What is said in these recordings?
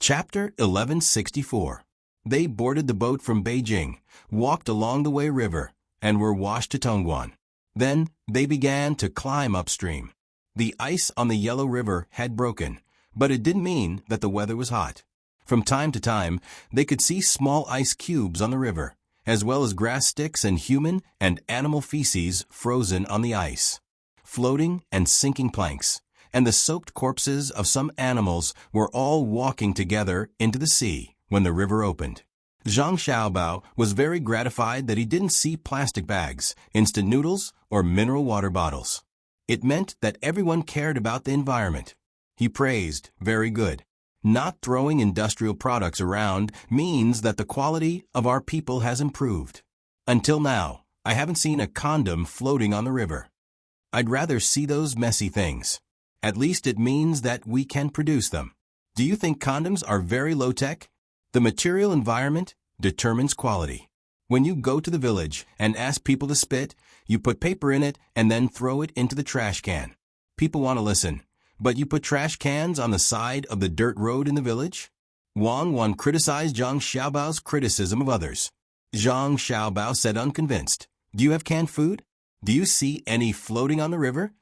Chapter 1164. They boarded the boat from Beijing, walked along the Wei River, and were washed to Tongguan. Then they began to climb upstream. The ice on the Yellow River had broken, but it didn't mean that the weather was hot. From time to time, they could see small ice cubes on the river, as well as grass sticks and human and animal feces frozen on the ice. Floating and sinking planks, and the soaked corpses of some animals were all walking together into the sea when the river opened. Zhang Xiaobao was very gratified that he didn't see plastic bags, instant noodles, or mineral water bottles. It meant that everyone cared about the environment. He praised, very good. Not throwing industrial products around means that the quality of our people has improved. Until now, I haven't seen a condom floating on the river. I'd rather see those messy things. At least it means that we can produce them. Do you think condoms are very low-tech? The material environment determines quality. When you go to the village and ask people to spit, you put paper in it and then throw it into the trash can. People want to listen, but you put trash cans on the side of the dirt road in the village? Wang criticized Zhang Xiaobao's criticism of others. Zhang Xiaobao said unconvinced, "Do you have canned food? Do you see any floating on the river?"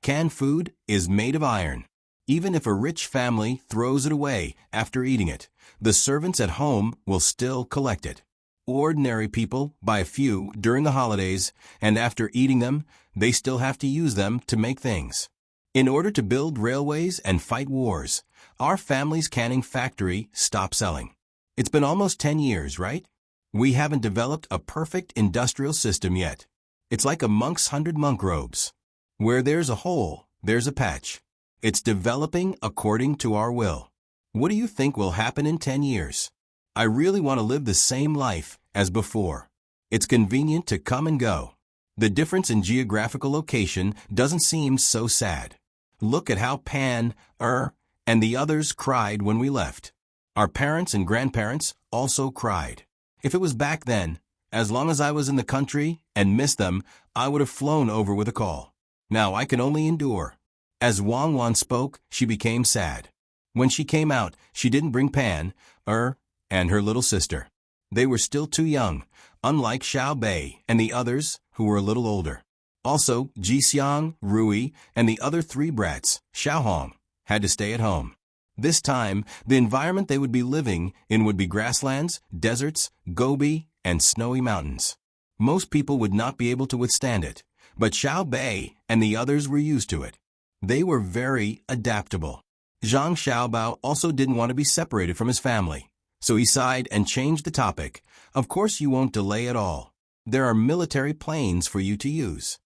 Canned food is made of iron. Even if a rich family throws it away after eating it, the servants at home will still collect it. Ordinary people buy a few during the holidays, and after eating them, they still have to use them to make things. In order to build railways and fight wars, our family's canning factory stopped selling. It's been almost 10 years, right? We haven't developed a perfect industrial system yet. It's like a monk's 100 monk robes. Where there's a hole, there's a patch. It's developing according to our will. What do you think will happen in 10 years? I really want to live the same life as before. It's convenient to come and go. The difference in geographical location doesn't seem so sad. Look at how Pan, and the others cried when we left. Our parents and grandparents also cried. If it was back then, as long as I was in the country and missed them, I would have flown over with a call. Now I can only endure. As Wang spoke, she became sad. When she came out, she didn't bring Pan, and her little sister. They were still too young, unlike Xiao Bei and the others who were a little older. Also, Jixiang, Rui, and the other 3 brats, Xiaohong, had to stay at home. This time, the environment they would be living in would be grasslands, deserts, Gobi, and snowy mountains. Most people would not be able to withstand it, but Xiao Bei and the others were used to it. They were very adaptable. Zhang Xiaobao also didn't want to be separated from his family, so he sighed and changed the topic. Of course you won't delay at all. There are military planes for you to use.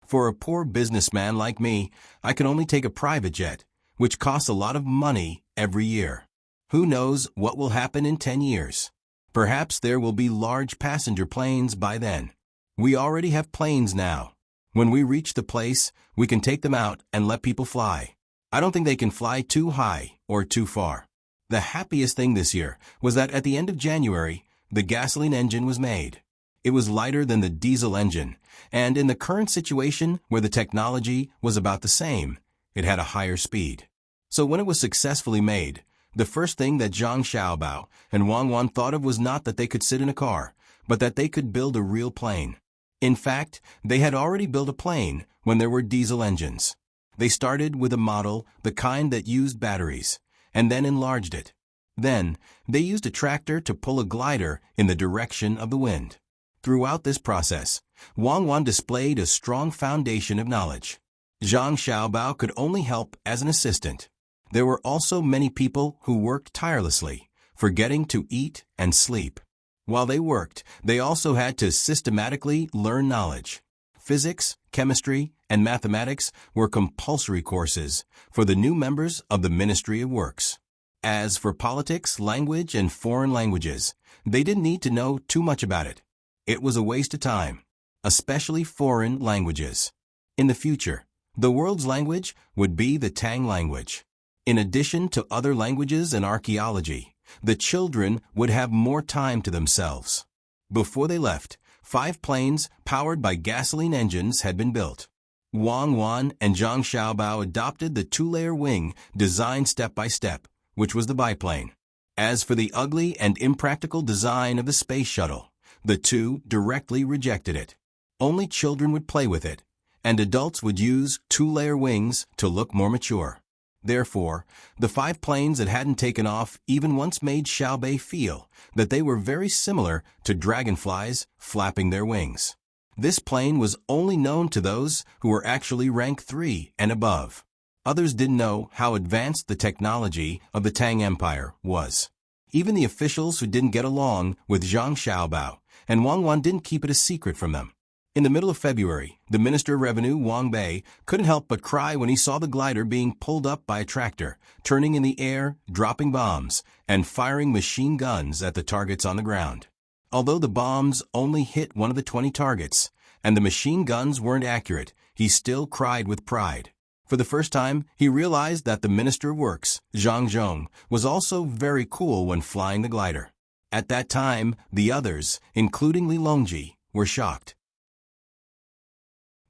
For a poor businessman like me, I can only take a private jet, which costs a lot of money every year. Who knows what will happen in 10 years? Perhaps there will be large passenger planes by then. We already have planes now. When we reach the place, we can take them out and let people fly. I don't think they can fly too high or too far. The happiest thing this year was that at the end of January, the gasoline engine was made. It was lighter than the diesel engine, and in the current situation where the technology was about the same, it had a higher speed. So when it was successfully made, the first thing that Zhang Xiaobao and Wang thought of was not that they could sit in a car, but that they could build a real plane. In fact, they had already built a plane when there were diesel engines. They started with a model, the kind that used batteries, and then enlarged it. Then, they used a tractor to pull a glider in the direction of the wind. Throughout this process, Wang displayed a strong foundation of knowledge. Zhang Xiaobao could only help as an assistant. There were also many people who worked tirelessly, forgetting to eat and sleep. While they worked, they also had to systematically learn knowledge. Physics, chemistry, and mathematics were compulsory courses for the new members of the Ministry of Works. As for politics, language, and foreign languages, they didn't need to know too much about it. It was a waste of time, especially foreign languages. In the future, the world's language would be the Tang language. In addition to other languages and archaeology, the children would have more time to themselves. Before they left, 5 planes powered by gasoline engines had been built. Wang and Zhang Xiaobao adopted the 2-layer wing designed step by step, which was the biplane. As for the ugly and impractical design of the space shuttle, the two directly rejected it. Only children would play with it, and adults would use two-layer wings to look more mature. Therefore, the 5 planes that hadn't taken off even once made Xiaobei feel that they were very similar to dragonflies flapping their wings. This plane was only known to those who were actually rank 3 and above. Others didn't know how advanced the technology of the Tang Empire was. Even the officials who didn't get along with Zhang Xiaobao and Wang Wan didn't keep it a secret from them. In the middle of February, the Minister of Revenue, Wang Bei, couldn't help but cry when he saw the glider being pulled up by a tractor, turning in the air, dropping bombs, and firing machine guns at the targets on the ground. Although the bombs only hit one of the 20 targets, and the machine guns weren't accurate, he still cried with pride. For the first time, he realized that the Minister of Works, Zhang Zhong, was also very cool when flying the glider. At that time, the others, including Li Longji, were shocked.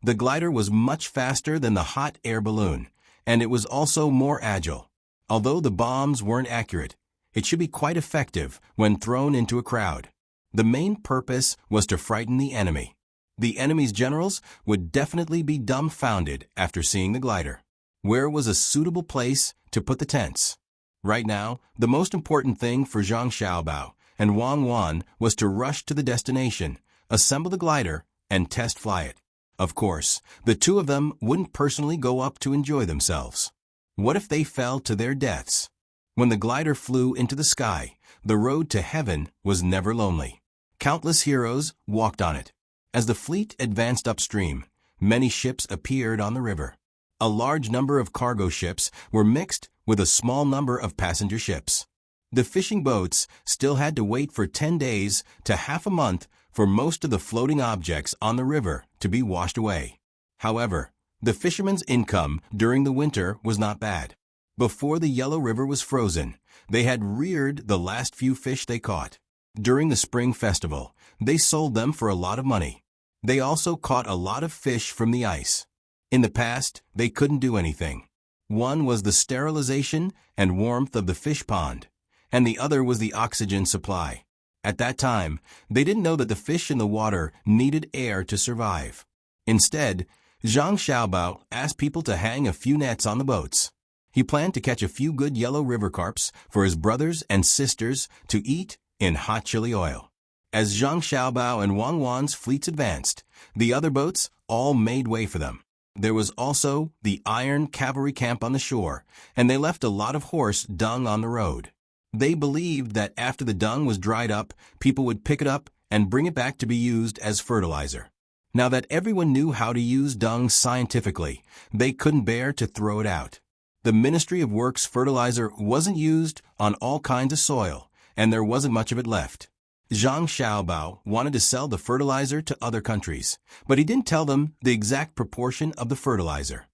The glider was much faster than the hot air balloon, and it was also more agile. Although the bombs weren't accurate, it should be quite effective when thrown into a crowd. The main purpose was to frighten the enemy. The enemy's generals would definitely be dumbfounded after seeing the glider. Where was a suitable place to put the tents? Right now, the most important thing for Zhang Xiaobao and Wang Wan was to rush to the destination, assemble the glider, and test fly it. Of course, the two of them wouldn't personally go up to enjoy themselves. What if they fell to their deaths? When the glider flew into the sky, the road to heaven was never lonely. Countless heroes walked on it. As the fleet advanced upstream, many ships appeared on the river. A large number of cargo ships were mixed with a small number of passenger ships. The fishing boats still had to wait for 10 days to half a month for most of the floating objects on the river to be washed away. However, the fishermen's income during the winter was not bad. Before the Yellow River was frozen, they had reared the last few fish they caught. During the spring festival, they sold them for a lot of money. They also caught a lot of fish from the ice. In the past, they couldn't do anything. One was the sterilization and warmth of the fish pond, and the other was the oxygen supply. At that time, they didn't know that the fish in the water needed air to survive. Instead, Zhang Xiaobao asked people to hang a few nets on the boats. He planned to catch a few good yellow river carps for his brothers and sisters to eat in hot chili oil. As Zhang Xiaobao and Wang Wan's fleets advanced, the other boats all made way for them. There was also the iron cavalry camp on the shore, and they left a lot of horse dung on the road. They believed that after the dung was dried up, people would pick it up and bring it back to be used as fertilizer. Now that everyone knew how to use dung scientifically, they couldn't bear to throw it out. The Ministry of Works fertilizer wasn't used on all kinds of soil, and there wasn't much of it left. Zhang Xiaobao wanted to sell the fertilizer to other countries, but he didn't tell them the exact proportion of the fertilizer.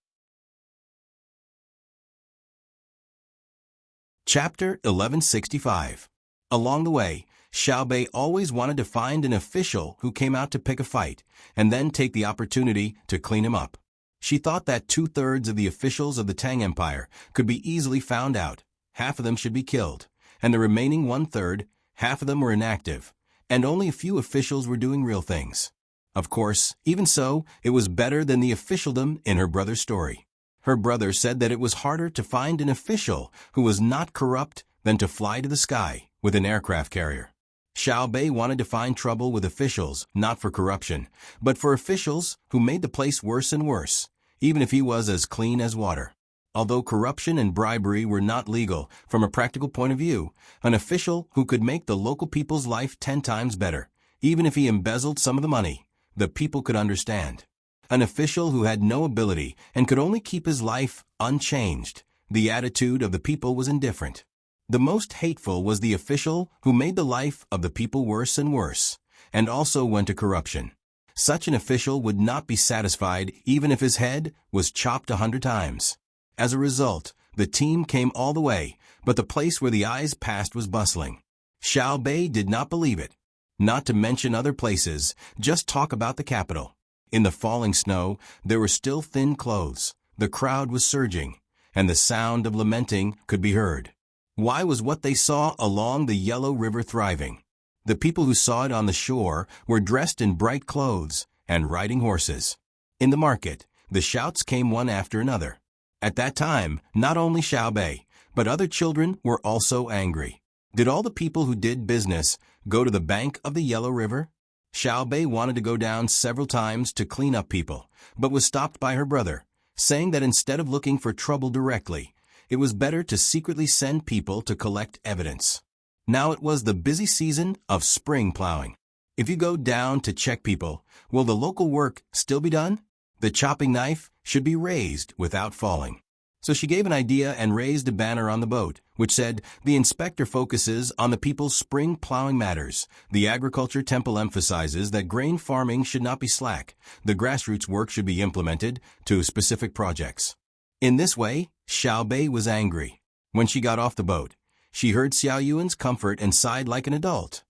Chapter 1165. Along the way, Xiaobei always wanted to find an official who came out to pick a fight, and then take the opportunity to clean him up. She thought that 2/3 of the officials of the Tang Empire could be easily found out. Half of them should be killed, and the remaining 1/3, half of them were inactive, and only a few officials were doing real things. Of course, even so, it was better than the officialdom in her brother's story. Her brother said that it was harder to find an official who was not corrupt than to fly to the sky with an aircraft carrier. Xiaobei wanted to find trouble with officials, not for corruption, but for officials who made the place worse and worse, even if he was as clean as water. Although corruption and bribery were not legal from a practical point of view, an official who could make the local people's life 10 times better, even if he embezzled some of the money, the people could understand. An official who had no ability and could only keep his life unchanged, the attitude of the people was indifferent. The most hateful was the official who made the life of the people worse and worse, and also went to corruption. Such an official would not be satisfied even if his head was chopped 100 times. As a result, the team came all the way, but the place where the eyes passed was bustling. Xiaobei did not believe it. Not to mention other places, just talk about the capital. In the falling snow, there were still thin clothes, the crowd was surging, and the sound of lamenting could be heard. Why was what they saw along the Yellow River thriving? The people who saw it on the shore were dressed in bright clothes and riding horses. In the market, the shouts came one after another. At that time, not only Xiaobei, but other children were also angry. Did all the people who did business go to the bank of the Yellow River? Xiaobei wanted to go down several times to clean up people, but was stopped by her brother, saying that instead of looking for trouble directly, it was better to secretly send people to collect evidence. Now it was the busy season of spring plowing. If you go down to check people, will the local work still be done? The chopping knife should be raised without falling. So she gave an idea and raised a banner on the boat, which said, "The inspector focuses on the people's spring plowing matters. The agriculture temple emphasizes that grain farming should not be slack. The grassroots work should be implemented to specific projects." In this way, Xiaobei was angry. When she got off the boat, she heard Xiao Yuan's comfort and sighed like an adult.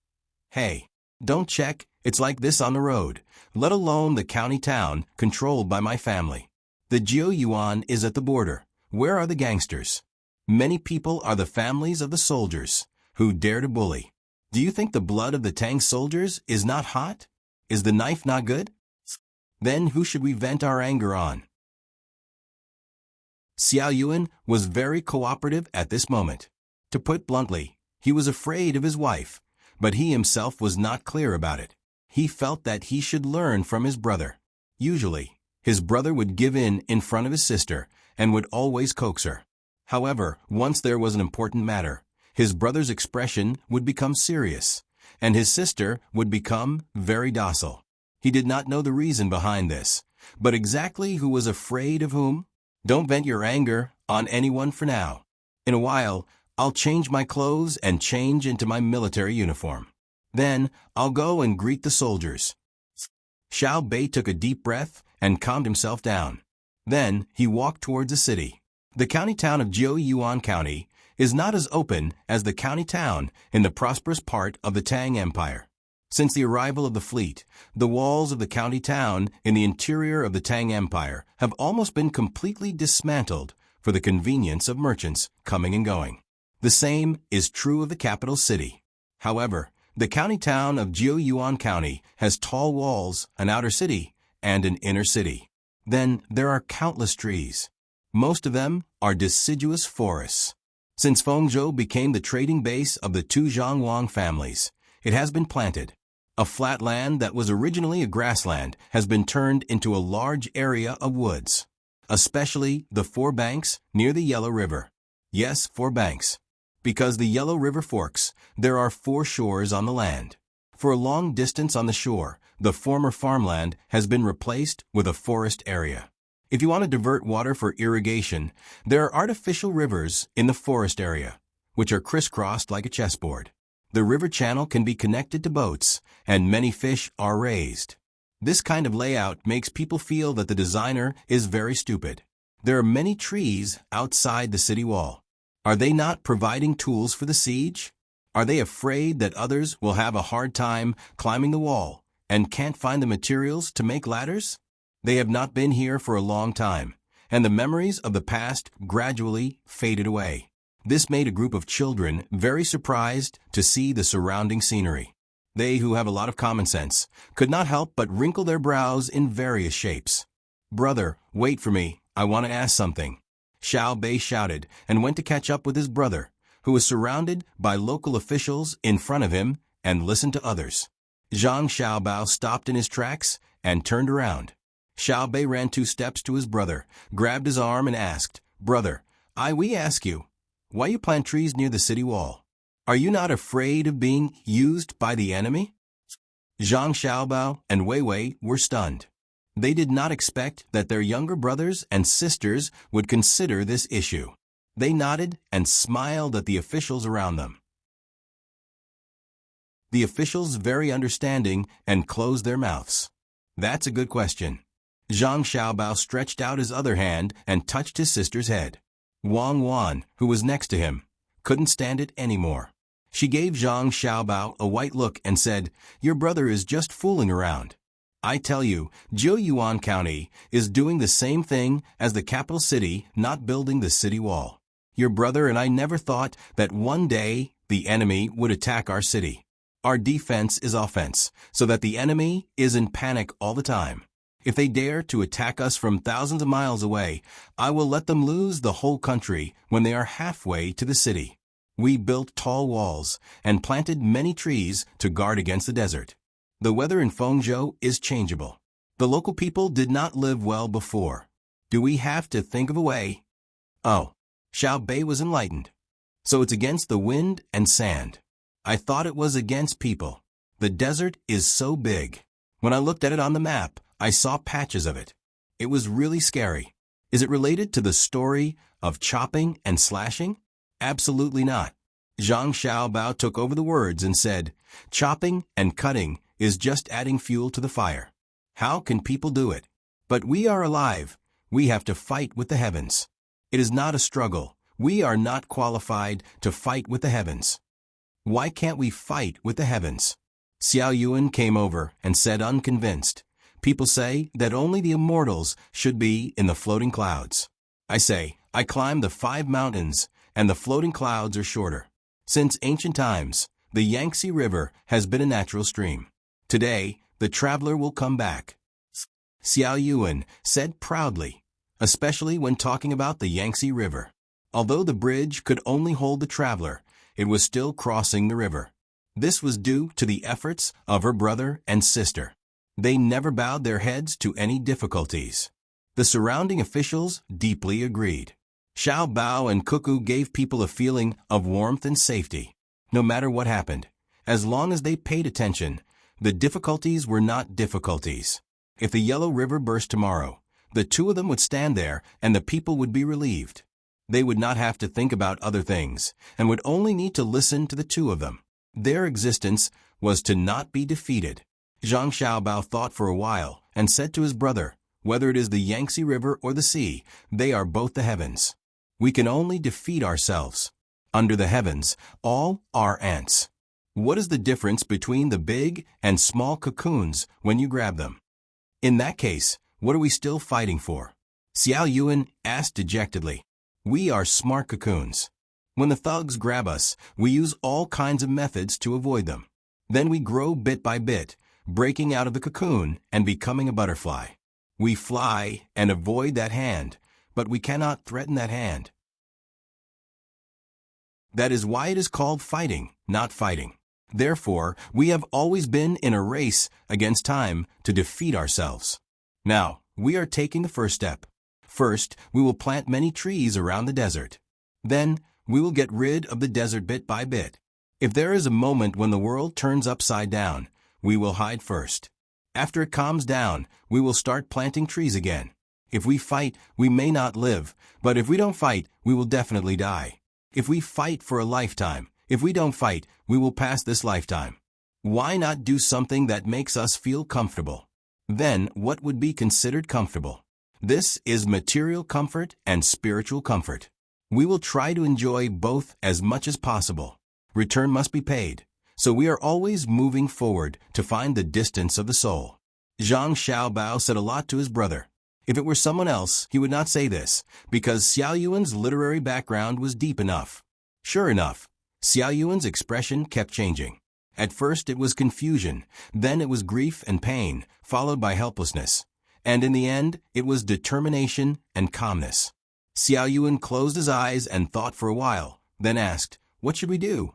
"Hey, don't check, it's like this on the road, let alone the county town controlled by my family. The Jiu Yuan is at the border. Where are the gangsters? Many people are the families of the soldiers who dare to bully. Do you think the blood of the Tang soldiers is not hot? Is the knife not good? Then who should we vent our anger on?" Xiao Yuan was very cooperative at this moment. To put bluntly, he was afraid of his wife, but he himself was not clear about it. He felt that he should learn from his brother. Usually, his brother would give in front of his sister and would always coax her. However, once there was an important matter, his brother's expression would become serious, and his sister would become very docile. He did not know the reason behind this, but exactly who was afraid of whom? Don't vent your anger on anyone for now. In a while, I'll change my clothes and change into my military uniform. Then, I'll go and greet the soldiers. Xiaobei took a deep breath and calmed himself down. Then, he walked towards the city. The county town of Jiuyuan County is not as open as the county town in the prosperous part of the Tang Empire. Since the arrival of the fleet, the walls of the county town in the interior of the Tang Empire have almost been completely dismantled for the convenience of merchants coming and going. The same is true of the capital city. However, the county town of Jiuyuan County has tall walls, an outer city, and an inner city. Then there are countless trees. Most of them are deciduous forests. Since Fengzhou became the trading base of the two Zhangwang families, it has been planted. A flat land that was originally a grassland has been turned into a large area of woods, especially the 4 banks near the Yellow River. Yes, 4 banks. Because the Yellow River forks, there are 4 shores on the land. For a long distance on the shore, the former farmland has been replaced with a forest area. If you want to divert water for irrigation, there are artificial rivers in the forest area, which are crisscrossed like a chessboard. The river channel can be connected to boats, and many fish are raised. This kind of layout makes people feel that the designer is very stupid. There are many trees outside the city wall. Are they not providing tools for the siege? Are they afraid that others will have a hard time climbing the wall and can't find the materials to make ladders? They have not been here for a long time, and the memories of the past gradually faded away. This made a group of children very surprised to see the surrounding scenery. They, who have a lot of common sense, could not help but wrinkle their brows in various shapes. "Brother, wait for me, I want to ask something." Xiaobei shouted and went to catch up with his brother, who was surrounded by local officials in front of him and listened to others. Zhang Xiaobao stopped in his tracks and turned around. Xiaobei ran 2 steps to his brother, grabbed his arm and asked, "Brother, we ask you, why you plant trees near the city wall? Are you not afraid of being used by the enemy?" Zhang Xiaobao and Wei Wei were stunned. They did not expect that their younger brothers and sisters would consider this issue. They nodded and smiled at the officials around them. The officials very understanding and closed their mouths. "That's a good question." Zhang Xiaobao stretched out his other hand and touched his sister's head. Wang Wan, who was next to him, couldn't stand it anymore. She gave Zhang Xiaobao a white look and said, "Your brother is just fooling around. I tell you, Jiuyuan County is doing the same thing as the capital city, not building the city wall. Your brother and I never thought that one day the enemy would attack our city. Our defense is offense, so that the enemy is in panic all the time. If they dare to attack us from thousands of miles away, I will let them lose the whole country when they are halfway to the city. We built tall walls and planted many trees to guard against the desert. The weather in Fengzhou is changeable. The local people did not live well before. Do we have to think of a way? Oh, Xiao Bei was enlightened. So it's against the wind and sand. I thought it was against people. The desert is so big. When I looked at it on the map, I saw patches of it. It was really scary. Is it related to the story of chopping and slashing? Absolutely not. Zhang Xiaobao took over the words and said, chopping and cutting is just adding fuel to the fire. How can people do it? But we are alive. We have to fight with the heavens. It is not a struggle. We are not qualified to fight with the heavens. Why can't we fight with the heavens? Xiao Yuan came over and said unconvinced, people say that only the immortals should be in the floating clouds. I say, I climb the 5 mountains, and the floating clouds are shorter. Since ancient times, the Yangtze River has been a natural stream. Today, the traveler will come back. Xiao Yuan said proudly, especially when talking about the Yangtze River. Although the bridge could only hold the traveler, it was still crossing the river. This was due to the efforts of her brother and sister. They never bowed their heads to any difficulties. The surrounding officials deeply agreed. Xiao Bao and Cuckoo gave people a feeling of warmth and safety. No matter what happened, as long as they paid attention, the difficulties were not difficulties. If the Yellow River burst tomorrow, the two of them would stand there and the people would be relieved. They would not have to think about other things and would only need to listen to the two of them. Their existence was to not be defeated. Zhang Xiaobao thought for a while and said to his brother, whether it is the Yangtze River or the sea, they are both the heavens. We can only defeat ourselves. Under the heavens, all are ants. What is the difference between the big and small cocoons when you grab them? In that case, what are we still fighting for? Xiao Yuan asked dejectedly. We are smart cocoons. When the thugs grab us, we use all kinds of methods to avoid them. Then we grow bit by bit, breaking out of the cocoon and becoming a butterfly. We fly and avoid that hand, but we cannot threaten that hand. That is why it is called fighting, not fighting. Therefore, we have always been in a race against time to defeat ourselves. Now, we are taking the first step. First, we will plant many trees around the desert. Then, we will get rid of the desert bit by bit. If there is a moment when the world turns upside down, we will hide first. After it calms down, we will start planting trees again. If we fight, we may not live, but if we don't fight, we will definitely die. If we fight for a lifetime, if we don't fight, we will pass this lifetime. Why not do something that makes us feel comfortable? Then, what would be considered comfortable? This is material comfort and spiritual comfort. We will try to enjoy both as much as possible. Return must be paid. So we are always moving forward to find the distance of the soul. Zhang Xiaobao said a lot to his brother. If it were someone else, he would not say this, because Xiao Yuan's literary background was deep enough. Sure enough, Xiao Yuan's expression kept changing. At first it was confusion, then it was grief and pain, followed by helplessness. And in the end, it was determination and calmness. Xiao Yuan closed his eyes and thought for a while, then asked, "What should we do?"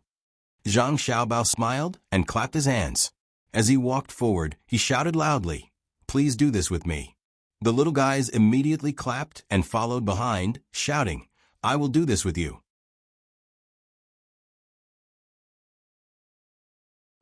Zhang Xiaobao smiled and clapped his hands. As he walked forward, he shouted loudly, "Please do this with me." The little guys immediately clapped and followed behind, shouting, "I will do this with you."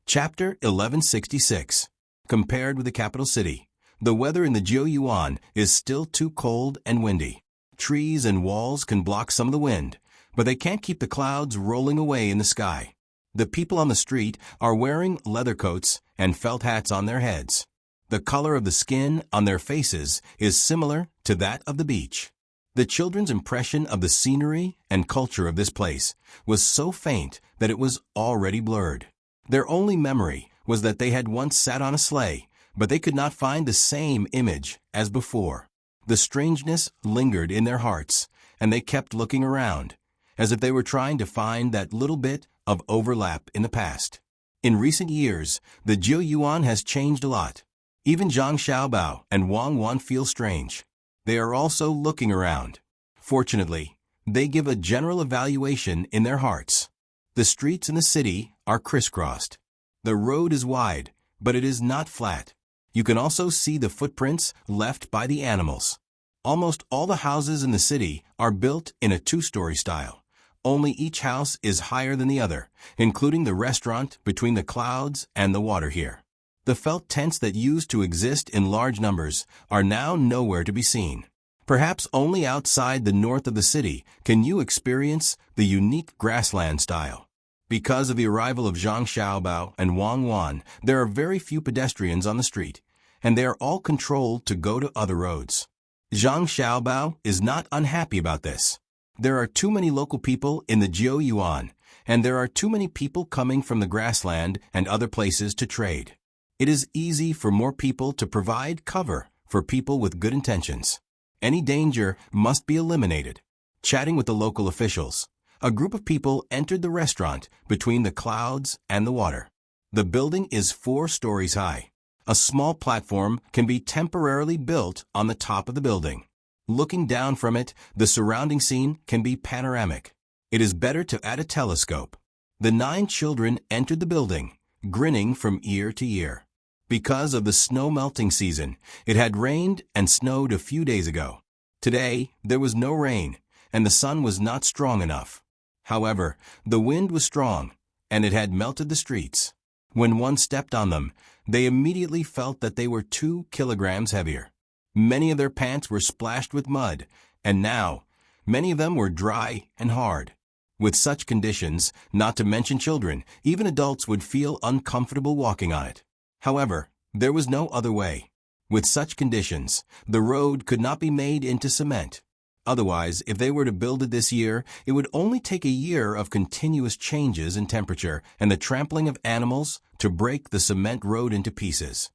Chapter 1166. Compared with the capital city, the weather in the Jiuyuan is still too cold and windy. Trees and walls can block some of the wind, but they can't keep the clouds rolling away in the sky. The people on the street are wearing leather coats and felt hats on their heads. The color of the skin on their faces is similar to that of the beach. The children's impression of the scenery and culture of this place was so faint that it was already blurred. Their only memory was that they had once sat on a sleigh, but they could not find the same image as before. The strangeness lingered in their hearts, and they kept looking around. as if they were trying to find that little bit of overlap in the past. In recent years, the Jiu Yuan has changed a lot. Even Zhang Xiaobao and Wang Wan feel strange. They are also looking around. Fortunately, they give a general evaluation in their hearts. The streets in the city are crisscrossed. The road is wide, but it is not flat. You can also see the footprints left by the animals. Almost all the houses in the city are built in a two-story style. Only each house is higher than the other, including the restaurant between the clouds and the water here. The felt tents that used to exist in large numbers are now nowhere to be seen. Perhaps only outside the north of the city can you experience the unique grassland style. Because of the arrival of Zhang Xiaobao and Wang Wan, there are very few pedestrians on the street, and they are all controlled to go to other roads. Zhang Xiaobao is not unhappy about this. There are too many local people in the Jiu Yuan, and there are too many people coming from the grassland and other places to trade. It is easy for more people to provide cover for people with good intentions. Any danger must be eliminated. Chatting with the local officials, a group of people entered the restaurant between the clouds and the water. The building is 4 stories high. A small platform can be temporarily built on the top of the building. Looking down from it, the surrounding scene can be panoramic. It is better to add a telescope. The 9 children entered the building, grinning from ear to ear. Because of the snow melting season, it had rained and snowed a few days ago. Today, there was no rain, and the sun was not strong enough. However, the wind was strong, and it had melted the streets. When one stepped on them, they immediately felt that they were 2 kilograms heavier. Many of their pants were splashed with mud, and now, many of them were dry and hard. With such conditions, not to mention children, even adults would feel uncomfortable walking on it. However, there was no other way. With such conditions, the road could not be made into cement. Otherwise, if they were to build it this year, it would only take a year of continuous changes in temperature and the trampling of animals to break the cement road into pieces.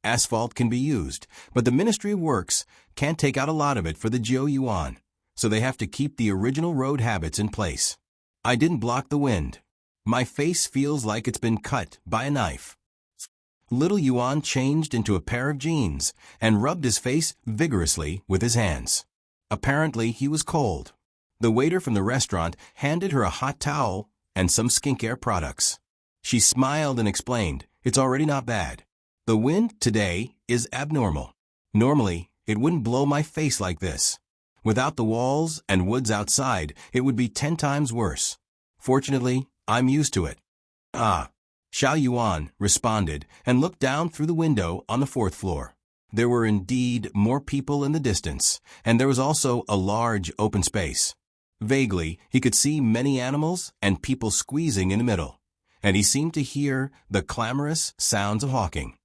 Asphalt can be used, but the Ministry of Works can't take out a lot of it for the Jiu Yuan, so they have to keep the original road habits in place. I didn't block the wind. My face feels like it's been cut by a knife. Little Yuan changed into a pair of jeans and rubbed his face vigorously with his hands. Apparently, he was cold. The waiter from the restaurant handed her a hot towel and some skincare products. She smiled and explained, "It's already not bad. The wind today is abnormal. Normally, it wouldn't blow my face like this. Without the walls and woods outside, it would be 10 times worse. Fortunately, I'm used to it." "Ah," Xiao Yuan responded and looked down through the window on the 4th floor. There were indeed more people in the distance, and there was also a large open space. Vaguely, he could see many animals and people squeezing in the middle, and he seemed to hear the clamorous sounds of hawking.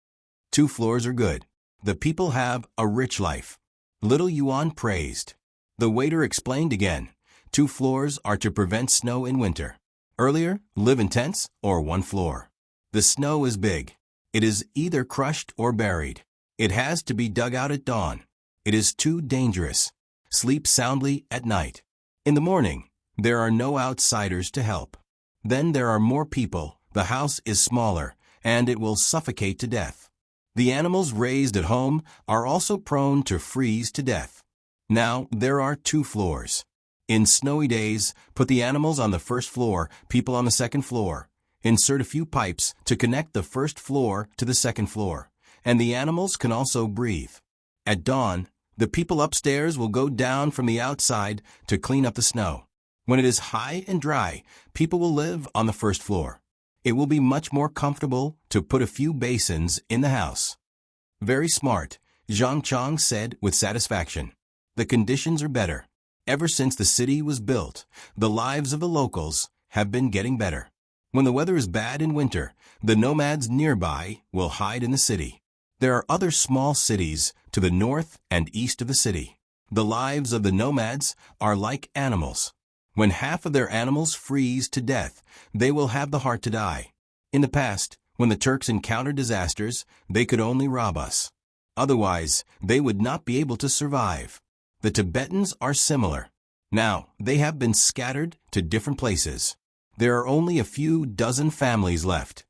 2 floors are good. The people have a rich life. Little Yuan praised. The waiter explained again, 2 floors are to prevent snow in winter. Earlier, live in tents or 1 floor. The snow is big. It is either crushed or buried. It has to be dug out at dawn. It is too dangerous. Sleep soundly at night. In the morning, there are no outsiders to help. Then there are more people, the house is smaller, and it will suffocate to death. The animals raised at home are also prone to freeze to death. Now, there are 2 floors. In snowy days, put the animals on the 1st floor, people on the 2nd floor. Insert a few pipes to connect the 1st floor to the 2nd floor, and the animals can also breathe. At dawn, the people upstairs will go down from the outside to clean up the snow. When it is high and dry, people will live on the 1st floor. It will be much more comfortable to put a few basins in the house. Very smart, Zhang Chang said with satisfaction. The conditions are better. Ever since the city was built, the lives of the locals have been getting better. When the weather is bad in winter, the nomads nearby will hide in the city. There are other small cities to the north and east of the city. The lives of the nomads are like animals. When half of their animals freeze to death, they will have the heart to die. In the past, when the Turks encountered disasters, they could only rob us. Otherwise, they would not be able to survive. The Tibetans are similar. Now, they have been scattered to different places. There are only a few dozen families left.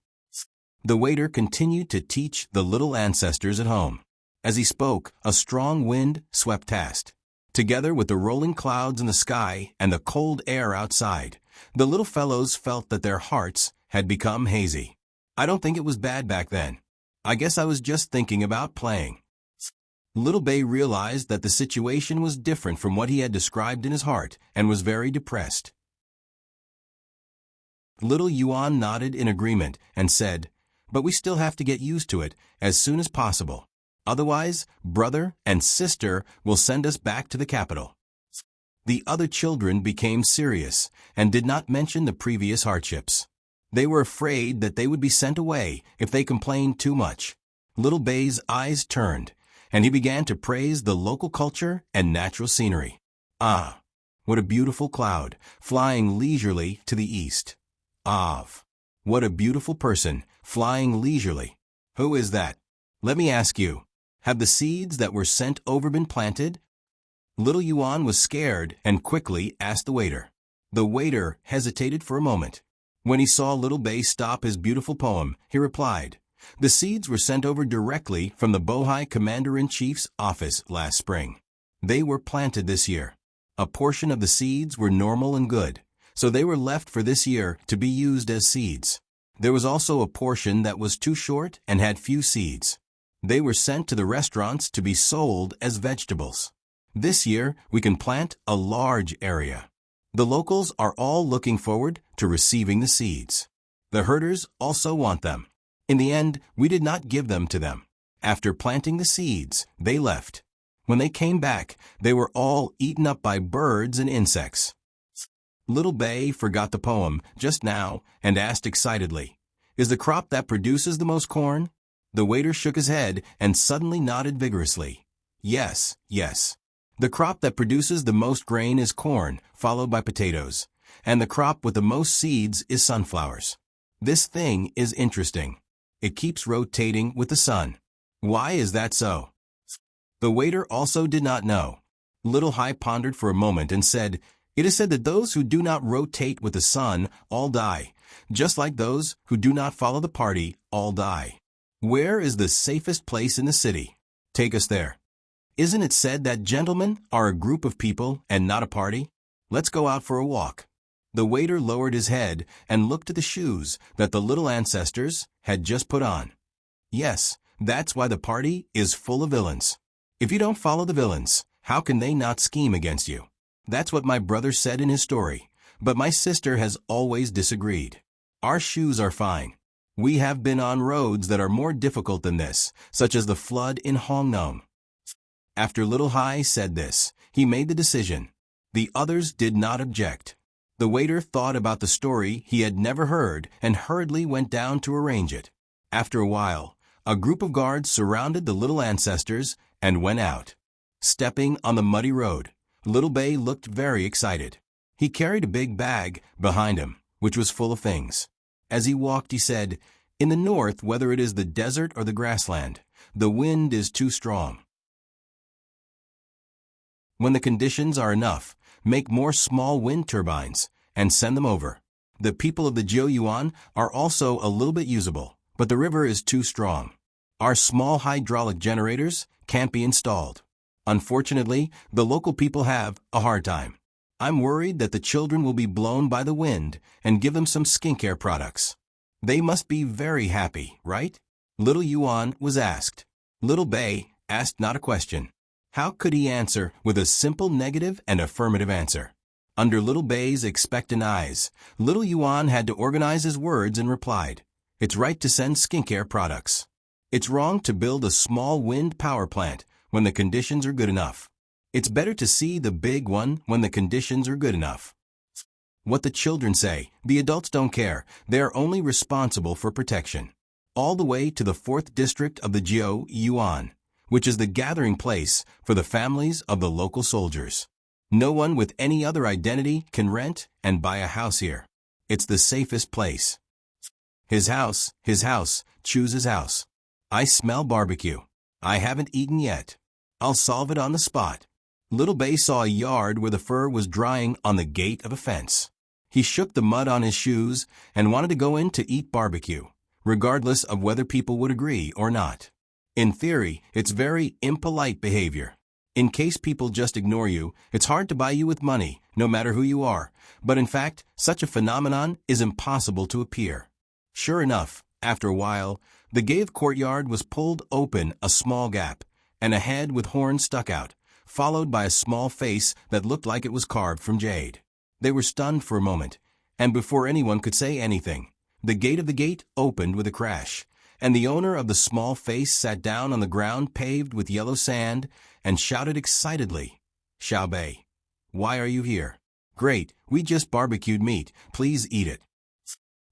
The waiter continued to teach the little ancestors at home. As he spoke, a strong wind swept past. Together with the rolling clouds in the sky and the cold air outside, the little fellows felt that their hearts had become hazy. I don't think it was bad back then. I guess I was just thinking about playing. Little Bay realized that the situation was different from what he had described in his heart and was very depressed. Little Yuan nodded in agreement and said, "But we still have to get used to it as soon as possible. Otherwise, brother and sister will send us back to the capital." The other children became serious and did not mention the previous hardships. They were afraid that they would be sent away if they complained too much. Little Bay's eyes turned, and he began to praise the local culture and natural scenery. Ah, what a beautiful cloud, flying leisurely to the east. Ah, what a beautiful person, flying leisurely. Who is that? Let me ask you, have the seeds that were sent over been planted? Little Yuan was scared and quickly asked the waiter. The waiter hesitated for a moment. When he saw Little Bay stop his beautiful poem, he replied, "The seeds were sent over directly from the Bohai Commander-in-Chief's office last spring. They were planted this year. A portion of the seeds were normal and good, so they were left for this year to be used as seeds. There was also a portion that was too short and had few seeds. They were sent to the restaurants to be sold as vegetables. This year, we can plant a large area. The locals are all looking forward to receiving the seeds. The herders also want them. In the end, we did not give them to them. After planting the seeds, they left. When they came back, they were all eaten up by birds and insects." Little Bay forgot the poem just now and asked excitedly, "Is the crop that produces the most corn?" The waiter shook his head and suddenly nodded vigorously. "Yes, yes. The crop that produces the most grain is corn, followed by potatoes, and the crop with the most seeds is sunflowers. This thing is interesting. It keeps rotating with the sun. Why is that so?" The waiter also did not know. Little Hai pondered for a moment and said, "It is said that those who do not rotate with the sun all die, just like those who do not follow the party all die. Where is the safest place in the city? Take us there. Isn't it said that gentlemen are a group of people and not a party? Let's go out for a walk." The waiter lowered his head and looked at the shoes that the little ancestors had just put on. "Yes, that's why the party is full of villains. If you don't follow the villains, how can they not scheme against you? That's what my brother said in his story, but my sister has always disagreed. Our shoes are fine. We have been on roads that are more difficult than this, such as the flood in Hongnam." After Little Hai said this, he made the decision. The others did not object. The waiter thought about the story he had never heard and hurriedly went down to arrange it. After a while, a group of guards surrounded the little ancestors and went out. Stepping on the muddy road, Little Bay looked very excited. He carried a big bag behind him, which was full of things. As he walked, he said, "In the north, whether it is the desert or the grassland, the wind is too strong. When the conditions are enough, make more small wind turbines and send them over. The people of the Jiuyuan are also a little bit usable, but the river is too strong. Our small hydraulic generators can't be installed. Unfortunately, the local people have a hard time. I'm worried that the children will be blown by the wind and give them some skincare products. They must be very happy, right?" Little Yuan was asked. Little Bay asked not a question. How could he answer with a simple negative and affirmative answer? Under Little Bay's expectant eyes, Little Yuan had to organize his words and replied, "It's right to send skincare products. It's wrong to build a small wind power plant when the conditions are good enough. It's better to see the big one when the conditions are good enough. What the children say, the adults don't care. They are only responsible for protection." All the way to the 4th district of the Jiuyuan, which is the gathering place for the families of the local soldiers. No one with any other identity can rent and buy a house here. It's the safest place. His house, choose his house. I smell barbecue. I haven't eaten yet. I'll solve it on the spot. Little Bei saw a yard where the fur was drying on the gate of a fence. He shook the mud on his shoes and wanted to go in to eat barbecue, regardless of whether people would agree or not. In theory, it's very impolite behavior. In case people just ignore you, it's hard to buy you with money, no matter who you are. But in fact, such a phenomenon is impossible to appear. Sure enough, after a while, the cave courtyard was pulled open a small gap, and a head with horns stuck out, followed by a small face that looked like it was carved from jade. They were stunned for a moment, and before anyone could say anything, the gate of the gate opened with a crash, and the owner of the small face sat down on the ground paved with yellow sand and shouted excitedly, "Xiao Bei, why are you here? Great, we just barbecued meat, please eat it."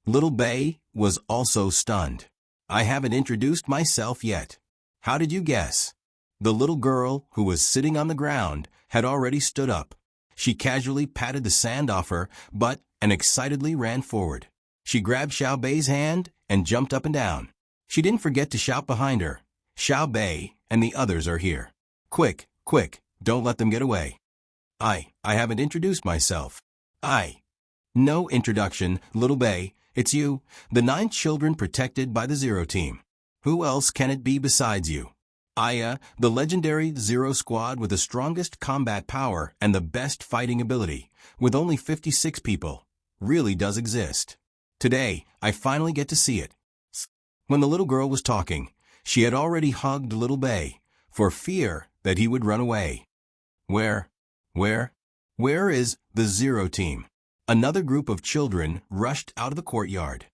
Little Bei was also stunned. "I haven't introduced myself yet." "How did you guess?" The little girl, who was sitting on the ground, had already stood up. She casually patted the sand off her butt and excitedly ran forward. She grabbed Xiao Bei's hand and jumped up and down. She didn't forget to shout behind her, "Xiao Bei and the others are here. Quick, quick, don't let them get away." I haven't introduced myself." "No introduction, Little Bei. It's you, the 9 children protected by the Zero Team. Who else can it be besides you? The legendary Zero Squad with the strongest combat power and the best fighting ability, with only 56 people, really does exist. Today, I finally get to see it." When the little girl was talking, she had already hugged Little Bei, for fear that he would run away. Where is the Zero Team?" Another group of children rushed out of the courtyard.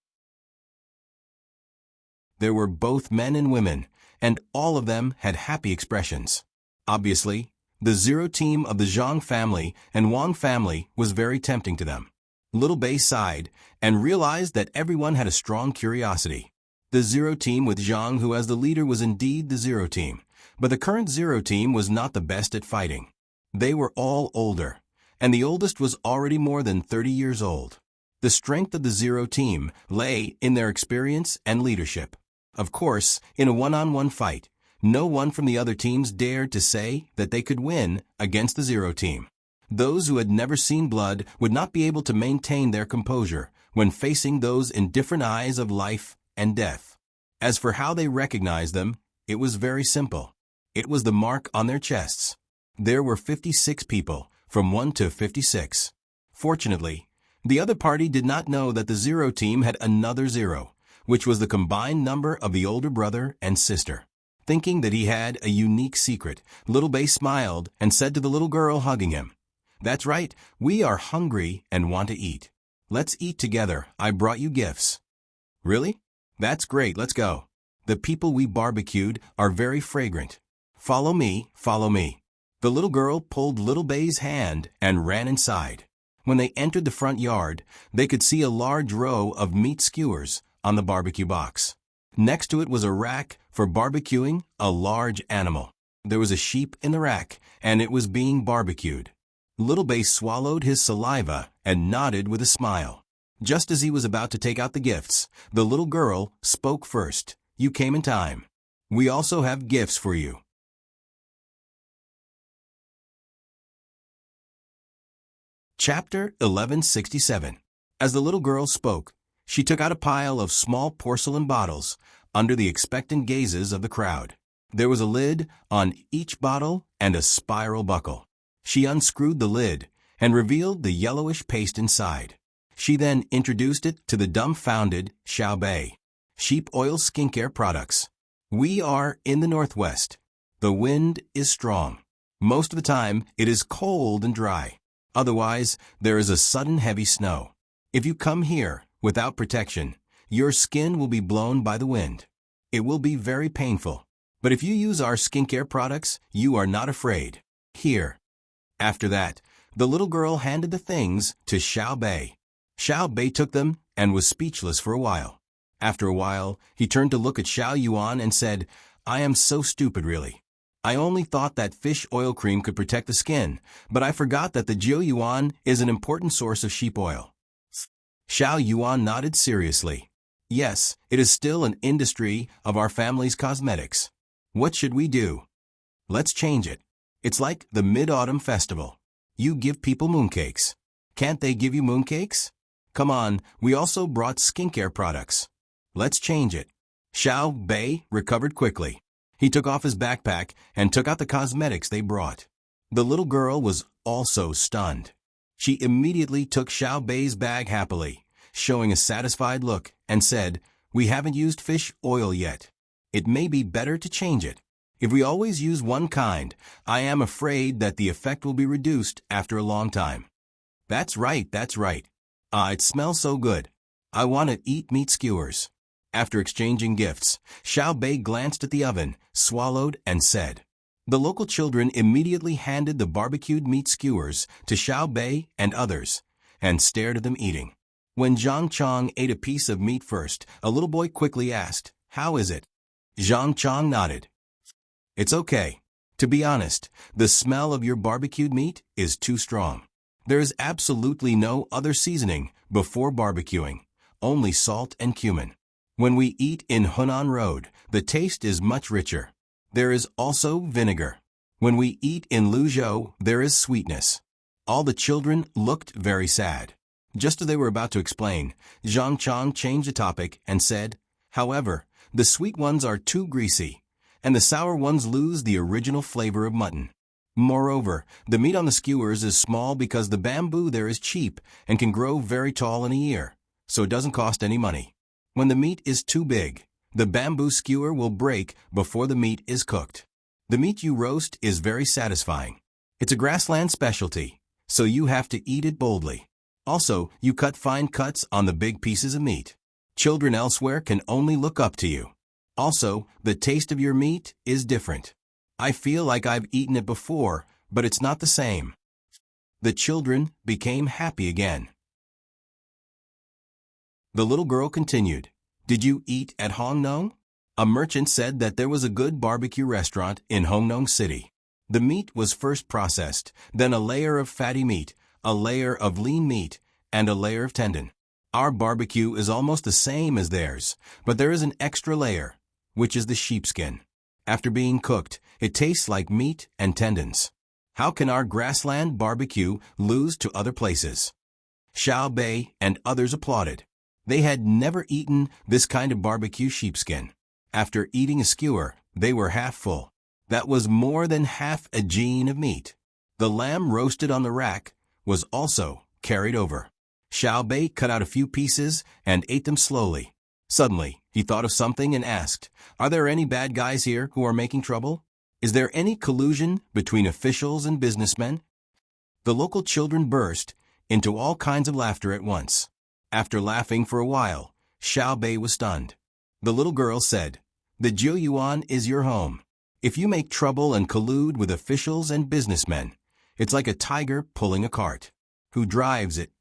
There were both men and women, and all of them had happy expressions. Obviously, the Zero Team of the Zhang family and Wang family was very tempting to them. Little Bei sighed and realized that everyone had a strong curiosity. The Zero Team with Zhang who as the leader was indeed the Zero Team, but the current Zero Team was not the best at fighting. They were all older, and the oldest was already more than 30 years old. The strength of the Zero Team lay in their experience and leadership. Of course, in a one-on-one fight, no one from the other teams dared to say that they could win against the Zero Team. Those who had never seen blood would not be able to maintain their composure when facing those indifferent eyes of life and death. As for how they recognized them, it was very simple. It was the mark on their chests. There were 56 people, from 1 to 56. Fortunately, the other party did not know that the Zero Team had another zero, which was the combined number of the older brother and sister. Thinking that he had a unique secret, Little Bei smiled and said to the little girl hugging him, "That's right, we are hungry and want to eat. Let's eat together, I brought you gifts." "Really? That's great, let's go. The people we barbecued are very fragrant. Follow me, follow me." The little girl pulled Little Bei's hand and ran inside. When they entered the front yard, they could see a large row of meat skewers on the barbecue box. Next to it was a rack for barbecuing a large animal. There was a sheep in the rack, and it was being barbecued. Little Bei swallowed his saliva and nodded with a smile. Just as he was about to take out the gifts, the little girl spoke first. "You came in time. We also have gifts for you." Chapter 1167. As the little girl spoke, she took out a pile of small porcelain bottles under the expectant gazes of the crowd. There was a lid on each bottle and a spiral buckle. She unscrewed the lid and revealed the yellowish paste inside. She then introduced it to the dumbfounded Xiao Bei. "Sheep oil skincare products. We are in the northwest. The wind is strong. Most of the time, it is cold and dry. Otherwise, there is a sudden heavy snow. If you come here without protection, your skin will be blown by the wind. It will be very painful. But if you use our skincare products, you are not afraid. Here." After that, the little girl handed the things to Xiao Bei. Xiao Bei took them and was speechless for a while. After a while, he turned to look at Xiao Yuan and said, "I am so stupid, really. I only thought that fish oil cream could protect the skin, but I forgot that the Jiu Yuan is an important source of sheep oil." Xiao Yuan nodded seriously. "Yes, it is still an industry of our family's cosmetics. What should we do?" "Let's change it. It's like the Mid-Autumn Festival. You give people mooncakes. Can't they give you mooncakes? Come on, we also brought skincare products. Let's change it. Xiao Bei recovered quickly. He took off his backpack and took out the cosmetics they brought. The little girl was also stunned. She immediately took Xiao Bei's bag happily, showing a satisfied look, and said, "We haven't used fish oil yet. It may be better to change it. If we always use one kind, I am afraid that the effect will be reduced after a long time." That's right, that's right. It smells so good. I want to eat meat skewers. After exchanging gifts, Xiao Bei glanced at the oven, swallowed, and said. The local children immediately handed the barbecued meat skewers to Xiao Bei and others, and stared at them eating. When Zhang Chong ate a piece of meat first, a little boy quickly asked, "How is it?" Zhang Chong nodded. "It's okay. To be honest, the smell of your barbecued meat is too strong. There is absolutely no other seasoning before barbecuing, only salt and cumin. When we eat in Hunan Road, the taste is much richer. There is also vinegar. When we eat in Luzhou, there is sweetness." All the children looked very sad. Just as they were about to explain, Zhang Chong changed the topic and said, "However, the sweet ones are too greasy, and the sour ones lose the original flavor of mutton. Moreover, the meat on the skewers is small because the bamboo there is cheap and can grow very tall in a year, so it doesn't cost any money. When the meat is too big, the bamboo skewer will break before the meat is cooked. The meat you roast is very satisfying. It's a grassland specialty, so you have to eat it boldly. Also, you cut fine cuts on the big pieces of meat. Children elsewhere can only look up to you. Also, the taste of your meat is different. I feel like I've eaten it before, but it's not the same." The children became happy again. The little girl continued, "Did you eat at Hongnong?" A merchant said that there was a good barbecue restaurant in Hongnong City. The meat was first processed, then a layer of fatty meat, a layer of lean meat, and a layer of tendon. Our barbecue is almost the same as theirs, but there is an extra layer, which is the sheepskin. After being cooked, it tastes like meat and tendons. How can our grassland barbecue lose to other places? Xiao Bei and others applauded. They had never eaten this kind of barbecue sheepskin. After eating a skewer, they were half full. That was more than half a gene of meat. The lamb roasted on the rack was also carried over. Xiao Bei cut out a few pieces and ate them slowly. Suddenly, he thought of something and asked, "Are there any bad guys here who are making trouble? Is there any collusion between officials and businessmen?" The local children burst into all kinds of laughter at once. After laughing for a while, Xiao Bei was stunned. The little girl said, "The Jiuyuan is your home. If you make trouble and collude with officials and businessmen, it's like a tiger pulling a cart. Who drives it?"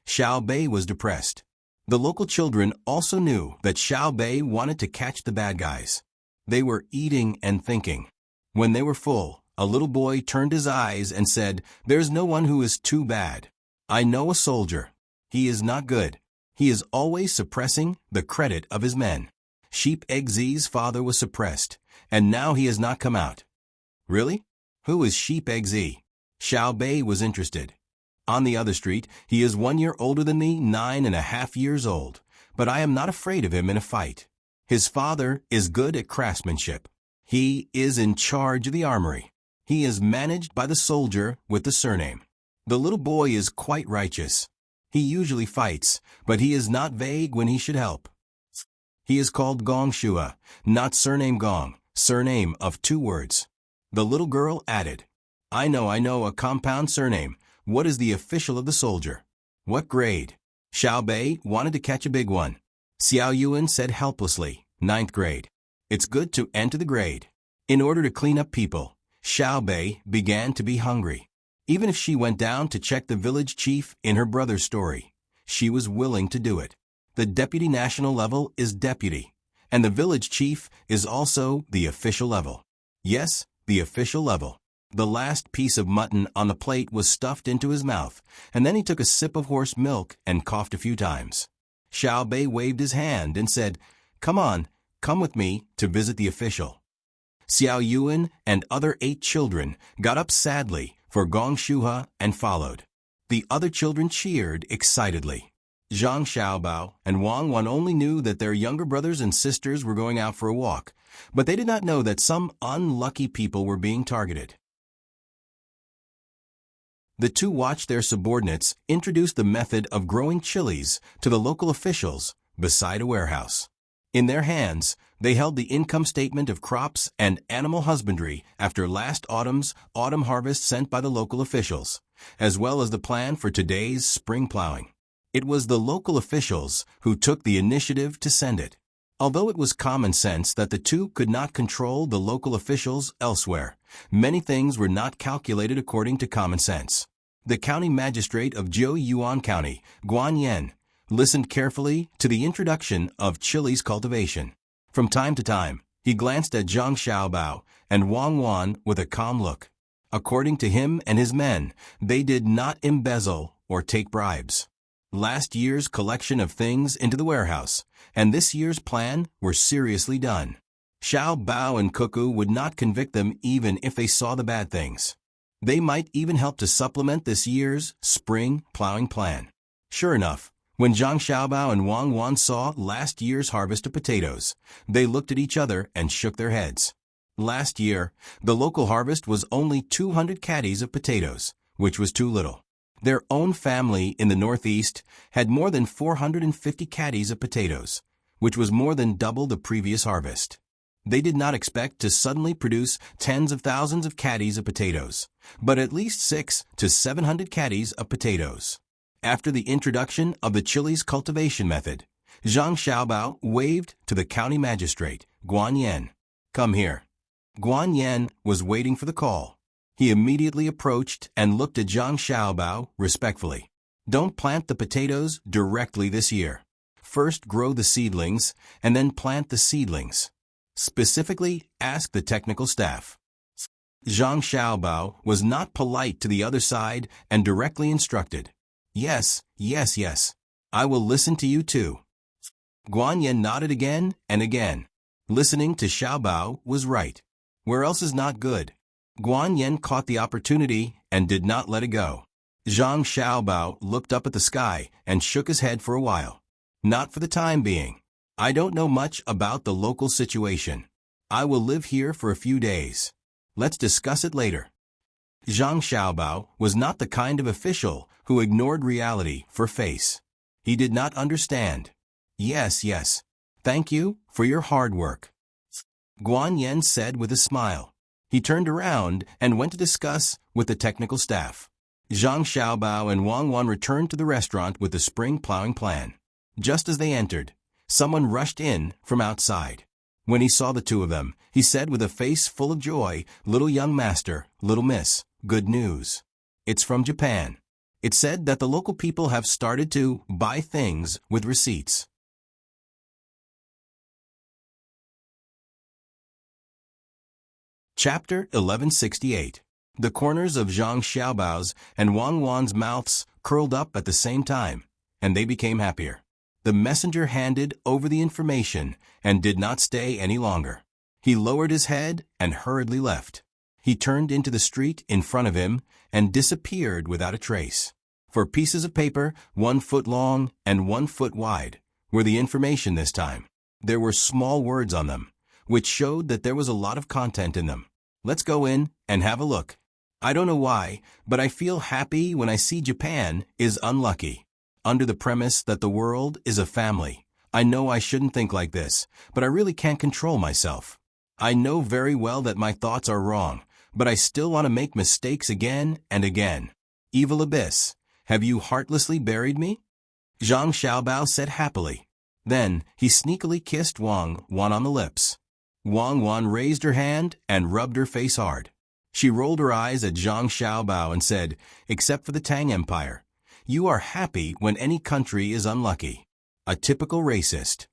Xiao Bei was depressed. The local children also knew that Xiao Bei wanted to catch the bad guys. They were eating and thinking. When they were full, a little boy turned his eyes and said, "There's no one who is too bad. I know a soldier. He is not good. He is always suppressing the credit of his men. Sheep Egzi's father was suppressed, and now he has not come out." "Really? Who is Sheep Egzi?" Xiao Bei was interested. "On the other street, he is 1 year older than me, 9.5 years old, but I am not afraid of him in a fight. His father is good at craftsmanship. He is in charge of the armory. He is managed by the soldier with the surname. The little boy is quite righteous. He usually fights, but he is not vague when he should help. He is called Gong Shua, not surname Gong, surname of 2 words." The little girl added, I know, a compound surname. What is the official of the soldier?" "What grade?" Xiao Bei wanted to catch a big one. Xiao Yuan said helplessly, 9th grade. It's good to enter the grade. In order to clean up people, Xiao Bei began to be hungry. Even if she went down to check the village chief in her brother's story, she was willing to do it. The deputy national level is deputy, and the village chief is also the official level. Yes, the official level. The last piece of mutton on the plate was stuffed into his mouth, and then he took a sip of horse milk and coughed a few times. Xiao Bei waved his hand and said, come with me to visit the official." Xiao Yuan and other 8 children got up sadly for Gong Shuha and followed. The other children cheered excitedly. Zhang Xiaobao and Wang Wan only knew that their younger brothers and sisters were going out for a walk, but they did not know that some unlucky people were being targeted. The two watched their subordinates introduce the method of growing chilies to the local officials beside a warehouse. In their hands, they held the income statement of crops and animal husbandry after last autumn's autumn harvest sent by the local officials, as well as the plan for today's spring plowing. It was the local officials who took the initiative to send it. Although it was common sense that the two could not control the local officials elsewhere, many things were not calculated according to common sense. The county magistrate of Jiuyuan County, Guan Yan, listened carefully to the introduction of chilies cultivation. From time to time, he glanced at Zhang Xiaobao and Wang Wan with a calm look. According to him and his men, they did not embezzle or take bribes. Last year's collection of things into the warehouse and this year's plan were seriously done. Xiao Bao and Cuckoo would not convict them even if they saw the bad things. They might even help to supplement this year's spring plowing plan. Sure enough, when Zhang Xiaobao and Wang Wan saw last year's harvest of potatoes, they looked at each other and shook their heads. Last year, the local harvest was only 200 caddies of potatoes, which was too little. Their own family in the Northeast had more than 450 caddies of potatoes, which was more than double the previous harvest. They did not expect to suddenly produce tens of thousands of caddies of potatoes, but at least 600 to 700 caddies of potatoes. After the introduction of the chilies cultivation method, Zhang Xiaobao waved to the county magistrate, Guan Yan. "Come here." Guan Yan was waiting for the call. He immediately approached and looked at Zhang Xiaobao respectfully. "Don't plant the potatoes directly this year. First grow the seedlings and then plant the seedlings. Specifically, ask the technical staff." Zhang Xiaobao was not polite to the other side and directly instructed. Yes, I will listen to you too." Guan Yan nodded again and again. Listening to Xiaobao was right. Where else is not good? Guan Yan caught the opportunity and did not let it go. Zhang Xiaobao looked up at the sky and shook his head for a while. "Not for the time being. I don't know much about the local situation. I will live here for a few days. Let's discuss it later." Zhang Xiaobao was not the kind of official who ignored reality for face. He did not understand. Yes. Thank you for your hard work," Guan Yan said with a smile. He turned around and went to discuss with the technical staff. Zhang Xiaobao and Wang Wan returned to the restaurant with the spring plowing plan. Just as they entered, someone rushed in from outside. When he saw the two of them, he said with a face full of joy, "Little young master, little miss, good news. It's from Japan. It said that the local people have started to buy things with receipts." Chapter 1168. The corners of Zhang Xiaobao's and Wang Wan's mouths curled up at the same time, and they became happier. The messenger handed over the information and did not stay any longer. He lowered his head and hurriedly left. He turned into the street in front of him and disappeared without a trace. 4 pieces of paper, 1 foot long and 1 foot wide, were the information this time. There were small words on them, which showed that there was a lot of content in them. "Let's go in and have a look. I don't know why, but I feel happy when I see Japan is unlucky. Under the premise that the world is a family, I know I shouldn't think like this, but I really can't control myself. I know very well that my thoughts are wrong, but I still want to make mistakes again and again. Evil abyss, have you heartlessly buried me?" Zhang Xiaobao said happily. Then he sneakily kissed Wang Wan on the lips. Wang Wan raised her hand and rubbed her face hard. She rolled her eyes at Zhang Xiaobao and said, "Except for the Tang Empire, you are happy when any country is unlucky. A typical racist."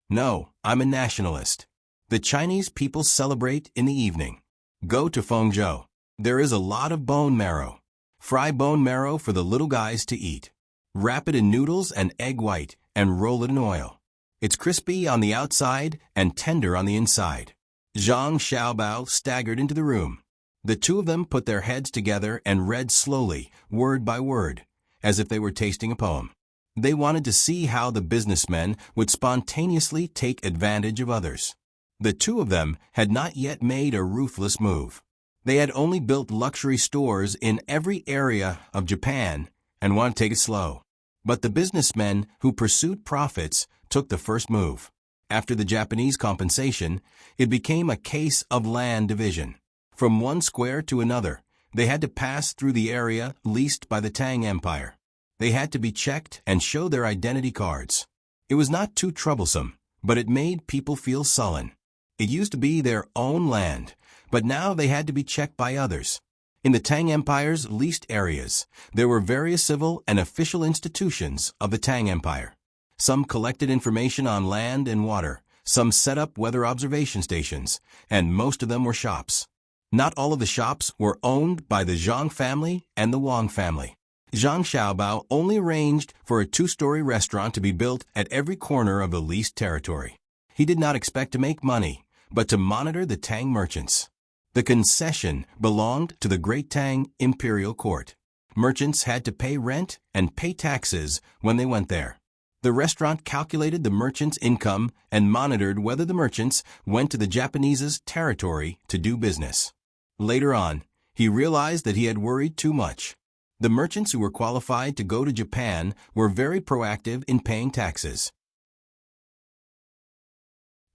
"No, I'm a nationalist. The Chinese people celebrate in the evening. Go to Fengzhou. There is a lot of bone marrow. Fry bone marrow for the little guys to eat. Wrap it in noodles and egg white and roll it in oil. It's crispy on the outside and tender on the inside. Zhang Xiaobao staggered into the room. The two of them put their heads together and read slowly, word by word, as if they were tasting a poem. They wanted to see how the businessmen would spontaneously take advantage of others. The two of them had not yet made a ruthless move. They had only built luxury stores in every area of Japan and wanted to take it slow. But the businessmen who pursued profits took the first move. After the Japanese compensation, it became a case of land division. From one square to another, they had to pass through the area leased by the Tang Empire. They had to be checked and show their identity cards. It was not too troublesome, but it made people feel sullen. It used to be their own land, but now they had to be checked by others. In the Tang Empire's leased areas, there were various civil and official institutions of the Tang Empire. Some collected information on land and water, some set up weather observation stations, and most of them were shops. Not all of the shops were owned by the Zhang family and the Wang family. Zhang Xiaobao only arranged for a 2-story restaurant to be built at every corner of the leased territory. He did not expect to make money, but to monitor the Tang merchants. The concession belonged to the Great Tang Imperial Court. Merchants had to pay rent and pay taxes when they went there. The restaurant calculated the merchants' income and monitored whether the merchants went to the Japanese's territory to do business. Later on, he realized that he had worried too much. The merchants who were qualified to go to Japan were very proactive in paying taxes.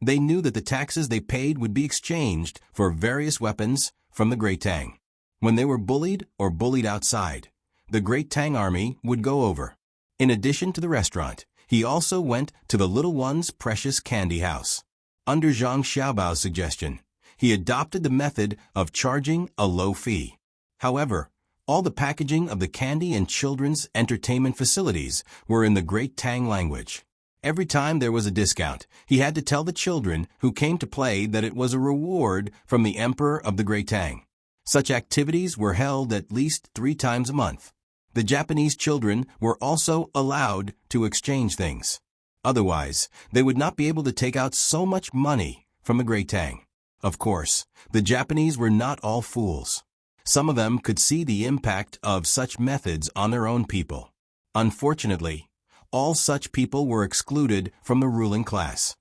They knew that the taxes they paid would be exchanged for various weapons from the Great Tang. When they were bullied or bullied outside, the Great Tang army would go over. In addition to the restaurant, he also went to the little one's precious candy house. Under Zhang Xiaobao's suggestion, he adopted the method of charging a low fee. However, all the packaging of the candy and children's entertainment facilities were in the Great Tang language. Every time there was a discount, he had to tell the children who came to play that it was a reward from the Emperor of the Great Tang. Such activities were held at least 3 times a month. The Japanese children were also allowed to exchange things. Otherwise, they would not be able to take out so much money from the Great Tang. Of course, the Japanese were not all fools. Some of them could see the impact of such methods on their own people. Unfortunately, all such people were excluded from the ruling class.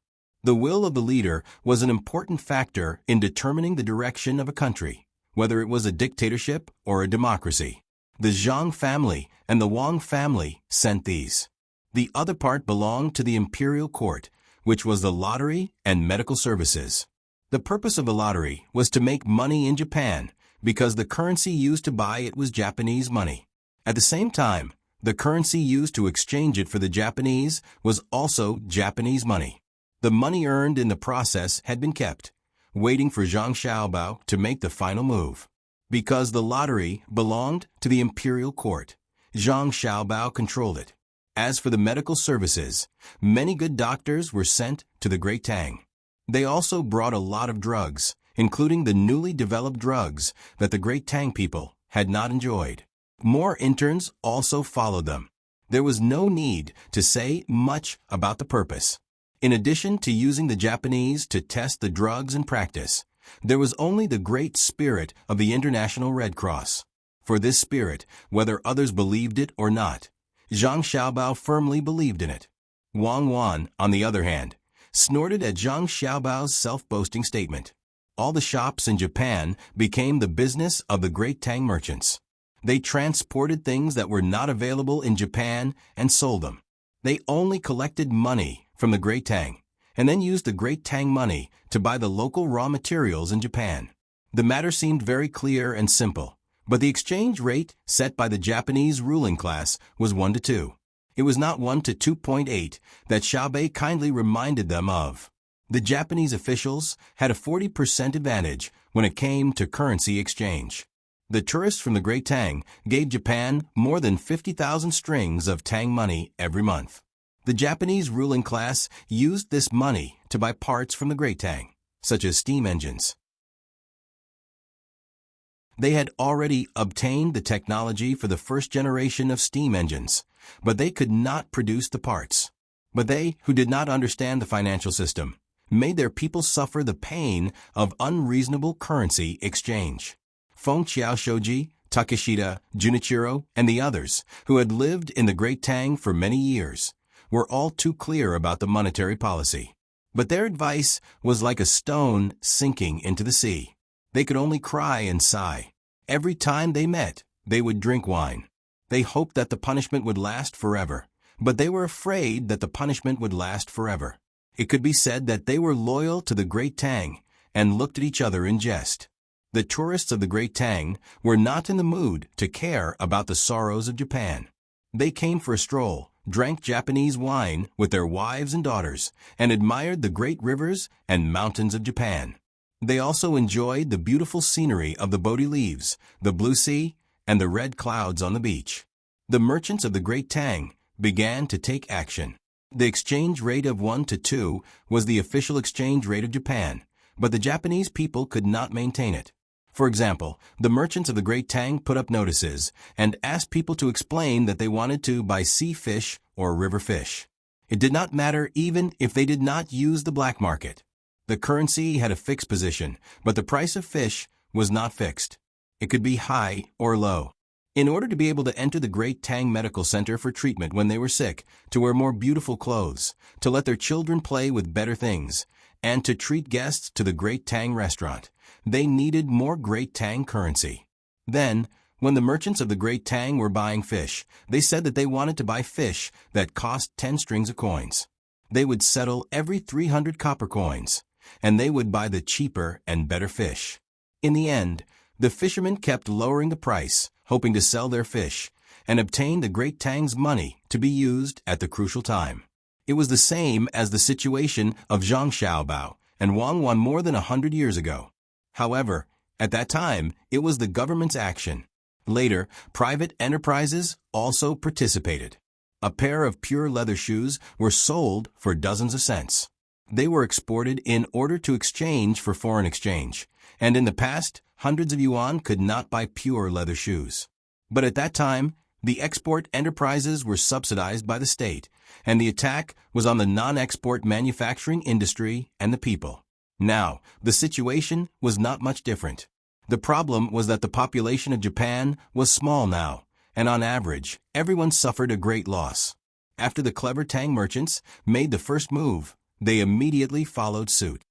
The will of the leader was an important factor in determining the direction of a country, whether it was a dictatorship or a democracy. The Zhang family and the Wang family sent these. The other part belonged to the imperial court, which was the lottery and medical services. The purpose of the lottery was to make money in Japan because the currency used to buy it was Japanese money. At the same time, the currency used to exchange it for the Japanese was also Japanese money. The money earned in the process had been kept, waiting for Zhang Xiaobao to make the final move. Because the lottery belonged to the imperial court, Zhang Xiaobao controlled it. As for the medical services, many good doctors were sent to the Great Tang. They also brought a lot of drugs, including the newly developed drugs that the Great Tang people had not enjoyed. More interns also followed them. There was no need to say much about the purpose. In addition to using the Japanese to test the drugs in practice, there was only the great spirit of the International Red Cross. For this spirit, whether others believed it or not, Zhang Xiaobao firmly believed in it. Wang Wan, on the other hand, snorted at Zhang Xiaobao's self-boasting statement. All the shops in Japan became the business of the Great Tang merchants. They transported things that were not available in Japan and sold them. They only collected money from the Great Tang and then used the Great Tang money to buy the local raw materials in Japan. The matter seemed very clear and simple, but the exchange rate set by the Japanese ruling class was 1 to 2. It was not 1 to 2.8 that Xiaobei kindly reminded them of. The Japanese officials had a 40% advantage when it came to currency exchange. The tourists from the Great Tang gave Japan more than 50,000 strings of Tang money every month. The Japanese ruling class used this money to buy parts from the Great Tang, such as steam engines. They had already obtained the technology for the first generation of steam engines, but they could not produce the parts. But they, who did not understand the financial system, made their people suffer the pain of unreasonable currency exchange. Feng Xiaoshoji, Takeshita, Junichiro, and the others, who had lived in the Great Tang for many years, were all too clear about the monetary policy. But their advice was like a stone sinking into the sea. They could only cry and sigh. Every time they met, they would drink wine. They hoped that the punishment would last forever, but they were afraid that the punishment would last forever. It could be said that they were loyal to the Great Tang and looked at each other in jest. The tourists of the Great Tang were not in the mood to care about the sorrows of Japan. They came for a stroll, drank Japanese wine with their wives and daughters, and admired the great rivers and mountains of Japan. They also enjoyed the beautiful scenery of the Bodhi leaves, the blue sea, and the red clouds on the beach. The merchants of the Great Tang began to take action. The exchange rate of 1 to 2 was the official exchange rate of Japan, but the Japanese people could not maintain it. For example, the merchants of the Great Tang put up notices and asked people to explain that they wanted to buy sea fish or river fish. It did not matter even if they did not use the black market. The currency had a fixed position, but the price of fish was not fixed. It could be high or low. In order to be able to enter the Great Tang Medical Center for treatment when they were sick, to wear more beautiful clothes, to let their children play with better things, and to treat guests to the Great Tang restaurant, they needed more Great Tang currency. Then, when the merchants of the Great Tang were buying fish, they said that they wanted to buy fish that cost 10 strings of coins. They would settle every 300 copper coins, and they would buy the cheaper and better fish. In the end, the fishermen kept lowering the price, hoping to sell their fish, and obtain the Great Tang's money to be used at the crucial time. It was the same as the situation of Zhang Xiaobao and Wang Wan more than 100 years ago. However, at that time, it was the government's action. Later, private enterprises also participated. A pair of pure leather shoes were sold for dozens of cents. They were exported in order to exchange for foreign exchange, and in the past, hundreds of yuan could not buy pure leather shoes. But at that time, the export enterprises were subsidized by the state, and the attack was on the non-export manufacturing industry and the people. Now, the situation was not much different. The problem was that the population of Japan was small now, and on average, everyone suffered a great loss. After the clever Tang merchants made the first move, they immediately followed suit.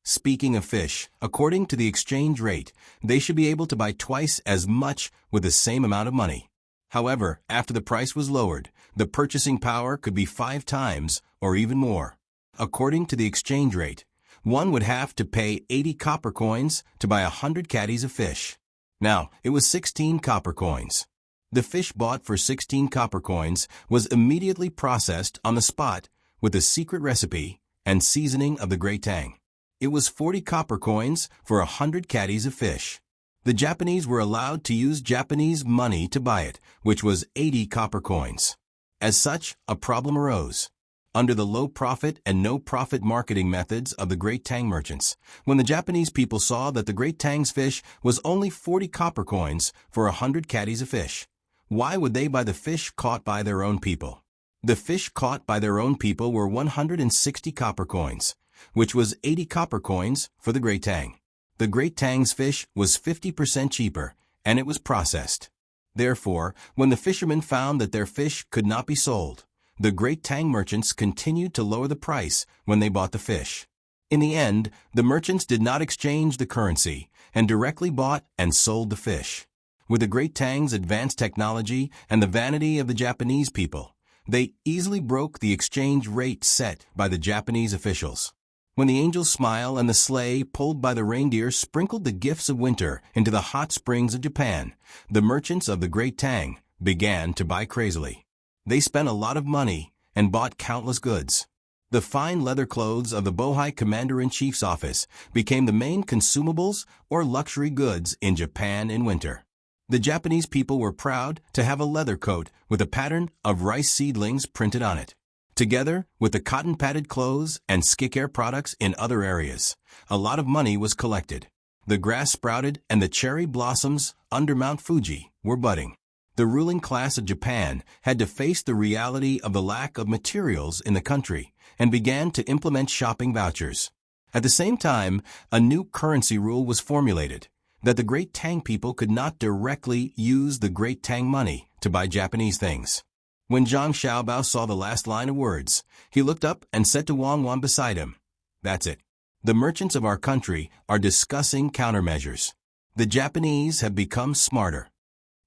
Speaking of fish, according to the exchange rate, they should be able to buy twice as much with the same amount of money. However, after the price was lowered, the purchasing power could be 5 times or even more. According to the exchange rate, one would have to pay 80 copper coins to buy 100 caddies of fish. Now, it was 16 copper coins. The fish bought for 16 copper coins was immediately processed on the spot with the secret recipe and seasoning of the Great Tang. It was 40 copper coins for 100 caddies of fish. The Japanese were allowed to use Japanese money to buy it, which was 80 copper coins. As such, a problem arose. Under the low profit and no profit marketing methods of the Great Tang merchants, when the Japanese people saw that the Great Tang's fish was only 40 copper coins for 100 caddies of fish, why would they buy the fish caught by their own people? The fish caught by their own people were 160 copper coins, which was 80 copper coins for the Great Tang. The Great Tang's fish was 50% cheaper, and it was processed. Therefore, when the fishermen found that their fish could not be sold, the Great Tang merchants continued to lower the price when they bought the fish. In the end, the merchants did not exchange the currency and directly bought and sold the fish. With the Great Tang's advanced technology and the vanity of the Japanese people, they easily broke the exchange rate set by the Japanese officials. When the angel's smile and the sleigh pulled by the reindeer sprinkled the gifts of winter into the hot springs of Japan, the merchants of the Great Tang began to buy crazily. They spent a lot of money and bought countless goods. The fine leather clothes of the Bohai Commander-in-Chief's office became the main consumables or luxury goods in Japan in winter. The Japanese people were proud to have a leather coat with a pattern of rice seedlings printed on it. Together with the cotton-padded clothes and skincare products in other areas, a lot of money was collected. The grass sprouted and the cherry blossoms under Mount Fuji were budding. The ruling class of Japan had to face the reality of the lack of materials in the country and began to implement shopping vouchers. At the same time, a new currency rule was formulated that the Great Tang people could not directly use the Great Tang money to buy Japanese things. When Zhang Xiaobao saw the last line of words, he looked up and said to Wang Wan beside him, "That's it. The merchants of our country are discussing countermeasures. The Japanese have become smarter."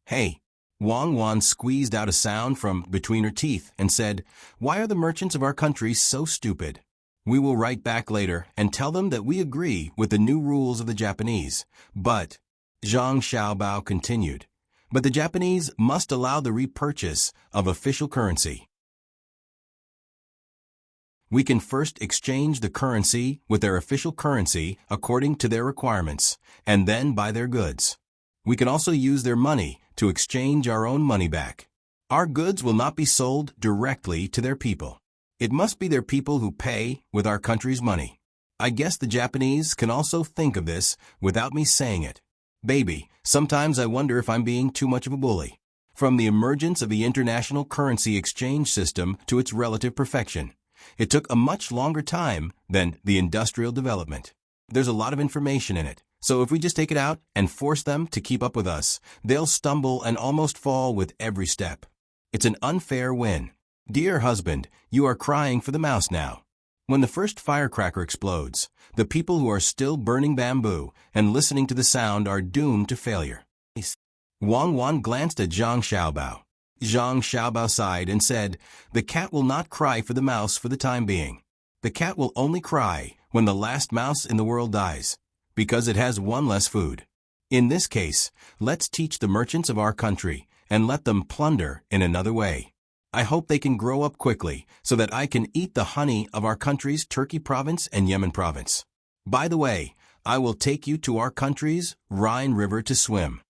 "Hey." Wang Wan squeezed out a sound from between her teeth and said, "Why are the merchants of our country so stupid? We will write back later and tell them that we agree with the new rules of the Japanese. But," Zhang Xiaobao continued, "but the Japanese must allow the repurchase of official currency. We can first exchange the currency with their official currency according to their requirements, and then buy their goods. We can also use their money to exchange our own money back. Our goods will not be sold directly to their people. It must be their people who pay with our country's money. I guess the Japanese can also think of this without me saying it. Baby, sometimes I wonder if I'm being too much of a bully. From the emergence of the international currency exchange system to its relative perfection, it took a much longer time than the industrial development. There's a lot of information in it, so if we just take it out and force them to keep up with us, they'll stumble and almost fall with every step. It's an unfair win. Dear husband, you are crying for the mouse now. When the first firecracker explodes, the people who are still burning bamboo and listening to the sound are doomed to failure." Wang Wan glanced at Zhang Xiaobao. Zhang Xiaobao sighed and said, "The cat will not cry for the mouse for the time being. The cat will only cry when the last mouse in the world dies, because it has one less food. In this case, let's teach the merchants of our country and let them plunder in another way. I hope they can grow up quickly so that I can eat the honey of our country's Turkey province and Yemen province. By the way, I will take you to our country's Rhine River to swim."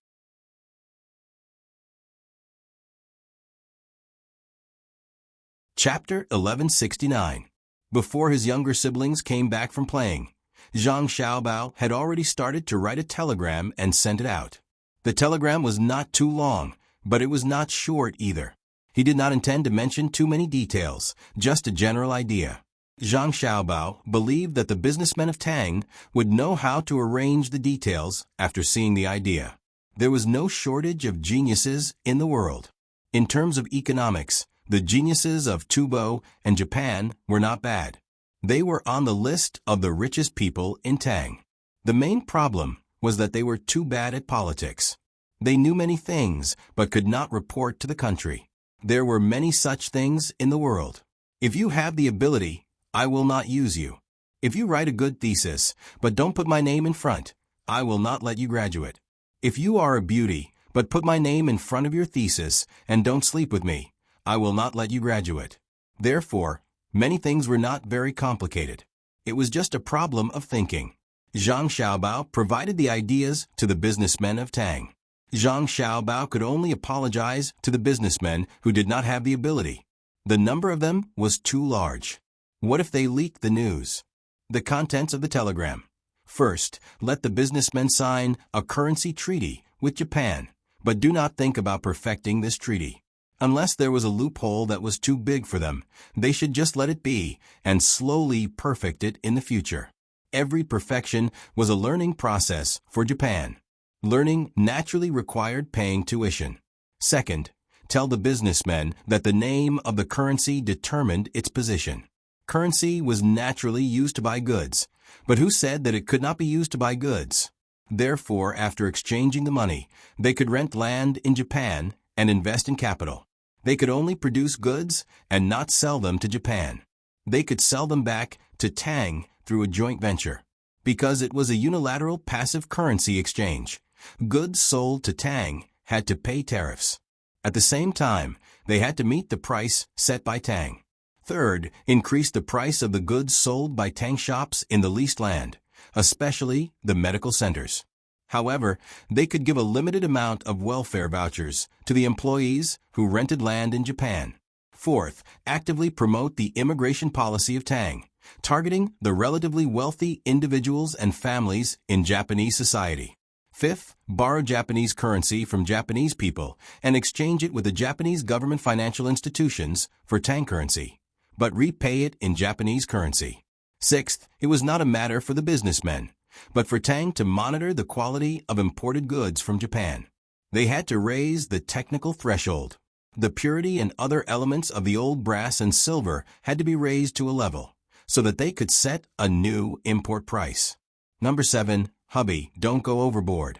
Chapter 1169. Before his younger siblings came back from playing, Zhang Xiaobao had already started to write a telegram and sent it out. The telegram was not too long, but it was not short either. He did not intend to mention too many details, just a general idea. Zhang Xiaobao believed that the businessmen of Tang would know how to arrange the details after seeing the idea. There was no shortage of geniuses in the world. In terms of economics, the geniuses of Tubo and Japan were not bad. They were on the list of the richest people in Tang. The main problem was that they were too bad at politics. They knew many things, but could not report to the country. There were many such things in the world. If you have the ability, I will not use you. If you write a good thesis, but don't put my name in front, I will not let you graduate. If you are a beauty, but put my name in front of your thesis and don't sleep with me, I will not let you graduate. Therefore, many things were not very complicated. It was just a problem of thinking. Zhang Xiaobao provided the ideas to the businessmen of Tang. Zhang Xiaobao could only apologize to the businessmen who did not have the ability. The number of them was too large. What if they leaked the news? The contents of the telegram. First, let the businessmen sign a currency treaty with Japan, but do not think about perfecting this treaty. Unless there was a loophole that was too big for them, they should just let it be and slowly perfect it in the future. Every perfection was a learning process for Japan. Learning naturally required paying tuition. Second, tell the businessmen that the name of the currency determined its position. Currency was naturally used to buy goods, but who said that it could not be used to buy goods? Therefore, after exchanging the money, they could rent land in Japan and invest in capital. They could only produce goods and not sell them to Japan. They could sell them back to Tang through a joint venture. Because it was a unilateral passive currency exchange, goods sold to Tang had to pay tariffs. At the same time, they had to meet the price set by Tang. Third, increase the price of the goods sold by Tang shops in the leased land, especially the medical centers. However, they could give a limited amount of welfare vouchers to the employees who rented land in Japan. Fourth, actively promote the immigration policy of Tang, targeting the relatively wealthy individuals and families in Japanese society. Fifth, borrow Japanese currency from Japanese people and exchange it with the Japanese government financial institutions for Tang currency, but repay it in Japanese currency. Sixth, it was not a matter for the businessmen, but for Tang to monitor the quality of imported goods from Japan. They had to raise the technical threshold. The purity and other elements of the old brass and silver had to be raised to a level so that they could set a new import price. Number 7. Hubby, don't go overboard.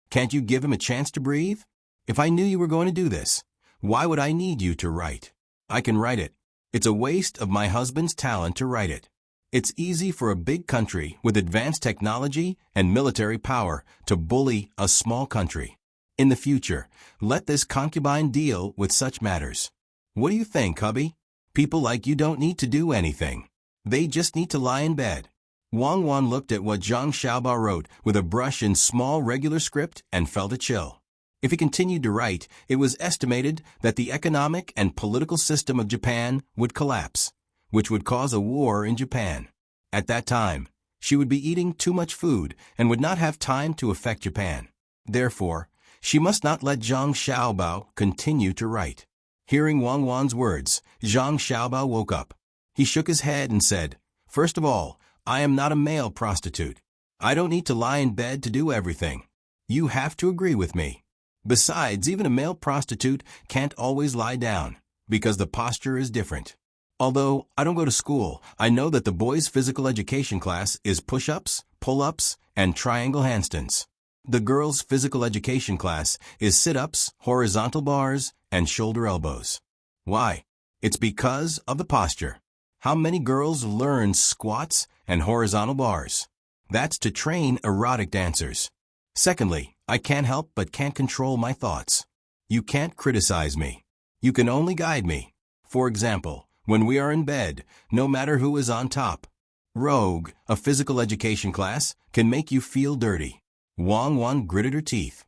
Can't you give him a chance to breathe? If I knew you were going to do this, why would I need you to write? I can write it. It's a waste of my husband's talent to write it. It's easy for a big country with advanced technology and military power to bully a small country. In the future, let this concubine deal with such matters. What do you think, hubby? People like you don't need to do anything. They just need to lie in bed. Wang Wan looked at what Zhang Xiaobao wrote with a brush in small regular script and felt a chill. If he continued to write, it was estimated that the economic and political system of Japan would collapse, which would cause a war in Japan. At that time, she would be eating too much food and would not have time to affect Japan. Therefore, she must not let Zhang Xiaobao continue to write. Hearing Wang Wan's words, Zhang Xiaobao woke up. He shook his head and said, "First of all, I am not a male prostitute. I don't need to lie in bed to do everything. You have to agree with me. Besides, even a male prostitute can't always lie down, because the posture is different. Although I don't go to school, I know that the boys' physical education class is push-ups, pull-ups, and triangle handstands. The girls' physical education class is sit-ups, horizontal bars, and shoulder elbows. Why? It's because of the posture. How many girls learn squats and horizontal bars? That's to train erotic dancers. Secondly, I can't help but can't control my thoughts. You can't criticize me. You can only guide me. For example, when we are in bed, no matter who is on top. Rogue, a physical education class, can make you feel dirty. Wang Wan gritted her teeth.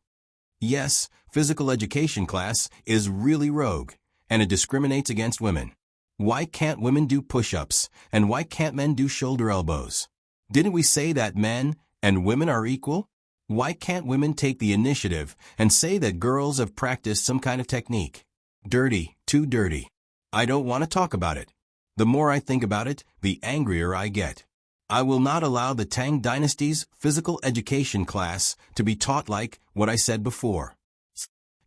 Yes, physical education class is really rogue, and it discriminates against women. Why can't women do push-ups, and why can't men do shoulder elbows? Didn't we say that men and women are equal? Why can't women take the initiative and say that girls have practiced some kind of technique? Dirty, too dirty. I don't want to talk about it. The more I think about it, the angrier I get. I will not allow the Tang Dynasty's physical education class to be taught like what I said before.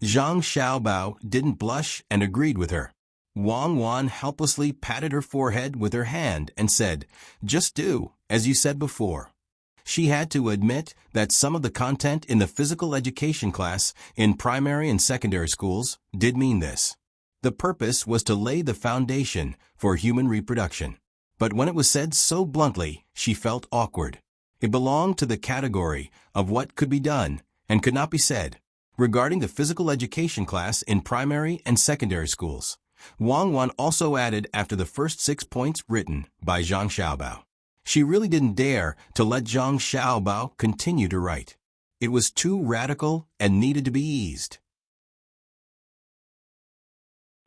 Zhang Xiaobao didn't blush and agreed with her. Wang Wan helplessly patted her forehead with her hand and said, "Just do as you said before." She had to admit that some of the content in the physical education class in primary and secondary schools did mean this. The purpose was to lay the foundation for human reproduction. But when it was said so bluntly, she felt awkward. It belonged to the category of what could be done and could not be said. Regarding the physical education class in primary and secondary schools, Wang Wan also added after the first 6 points written by Zhang Xiaobao. She really didn't dare to let Zhang Xiaobao continue to write. It was too radical and needed to be eased.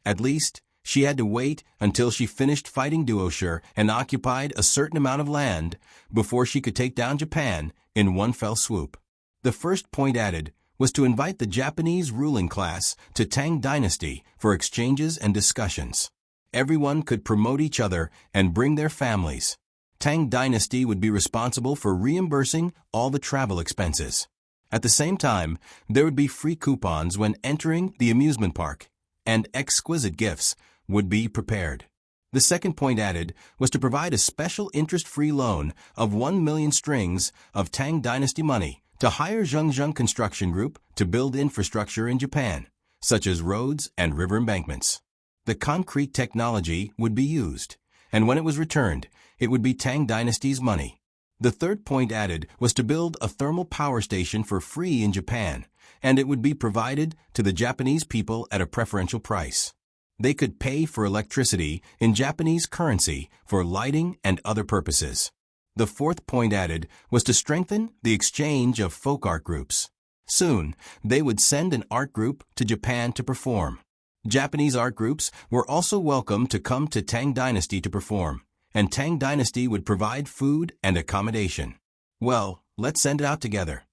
At least, she had to wait until she finished fighting Duosher and occupied a certain amount of land before she could take down Japan in one fell swoop. The first point added was to invite the Japanese ruling class to Tang Dynasty for exchanges and discussions. Everyone could promote each other and bring their families. Tang Dynasty would be responsible for reimbursing all the travel expenses. At the same time, there would be free coupons when entering the amusement park, and exquisite gifts would be prepared. The second point added was to provide a special interest-free loan of 1 million strings of Tang Dynasty money to hire Zhengzheng Construction Group to build infrastructure in Japan, such as roads and river embankments. The concrete technology would be used, and when it was returned, it would be Tang Dynasty's money. The third point added was to build a thermal power station for free in Japan, and it would be provided to the Japanese people at a preferential price. They could pay for electricity in Japanese currency for lighting and other purposes. The fourth point added was to strengthen the exchange of folk art groups. Soon, they would send an art group to Japan to perform. Japanese art groups were also welcome to come to Tang Dynasty to perform, and Tang Dynasty would provide food and accommodation. Well, Let's send it out together.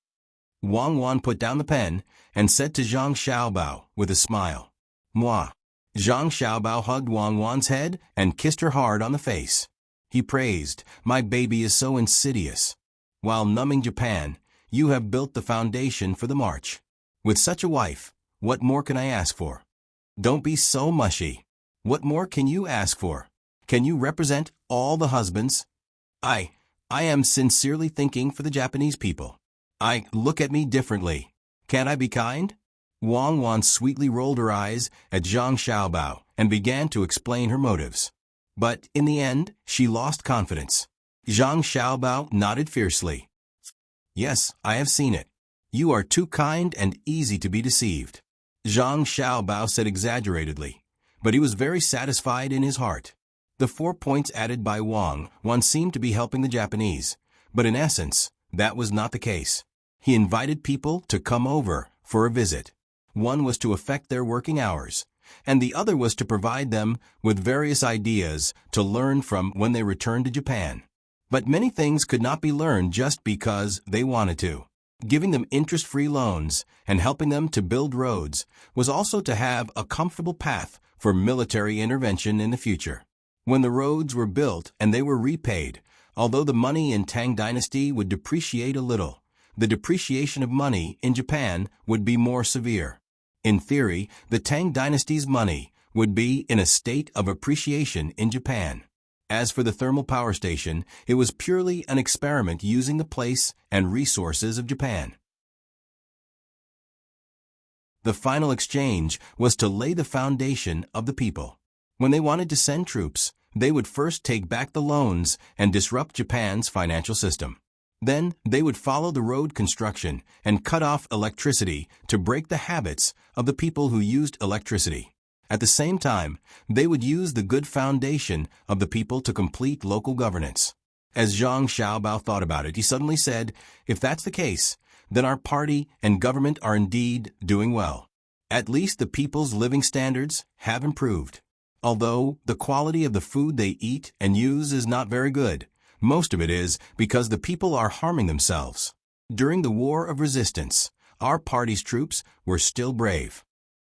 Wang Wan put down the pen and said to Zhang Xiaobao with a smile, "Moi." Zhang Xiaobao hugged Wang Wan's head and kissed her hard on the face. He praised, "My baby is so insidious. While numbing Japan, you have built the foundation for the march. With such a wife, what more can I ask for? Don't be so mushy. What more can you ask for? Can you represent all the husbands? I am sincerely thinking for the Japanese people. Look at me differently. Can't I be kind?" Wang Wan sweetly rolled her eyes at Zhang Xiaobao and began to explain her motives. But in the end, she lost confidence. Zhang Xiaobao nodded fiercely. "Yes, I have seen it. You are too kind and easy to be deceived." Zhang Xiaobao said exaggeratedly, but he was very satisfied in his heart. The 4 points added by Wang Wan seemed to be helping the Japanese, but in essence, that was not the case. He invited people to come over for a visit. One was to affect their working hours, and the other was to provide them with various ideas to learn from when they returned to Japan. But many things could not be learned just because they wanted to. Giving them interest-free loans and helping them to build roads was also to have a comfortable path for military intervention in the future. When the roads were built and they were repaid, although the money in Tang Dynasty would depreciate a little, the depreciation of money in Japan would be more severe. In theory, the Tang Dynasty's money would be in a state of appreciation in Japan. As for the thermal power station, it was purely an experiment using the place and resources of Japan. The final exchange was to lay the foundation of the people. When they wanted to send troops, they would first take back the loans and disrupt Japan's financial system. Then they would follow the road construction and cut off electricity to break the habits of the people who used electricity. At the same time, they would use the good foundation of the people to complete local governance. As Zhang Xiaobao thought about it, he suddenly said, "If that's the case, then our party and government are indeed doing well. At least the people's living standards have improved. Although the quality of the food they eat and use is not very good, most of it is because the people are harming themselves. During the War of Resistance, our party's troops were still brave."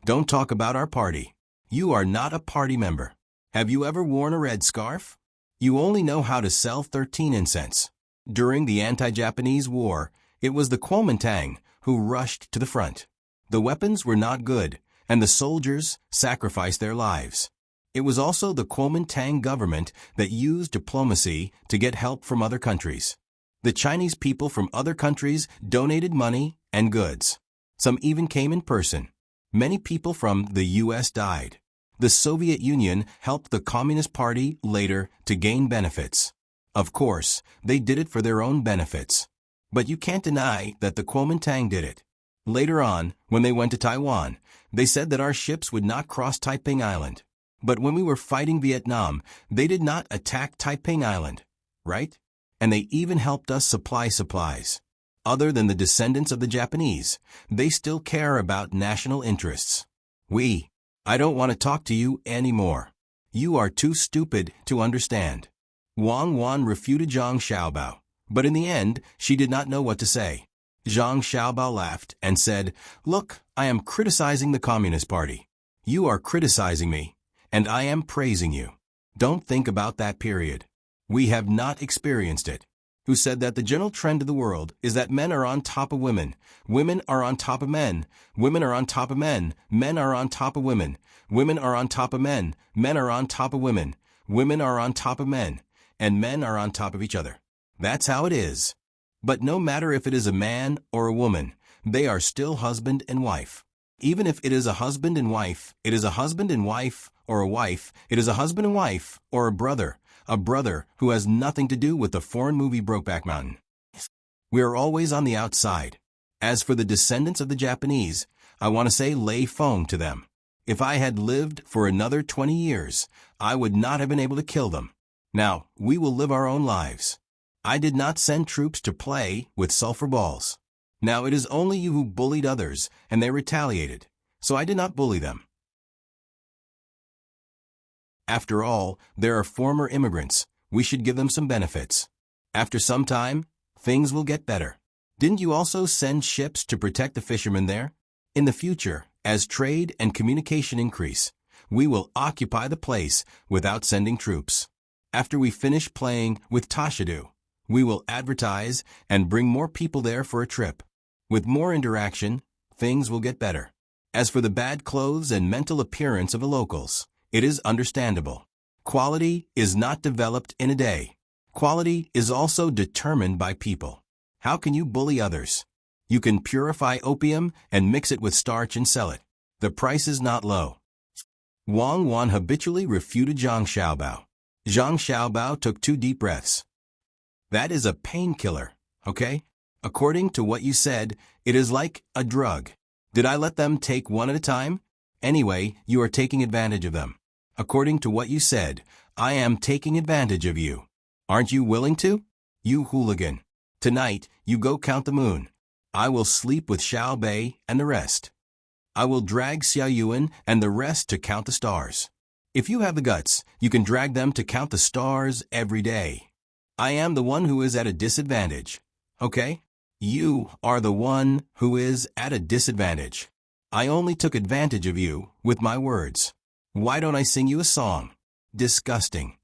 Don't talk about our party. You are not a party member. Have you ever worn a red scarf? You only know how to sell 13 incense. During the anti-Japanese war, it was the Kuomintang who rushed to the front. The weapons were not good, and the soldiers sacrificed their lives. It was also the Kuomintang government that used diplomacy to get help from other countries. The Chinese people from other countries donated money and goods. Some even came in person. Many people from the U.S. died. The Soviet Union helped the Communist Party later to gain benefits. Of course, they did it for their own benefits. But you can't deny that the Kuomintang did it. Later on, when they went to Taiwan, they said that our ships would not cross Taiping Island. But when we were fighting Vietnam, they did not attack Taiping Island, right? And they even helped us supply supplies. Other than the descendants of the Japanese, they still care about national interests. I don't want to talk to you anymore. You are too stupid to understand. Wang Wan refuted Zhang Xiaobao, but in the end, she did not know what to say. Zhang Xiaobao laughed and said, "Look, I am criticizing the Communist Party. You are criticizing me, and I am praising you. Don't think about that period. We have not experienced it." Who said that the general trend of the world is that men are on top of women, women are on top of men, women are on top of men, men are on top of women, women are on top of men, men are on top of women, women are on top of men, and men are on top of each other. That's how it is. But no matter if it is a man or a woman, they are still husband and wife. Even if it is a husband and wife, it is a husband and wife, or a wife, it is a husband and wife, or a brother who has nothing to do with the foreign movie Brokeback Mountain. We are always on the outside. As for the descendants of the Japanese, I want to say lei feng to them. If I had lived for another 20 years, I would not have been able to kill them. Now, we will live our own lives. I did not send troops to play with sulfur balls. Now it is only you who bullied others, and they retaliated, so I did not bully them. After all, there are former immigrants. We should give them some benefits. After some time, things will get better. Didn't you also send ships to protect the fishermen there? In the future, as trade and communication increase, we will occupy the place without sending troops. After we finish playing with Tashadu, we will advertise and bring more people there for a trip. With more interaction, things will get better. As for the bad clothes and mental appearance of the locals, it is understandable. Quality is not developed in a day. Quality is also determined by people. How can you bully others? You can purify opium and mix it with starch and sell it. The price is not low. Wang Wan habitually refuted Zhang Xiaobao. Zhang Xiaobao took 2 deep breaths. That is a painkiller, okay? According to what you said, it is like a drug. Did I let them take one at a time? Anyway, you are taking advantage of them. According to what you said, I am taking advantage of you. Aren't you willing to? You hooligan. Tonight, you go count the moon. I will sleep with Xiao Bei and the rest. I will drag Xiao Yuan and the rest to count the stars. If you have the guts, you can drag them to count the stars every day. I am the one who is at a disadvantage. Okay? You are the one who is at a disadvantage. I only took advantage of you with my words. Why don't I sing you a song? Disgusting.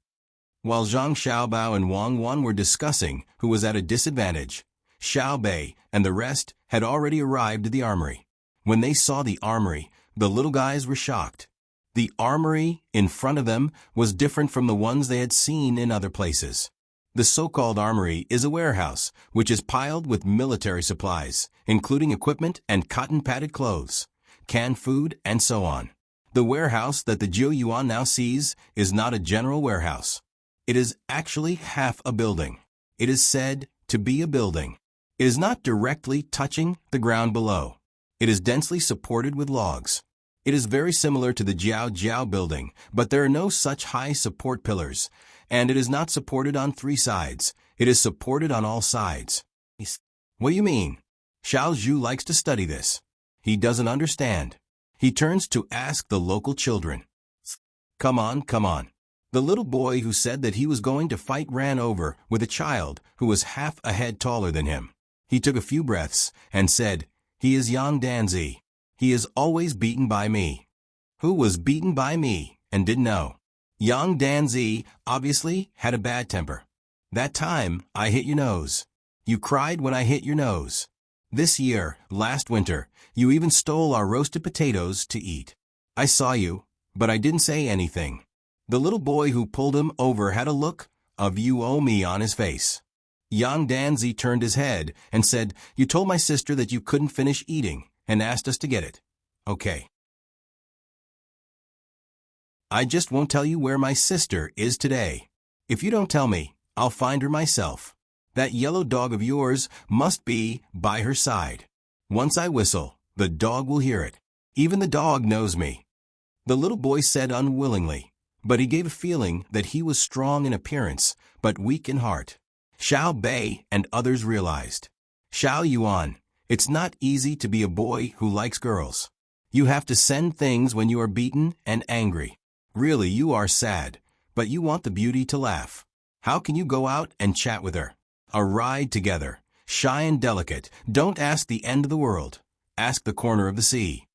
While Zhang Xiaobao and Wang Wan were discussing who was at a disadvantage, Xiao Bei and the rest had already arrived at the armory. When they saw the armory, the little guys were shocked. The armory in front of them was different from the ones they had seen in other places. The so-called armory is a warehouse which is piled with military supplies, including equipment and cotton-padded clothes, canned food, and so on. The warehouse that the Jiu Yuan now sees is not a general warehouse. It is actually half a building. It is said to be a building. It is not directly touching the ground below. It is densely supported with logs. It is very similar to the Jiao Jiao building, but there are no such high support pillars, and it is not supported on 3 sides. It is supported on all sides. What do you mean? Xiao Zhu likes to study this. He doesn't understand. He turns to ask the local children. Come on, come on. The little boy who said that he was going to fight ran over with a child who was half a head taller than him. He took a few breaths and said, He is Yang Danzi. He is always beaten by me. Who was beaten by me and didn't know? Yang Danzi obviously had a bad temper. That time, I hit your nose. You cried when I hit your nose. This year, last winter, you even stole our roasted potatoes to eat. I saw you, but I didn't say anything. The little boy who pulled him over had a look of you owe me on his face. Yang Danzi turned his head and said, You told my sister that you couldn't finish eating and asked us to get it. Okay. I just won't tell you where my sister is today. If you don't tell me, I'll find her myself. That yellow dog of yours must be by her side. Once I whistle, the dog will hear it. Even the dog knows me. The little boy said unwillingly, but he gave a feeling that he was strong in appearance, but weak in heart. Xiao Bei and others realized. Xiao Yuan, it's not easy to be a boy who likes girls. You have to send things when you are beaten and angry. Really, you are sad, but you want the beauty to laugh. How can you go out and chat with her? A ride together, shy and delicate. Don't ask the end of the world. Ask the corner of the sea.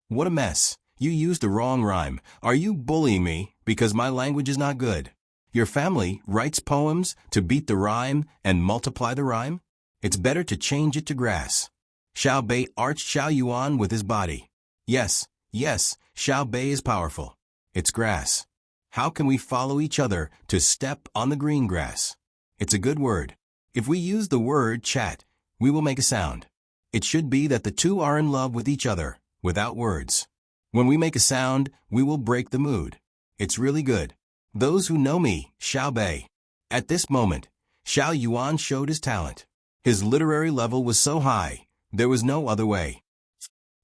What a mess. You used the wrong rhyme. Are you bullying me because my language is not good? Your family writes poems to beat the rhyme and multiply the rhyme? It's better to change it to grass. Xiao Bei arched Xiao Yuan with his body. Yes, yes, Xiao Bei is powerful. It's grass. How can we follow each other to step on the green grass? It's a good word. If we use the word chat, we will make a sound. It should be that the two are in love with each other, without words. When we make a sound, we will break the mood. It's really good. Those who know me, Xiao Bei. At this moment, Xiao Yuan showed his talent. His literary level was so high, there was no other way.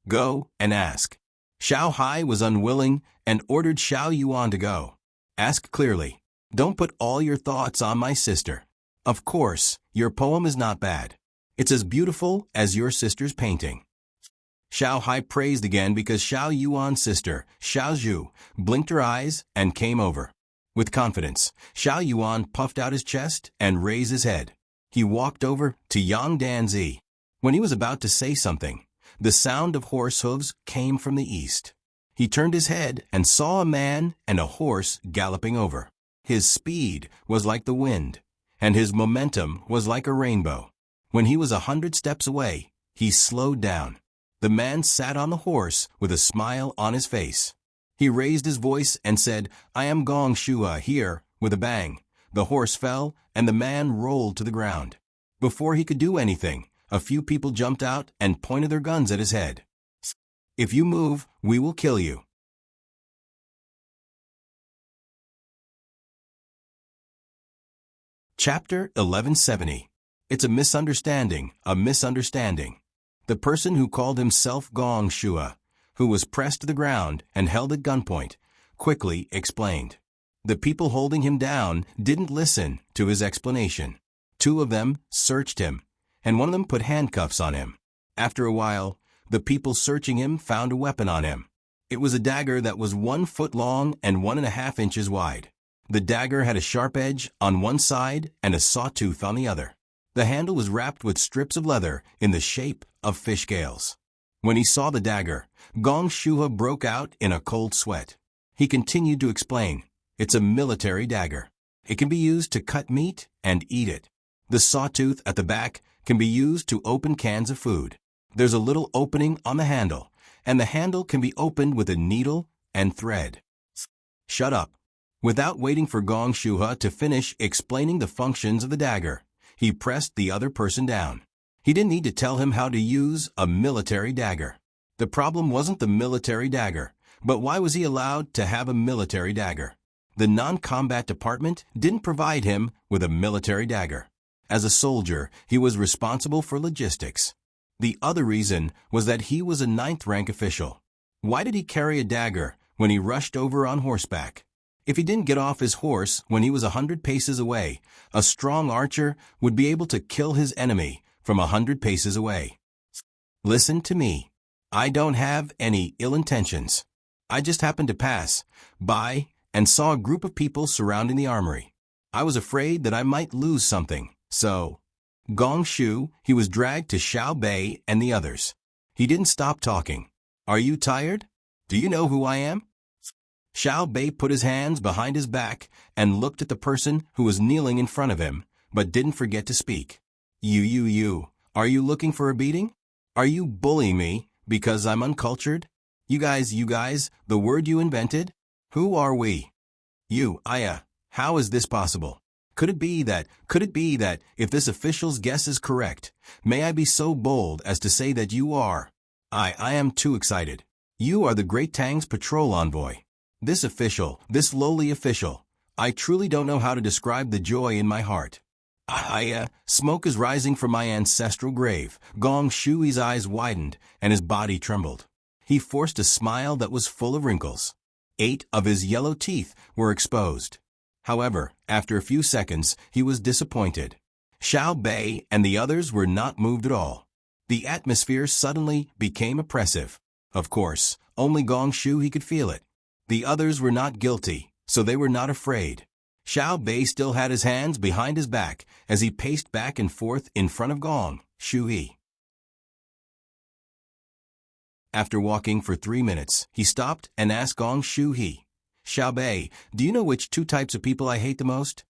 Go and ask. Xiao Hai was unwilling and ordered Xiao Yuan to go. Ask clearly. Don't put all your thoughts on my sister. Of course, your poem is not bad. It's as beautiful as your sister's painting. Xiao Hai praised again because Xiao Yuan's sister, Xiao Zhu, blinked her eyes and came over. With confidence, Xiao Yuan puffed out his chest and raised his head. He walked over to Yang Danzi. When he was about to say something, the sound of horse hooves came from the east. He turned his head and saw a man and a horse galloping over. His speed was like the wind, and his momentum was like a rainbow. When he was 100 steps away, he slowed down. The man sat on the horse with a smile on his face. He raised his voice and said, "I am Gong Shua here," with a bang. The horse fell, and the man rolled to the ground. Before he could do anything, a few people jumped out and pointed their guns at his head. "If you move, we will kill you." Chapter 1170. It's a misunderstanding, a misunderstanding. The person who called himself Gong Shua, who was pressed to the ground and held at gunpoint, quickly explained. The people holding him down didn't listen to his explanation. 2 of them searched him, and one of them put handcuffs on him. After a while, the people searching him found a weapon on him. It was a dagger that was 1 foot long and 1.5 inches wide. The dagger had a sharp edge on one side and a sawtooth on the other. The handle was wrapped with strips of leather in the shape of fish scales. When he saw the dagger, Gong Shua broke out in a cold sweat. He continued to explain, "It's a military dagger. It can be used to cut meat and eat it. The sawtooth at the back can be used to open cans of food. There's a little opening on the handle, and the handle can be opened with a needle and thread." "Shut up." Without waiting for Gong Shua to finish explaining the functions of the dagger, he pressed the other person down. He didn't need to tell him how to use a military dagger. The problem wasn't the military dagger, but why was he allowed to have a military dagger? The non-combat department didn't provide him with a military dagger. As a soldier, he was responsible for logistics. The other reason was that he was a 9th-rank official. Why did he carry a dagger when he rushed over on horseback? If he didn't get off his horse when he was 100 paces away, a strong archer would be able to kill his enemy from 100 paces away. Listen to me. I don't have any ill intentions. I just happened to pass by and saw a group of people surrounding the armory. I was afraid that I might lose something, so... Gong Shu, he was dragged to Xiao Bei and the others. He didn't stop talking. "Are you tired? Do you know who I am?" Xiao Bei put his hands behind his back and looked at the person who was kneeling in front of him, but didn't forget to speak. You, are you looking for a beating? Are you bullying me because I'm uncultured? You guys, the word you invented? Who are we? How is this possible? Could it be that if this official's guess is correct, may I be so bold as to say that you are? I am too excited. You are the great Tang's patrol envoy. This lowly official, I truly don't know how to describe the joy in my heart. Smoke is rising from my ancestral grave. Gong Shui's eyes widened and his body trembled. He forced a smile that was full of wrinkles. 8 of his yellow teeth were exposed. However, after a few seconds, he was disappointed. Xiao Bei and the others were not moved at all. The atmosphere suddenly became oppressive. Of course, only Gong Shu he could feel it. The others were not guilty, so they were not afraid. Xiao Bei still had his hands behind his back as he paced back and forth in front of Gong Shu. After walking for 3 minutes, he stopped and asked Gong Shu, "Xiao Bei, do you know which 2 types of people I hate the most?"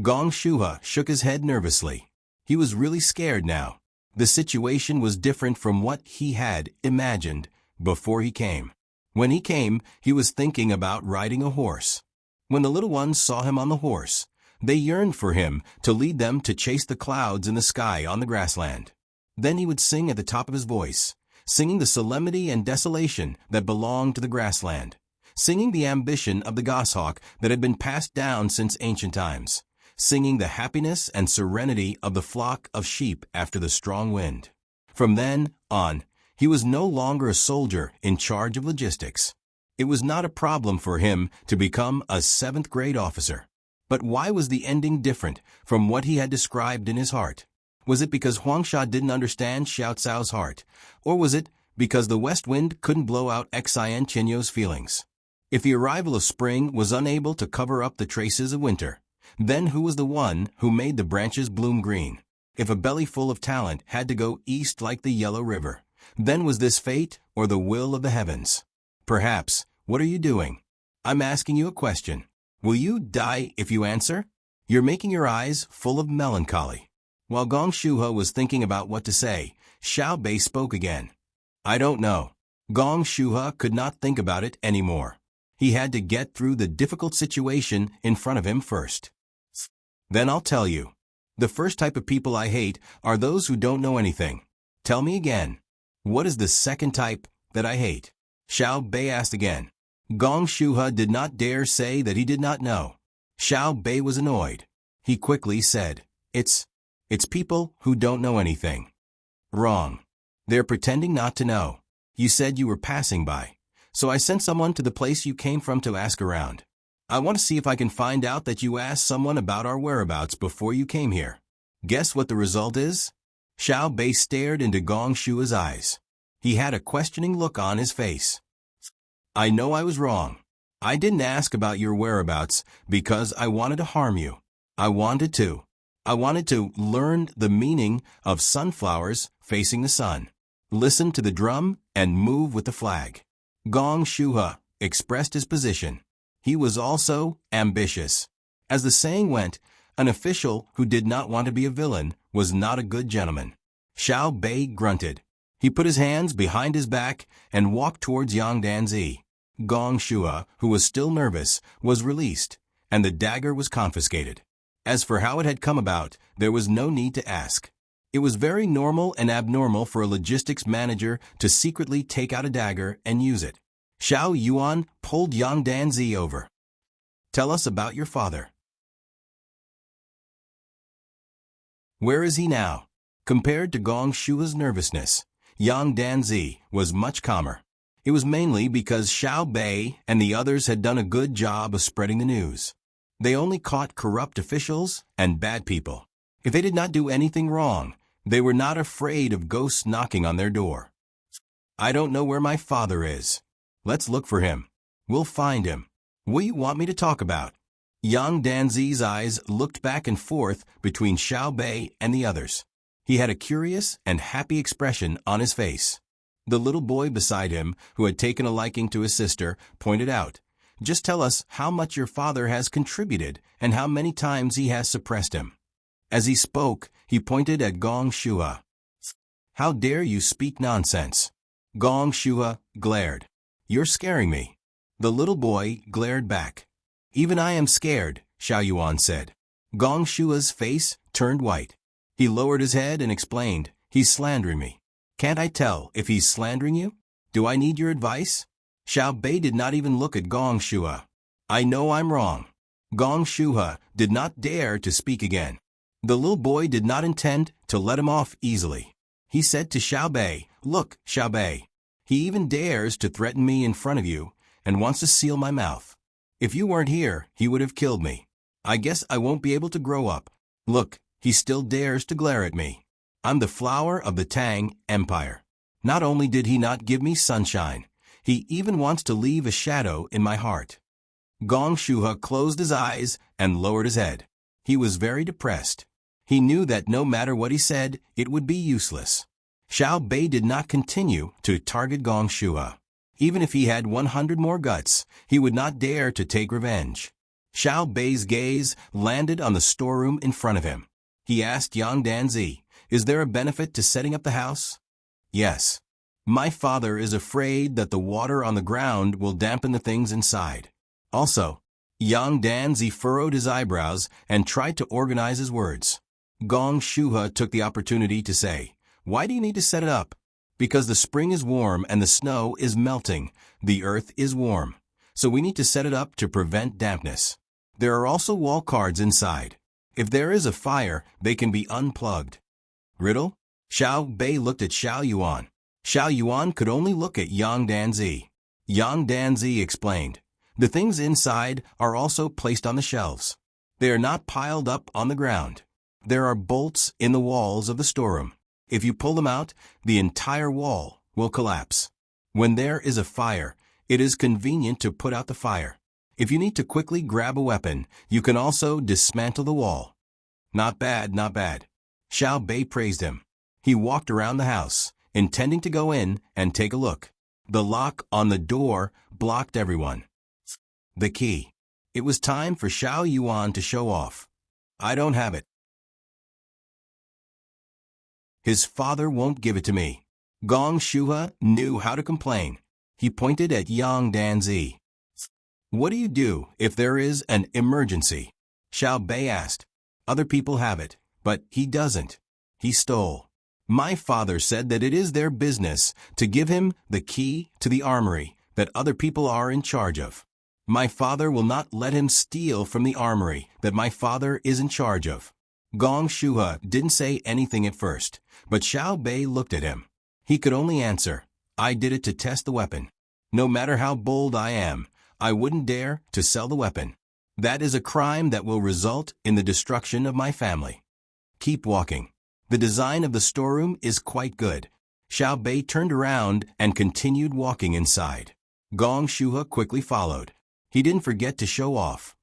Gong Shuha shook his head nervously. He was really scared now. The situation was different from what he had imagined before he came. When he came, he was thinking about riding a horse. When the little ones saw him on the horse, they yearned for him to lead them to chase the clouds in the sky on the grassland. Then he would sing at the top of his voice, singing the solemnity and desolation that belonged to the grassland, singing the ambition of the goshawk that had been passed down since ancient times, singing the happiness and serenity of the flock of sheep after the strong wind. From then on, he was no longer a soldier in charge of logistics. It was not a problem for him to become a 7th-grade officer. But why was the ending different from what he had described in his heart? Was it because Huangsha didn't understand Xiao Cao's heart? Or was it because the west wind couldn't blow out Xian Qinyo's feelings? If the arrival of spring was unable to cover up the traces of winter, then who was the one who made the branches bloom green? If a belly full of talent had to go east like the Yellow River, then was this fate or the will of the heavens? Perhaps. What are you doing? I'm asking you a question. Will you die if you answer? You're making your eyes full of melancholy. While Gong Shuhe was thinking about what to say, Xiao Bei spoke again. I don't know. Gong Shuhe could not think about it anymore. He had to get through the difficult situation in front of him first. Then I'll tell you. The first type of people I hate are those who don't know anything. Tell me again. What is the second type that I hate? Xiao Bei asked again. Gong Shuhe did not dare say that he did not know. Xiao Bei was annoyed. He quickly said, It's people who don't know anything. Wrong. They're pretending not to know. You said you were passing by. So I sent someone to the place you came from to ask around. I want to see if I can find out that you asked someone about our whereabouts before you came here. Guess what the result is? Xiao Bei stared into Gong Shuhe's eyes. He had a questioning look on his face. I know I was wrong. I didn't ask about your whereabouts because I wanted to harm you. I wanted to learn the meaning of sunflowers facing the sun. Listen to the drum and move with the flag. Gong Shuhe expressed his position. He was also ambitious. As the saying went, an official who did not want to be a villain was not a good gentleman. Xiao Bei grunted. He put his hands behind his back and walked towards Yang Danzi. Gong Shuhe, who was still nervous, was released, and the dagger was confiscated. As for how it had come about, there was no need to ask. It was very normal and abnormal for a logistics manager to secretly take out a dagger and use it. Xiao Yuan pulled Yang Danzi over. Tell us about your father. Where is he now? Compared to Gong Shuhe's nervousness, Yang Danzi was much calmer. It was mainly because Xiao Bei and the others had done a good job of spreading the news. They only caught corrupt officials and bad people. If they did not do anything wrong, they were not afraid of ghosts knocking on their door. I don't know where my father is. Let's look for him. We'll find him. What do you want me to talk about? Yang Danzi's eyes looked back and forth between Xiao Bei and the others. He had a curious and happy expression on his face. The little boy beside him, who had taken a liking to his sister, pointed out, Just tell us how much your father has contributed and how many times he has suppressed him. As he spoke, he pointed at Gong Shuhe. How dare you speak nonsense? Gong Shuhe glared. You're scaring me. The little boy glared back. Even I am scared, Xiao Yuan said. Gong Shue's face turned white. He lowered his head and explained, He's slandering me. Can't I tell if he's slandering you? Do I need your advice? Xiao Bei did not even look at Gong Shuhe. I know I'm wrong. Gong Shuhe did not dare to speak again. The little boy did not intend to let him off easily. He said to Xiao Bei, Look, Xiao Bei. He even dares to threaten me in front of you and wants to seal my mouth. If you weren't here, he would have killed me. I guess I won't be able to grow up. Look, he still dares to glare at me. I'm the flower of the Tang Empire. Not only did he not give me sunshine, he even wants to leave a shadow in my heart. Gong Shuhe closed his eyes and lowered his head. He was very depressed. He knew that no matter what he said, it would be useless. Xiao Bei did not continue to target Gong Shuhe. Even if he had 100 more guts, he would not dare to take revenge. Xiao Bei's gaze landed on the storeroom in front of him. He asked Yang Danzi, Is there a benefit to setting up the house? Yes. My father is afraid that the water on the ground will dampen the things inside. Also, Yang Danzi furrowed his eyebrows and tried to organize his words. Gong Shuhe took the opportunity to say, Why do you need to set it up? Because the spring is warm and the snow is melting. The earth is warm. So we need to set it up to prevent dampness. There are also wall cards inside. If there is a fire, they can be unplugged. Riddle? Xiao Bei looked at Xiao Yuan. Xiao Yuan could only look at Yang Danzi. Yang Danzi explained, The things inside are also placed on the shelves. They are not piled up on the ground. There are bolts in the walls of the storeroom. If you pull them out, the entire wall will collapse. When there is a fire, it is convenient to put out the fire. If you need to quickly grab a weapon, you can also dismantle the wall. Not bad, not bad. Xiao Bei praised him. He walked around the house, intending to go in and take a look. The lock on the door blocked everyone. The key. It was time for Xiao Yuan to show off. I don't have it. His father won't give it to me. Gong Shuhe knew how to complain. He pointed at Yang Danzi. What do you do if there is an emergency? Xiao Bei asked. Other people have it, but he doesn't. He stole. My father said that it is their business to give him the key to the armory that other people are in charge of. My father will not let him steal from the armory that my father is in charge of. Gong Shuhe didn't say anything at first, but Xiao Bei looked at him. He could only answer, I did it to test the weapon. No matter how bold I am, I wouldn't dare to sell the weapon. That is a crime that will result in the destruction of my family. Keep walking. The design of the storeroom is quite good. Xiao Bei turned around and continued walking inside. Gong Shuhe quickly followed. He didn't forget to show off.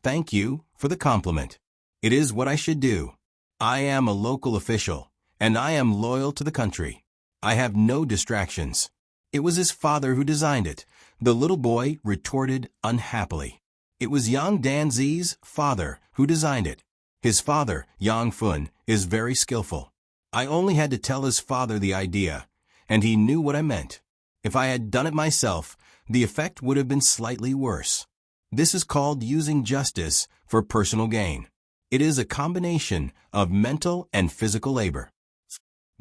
Thank you for the compliment. It is what I should do. I am a local official, and I am loyal to the country. I have no distractions. It was his father who designed it, the little boy retorted unhappily. It was Yang Danzi's father who designed it. His father, Yang Fun, is very skillful. I only had to tell his father the idea, and he knew what I meant. If I had done it myself, the effect would have been slightly worse. This is called using justice for personal gain. It is a combination of mental and physical labor.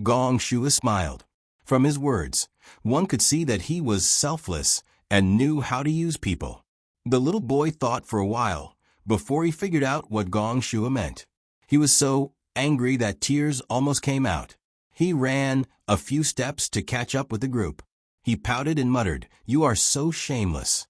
Gong Shuhe smiled. From his words, one could see that he was selfless and knew how to use people. The little boy thought for a while before he figured out what Gong Shuhe meant. He was so angry that tears almost came out. He ran a few steps to catch up with the group. He pouted and muttered, "You are so shameless."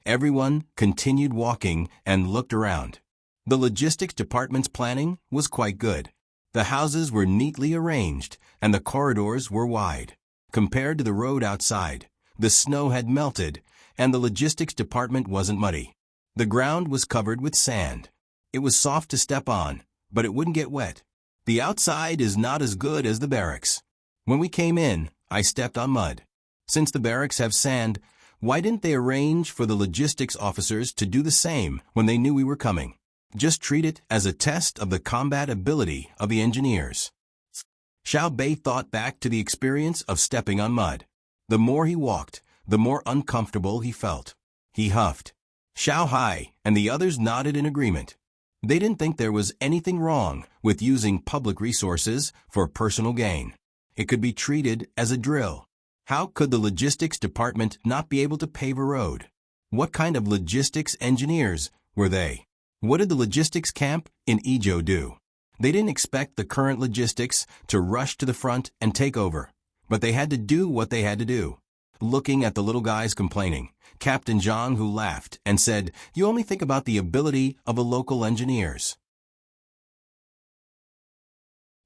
Everyone continued walking and looked around. The logistics department's planning was quite good. The houses were neatly arranged and the corridors were wide. Compared to the road outside, the snow had melted and the logistics department wasn't muddy. The ground was covered with sand. It was soft to step on, but it wouldn't get wet. The outside is not as good as the barracks. When we came in, I stepped on mud. Since the barracks have sand, why didn't they arrange for the logistics officers to do the same when they knew we were coming? Just treat it as a test of the combat ability of the engineers. Xiao Bei thought back to the experience of stepping on mud. The more he walked, the more uncomfortable he felt. He huffed. Xiao Hai and the others nodded in agreement. They didn't think there was anything wrong with using public resources for personal gain. It could be treated as a drill. How could the logistics department not be able to pave a road? What kind of logistics engineers were they? What did the logistics camp in Izhou do? They didn't expect the current logistics to rush to the front and take over, but they had to do what they had to do. Looking at the little guys complaining, Captain Zhang Hu laughed and said, "You only think about the ability of the local engineers.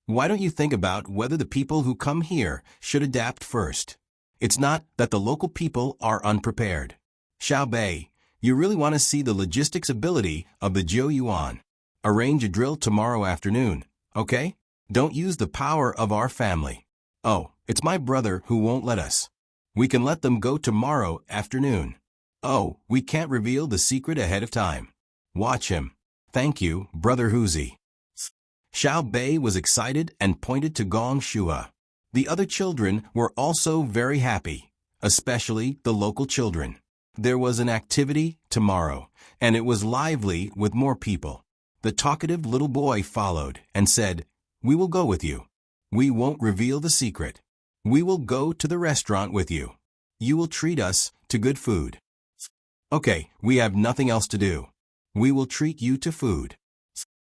Why don't you think about whether the people who come here should adapt first? It's not that the local people are unprepared." Xiao Bei, you really want to see the logistics ability of the Zhou Yuan. Arrange a drill tomorrow afternoon, okay? Don't use the power of our family. Oh, it's my brother who won't let us. We can let them go tomorrow afternoon. Oh, we can't reveal the secret ahead of time. Watch him. Thank you, Brother Huzi. Xiao Bei was excited and pointed to Gong Shuhe. The other children were also very happy, especially the local children. There was an activity tomorrow, and it was lively with more people. The talkative little boy followed and said, "We will go with you. We won't reveal the secret. We will go to the restaurant with you. You will treat us to good food." "Okay, we have nothing else to do. We will treat you to food."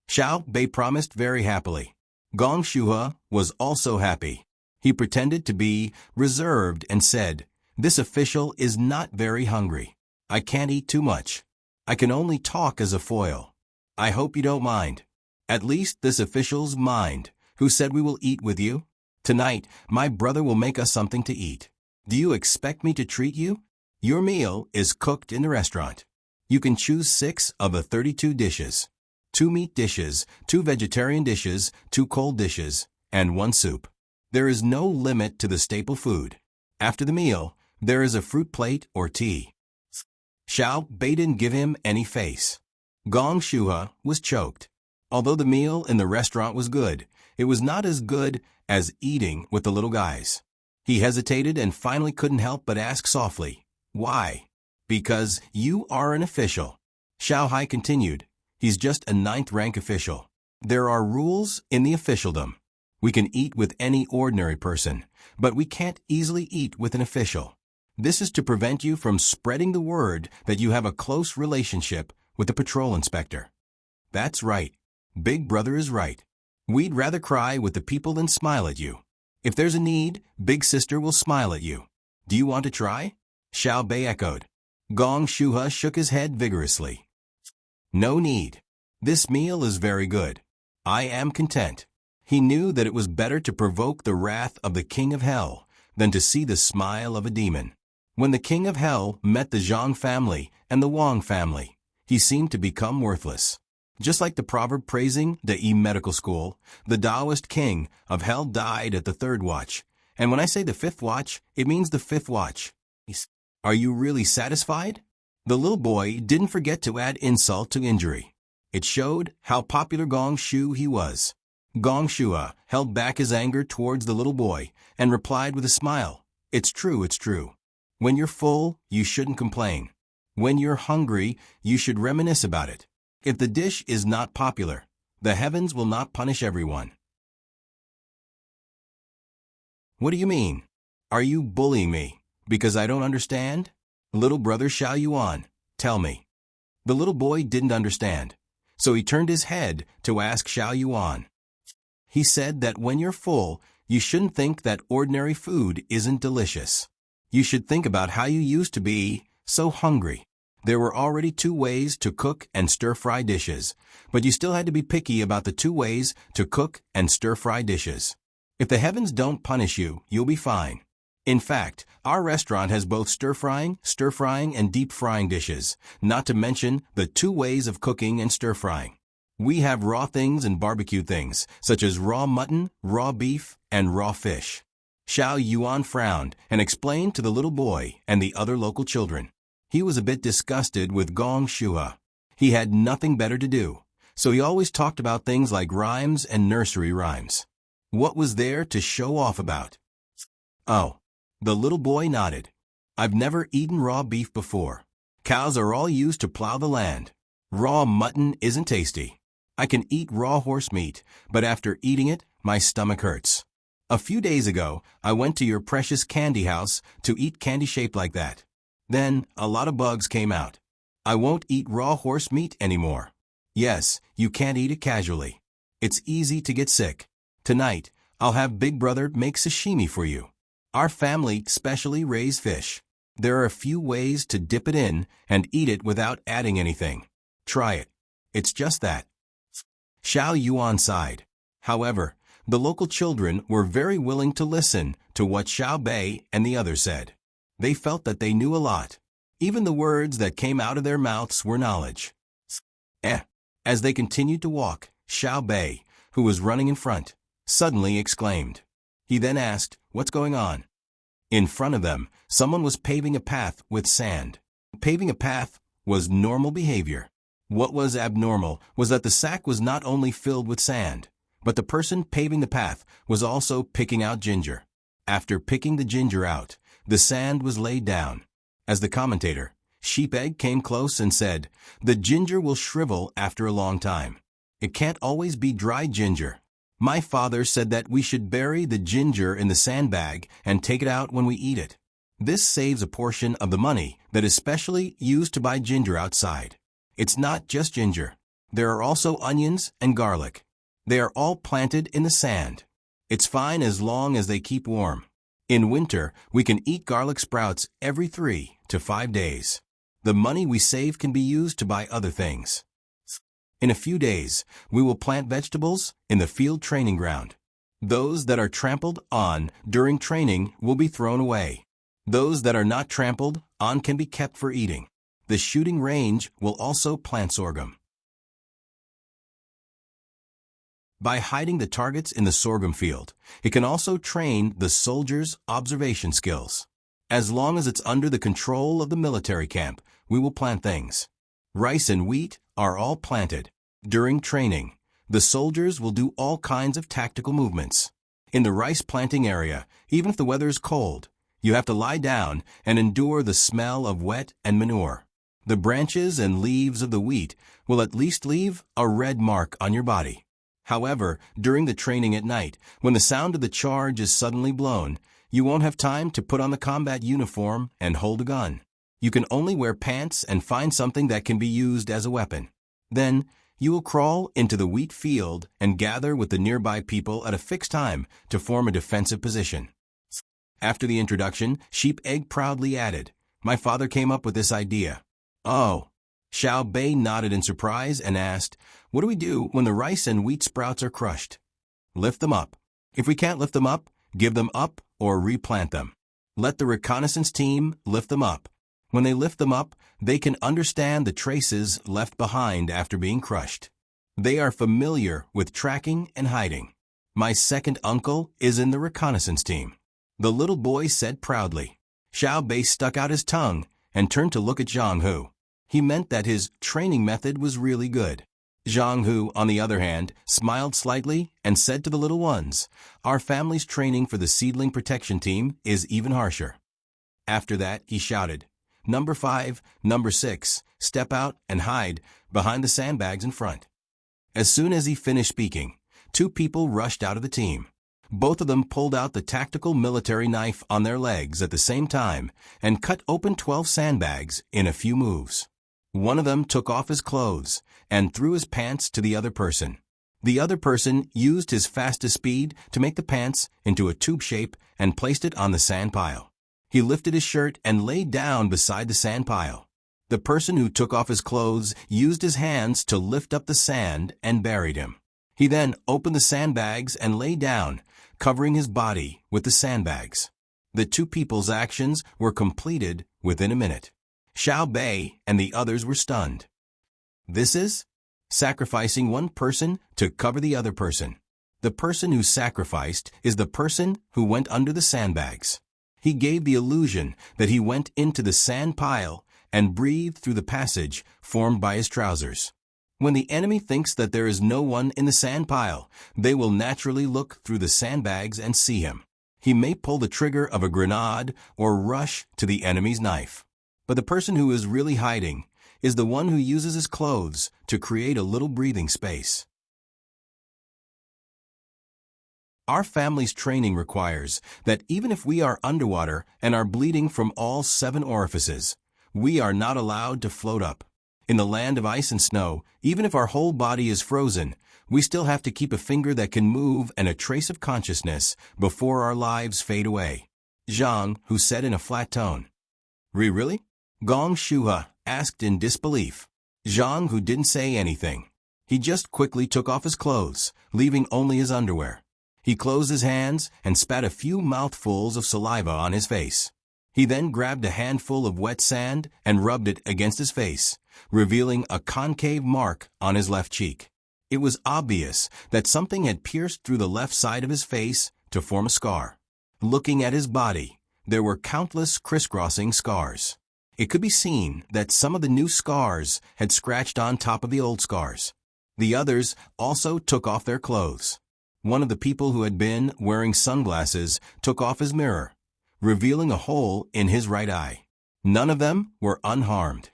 Xiao Bei promised very happily. Gong Shuhe was also happy. He pretended to be reserved and said, "This official is not very hungry. I can't eat too much. I can only talk as a foil. I hope you don't mind. At least this official's mind, who said we will eat with you. Tonight, my brother will make us something to eat. Do you expect me to treat you? Your meal is cooked in the restaurant. You can choose 6 of the 32 dishes. 2 meat dishes, 2 vegetarian dishes, 2 cold dishes, and 1 soup. There is no limit to the staple food. After the meal, there is a fruit plate or tea. Xiao Bei didn't give him any face. Gong Shuhe was choked. Although the meal in the restaurant was good, it was not as good as eating with the little guys. He hesitated and finally couldn't help but ask softly, "Why?" "Because you are an official." Xiao Hai continued, "He's just a 9th rank official. There are rules in the officialdom. We can eat with any ordinary person, but we can't easily eat with an official. This is to prevent you from spreading the word that you have a close relationship with the patrol inspector." That's right. Big Brother is right. We'd rather cry with the people than smile at you. If there's a need, Big Sister will smile at you. Do you want to try? Xiao Bei echoed. Gong Shuhe shook his head vigorously. No need. This meal is very good. I am content. He knew that it was better to provoke the wrath of the King of Hell than to see the smile of a demon. When the King of Hell met the Zhang family and the Wang family, he seemed to become worthless. Just like the proverb praising the medical school, the Taoist King of Hell died at the 3rd watch. And when I say the 5th watch, it means the 5th watch. Are you really satisfied? The little boy didn't forget to add insult to injury. It showed how popular Gong Shu he was. Gong Shuhe held back his anger towards the little boy and replied with a smile, "It's true, it's true. When you're full, you shouldn't complain. When you're hungry, you should reminisce about it. If the dish is not popular, the heavens will not punish everyone." What do you mean? Are you bullying me because I don't understand? Little brother Xiao Yuan, tell me. The little boy didn't understand, so he turned his head to ask Xiao Yuan. He said that when you're full, you shouldn't think that ordinary food isn't delicious. You should think about how you used to be so hungry. There were already 2 ways to cook and stir-fry dishes, but you still had to be picky about the 2 ways to cook and stir-fry dishes. If the heavens don't punish you, you'll be fine. In fact, our restaurant has both stir-frying, and deep-frying dishes, not to mention the 2 ways of cooking and stir-frying. We have raw things and barbecue things, such as raw mutton, raw beef, and raw fish. Xiao Yuan frowned and explained to the little boy and the other local children. He was a bit disgusted with Gong Shuhe. He had nothing better to do, so he always talked about things like rhymes and nursery rhymes. What was there to show off about? Oh, the little boy nodded. I've never eaten raw beef before. Cows are all used to plow the land. Raw mutton isn't tasty. I can eat raw horse meat, but after eating it, my stomach hurts. A few days ago, I went to your precious candy house to eat candy shaped like that. Then, a lot of bugs came out. I won't eat raw horse meat anymore. Yes, you can't eat it casually. It's easy to get sick. Tonight, I'll have Big Brother make sashimi for you. Our family specially raise fish. There are a few ways to dip it in and eat it without adding anything. Try it. It's just that. Xiao Yuan sighed. However, the local children were very willing to listen to what Xiao Bei and the others said. They felt that they knew a lot. Even the words that came out of their mouths were knowledge. As they continued to walk, Xiao Bei, who was running in front, suddenly exclaimed. He then asked, "What's going on?" In front of them, someone was paving a path with sand. Paving a path was normal behavior. What was abnormal was that the sack was not only filled with sand, but the person paving the path was also picking out ginger. After picking the ginger out, the sand was laid down. As the commentator, Sheepegg came close and said, "The ginger will shrivel after a long time. It can't always be dry ginger. My father said that we should bury the ginger in the sandbag and take it out when we eat it. This saves a portion of the money that is specially used to buy ginger outside. It's not just ginger. There are also onions and garlic. They are all planted in the sand. It's fine as long as they keep warm. In winter, we can eat garlic sprouts every 3 to 5 days. The money we save can be used to buy other things. In a few days, we will plant vegetables in the field training ground. Those that are trampled on during training will be thrown away. Those that are not trampled on can be kept for eating. The shooting range will also plant sorghum. By hiding the targets in the sorghum field, it can also train the soldiers' observation skills. As long as it's under the control of the military camp, we will plant things. Rice and wheat are all planted. During training, the soldiers will do all kinds of tactical movements. In the rice planting area, even if the weather is cold, you have to lie down and endure the smell of wet and manure. The branches and leaves of the wheat will at least leave a red mark on your body. However, during the training at night, when the sound of the charge is suddenly blown, you won't have time to put on the combat uniform and hold a gun. You can only wear pants and find something that can be used as a weapon. Then, you will crawl into the wheat field and gather with the nearby people at a fixed time to form a defensive position. After the introduction, Sheep Egg proudly added, "My father came up with this idea." "Oh." Xiao Bei nodded in surprise and asked, "What do we do when the rice and wheat sprouts are crushed?" "Lift them up. If we can't lift them up, give them up or replant them. Let the reconnaissance team lift them up. When they lift them up, they can understand the traces left behind after being crushed. They are familiar with tracking and hiding. My second uncle is in the reconnaissance team." The little boy said proudly. Xiao Bei stuck out his tongue and turned to look at Zhang Hu. He meant that his training method was really good. Zhang Hu, on the other hand, smiled slightly and said to the little ones, "Our family's training for the seedling protection team is even harsher." After that, he shouted, "Number 5, number 6, step out and hide behind the sandbags in front." As soon as he finished speaking, 2 people rushed out of the team. Both of them pulled out the tactical military knife on their legs at the same time and cut open 12 sandbags in a few moves. One of them took off his clothes and threw his pants to the other person. The other person used his fastest speed to make the pants into a tube shape and placed it on the sand pile. He lifted his shirt and lay down beside the sand pile. The person who took off his clothes used his hands to lift up the sand and buried him. He then opened the sandbags and lay down, covering his body with the sandbags. The 2 people's actions were completed within a minute. Xiao Bei and the others were stunned. This is sacrificing one person to cover the other person. The person who sacrificed is the person who went under the sandbags. He gave the illusion that he went into the sand pile and breathed through the passage formed by his trousers. When the enemy thinks that there is no one in the sand pile, they will naturally look through the sandbags and see him. He may pull the trigger of a grenade or rush to the enemy's knife. But the person who is really hiding is the one who uses his clothes to create a little breathing space. Our family's training requires that even if we are underwater and are bleeding from all 7 orifices, we are not allowed to float up. In the land of ice and snow, even if our whole body is frozen, we still have to keep a finger that can move and a trace of consciousness before our lives fade away. Zhang, who said in a flat tone. Really? Gong Shuha asked in disbelief. Zhang, who didn't say anything. He just quickly took off his clothes, leaving only his underwear. He closed his hands and spat a few mouthfuls of saliva on his face. He then grabbed a handful of wet sand and rubbed it against his face, revealing a concave mark on his left cheek. It was obvious that something had pierced through the left side of his face to form a scar. Looking at his body, there were countless crisscrossing scars. It could be seen that some of the new scars had scratched on top of the old scars. The others also took off their clothes. One of the people who had been wearing sunglasses took off his mirror, revealing a hole in his right eye. None of them were unharmed.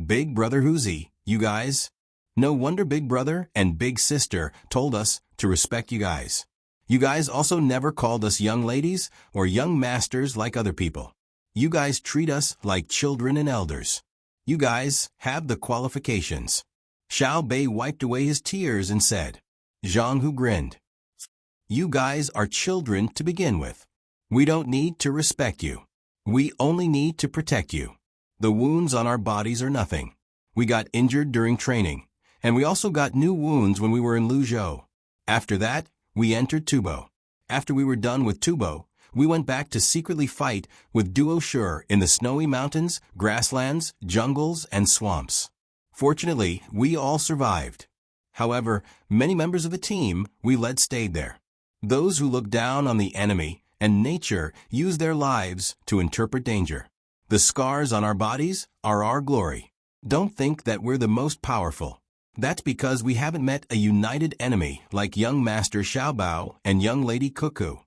Big Brother Huzi, you guys. No wonder Big Brother and Big Sister told us to respect you guys. You guys also never called us young ladies or young masters like other people. You guys treat us like children and elders. You guys have the qualifications. Xiao Bei wiped away his tears and said. Zhang Hu grinned. You guys are children to begin with. We don't need to respect you. We only need to protect you. The wounds on our bodies are nothing. We got injured during training, and we also got new wounds when we were in Luzhou. After that, we entered Tubo. After we were done with Tubo, we went back to secretly fight with Duo Shur in the snowy mountains, grasslands, jungles, and swamps. Fortunately, we all survived. However, many members of the team we led stayed there. Those who look down on the enemy and nature use their lives to interpret danger. The scars on our bodies are our glory. Don't think that we're the most powerful. That's because we haven't met a united enemy like young Master Xiaobao and young Lady Cuckoo,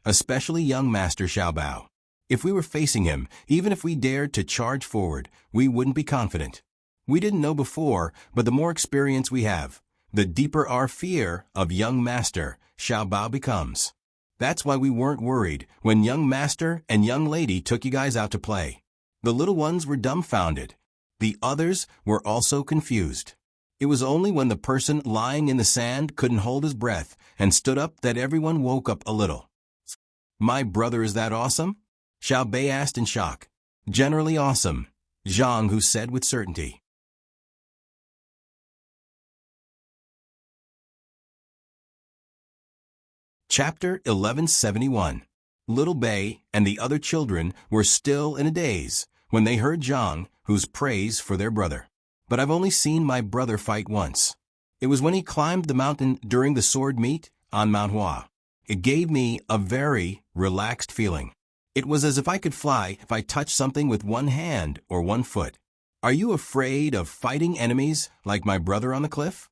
especially young Master Xiaobao. If we were facing him, even if we dared to charge forward, we wouldn't be confident. We didn't know before, but the more experience we have, the deeper our fear of young Master Xiaobao becomes. That's why we weren't worried when young Master and young Lady took you guys out to play. The little ones were dumbfounded. The others were also confused. It was only when the person lying in the sand couldn't hold his breath and stood up that everyone woke up a little. My brother is that awesome? Xiao Bei asked in shock. Generally awesome, Zhang Hu said with certainty. Chapter 1171. Little Bei and the other children were still in a daze when they heard Zhang Hu's praise for their brother. But I've only seen my brother fight once. It was when he climbed the mountain during the sword meet on Mount Hua. It gave me a very relaxed feeling. It was as if I could fly if I touched something with one hand or one foot. Are you afraid of fighting enemies like my brother on the cliff?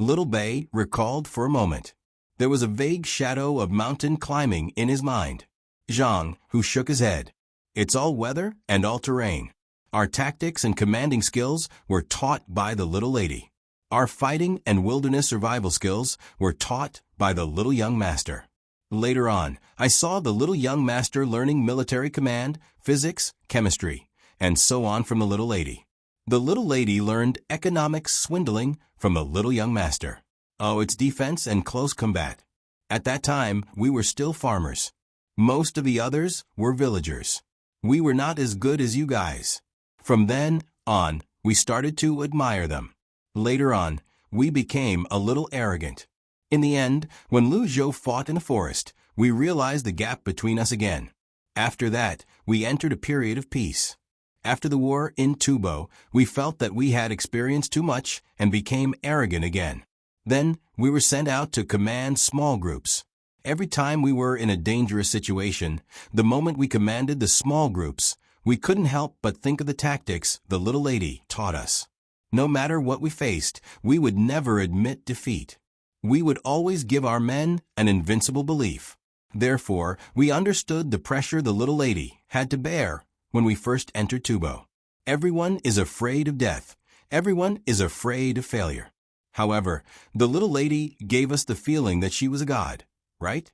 Little Bei recalled for a moment. There was a vague shadow of mountain climbing in his mind. Zhang Hu shook his head. It's all weather and all terrain. Our tactics and commanding skills were taught by the little lady. Our fighting and wilderness survival skills were taught by the little young master. Later on, I saw the little young master learning military command, physics, chemistry, and so on from the little lady. The little lady learned economic swindling from the little young master. Oh, it's defense and close combat. At that time, we were still farmers. Most of the others were villagers. We were not as good as you guys. From then on, we started to admire them. Later on, we became a little arrogant. In the end, when Lu Zhou fought in the forest, we realized the gap between us again. After that, we entered a period of peace. After the war in Tubo, we felt that we had experienced too much and became arrogant again. Then, we were sent out to command small groups. Every time we were in a dangerous situation, the moment we commanded the small groups, we couldn't help but think of the tactics the little lady taught us. No matter what we faced, we would never admit defeat. We would always give our men an invincible belief. Therefore, we understood the pressure the little lady had to bear when we first entered Tubo. Everyone is afraid of death. Everyone is afraid of failure. However, the little lady gave us the feeling that she was a god, right?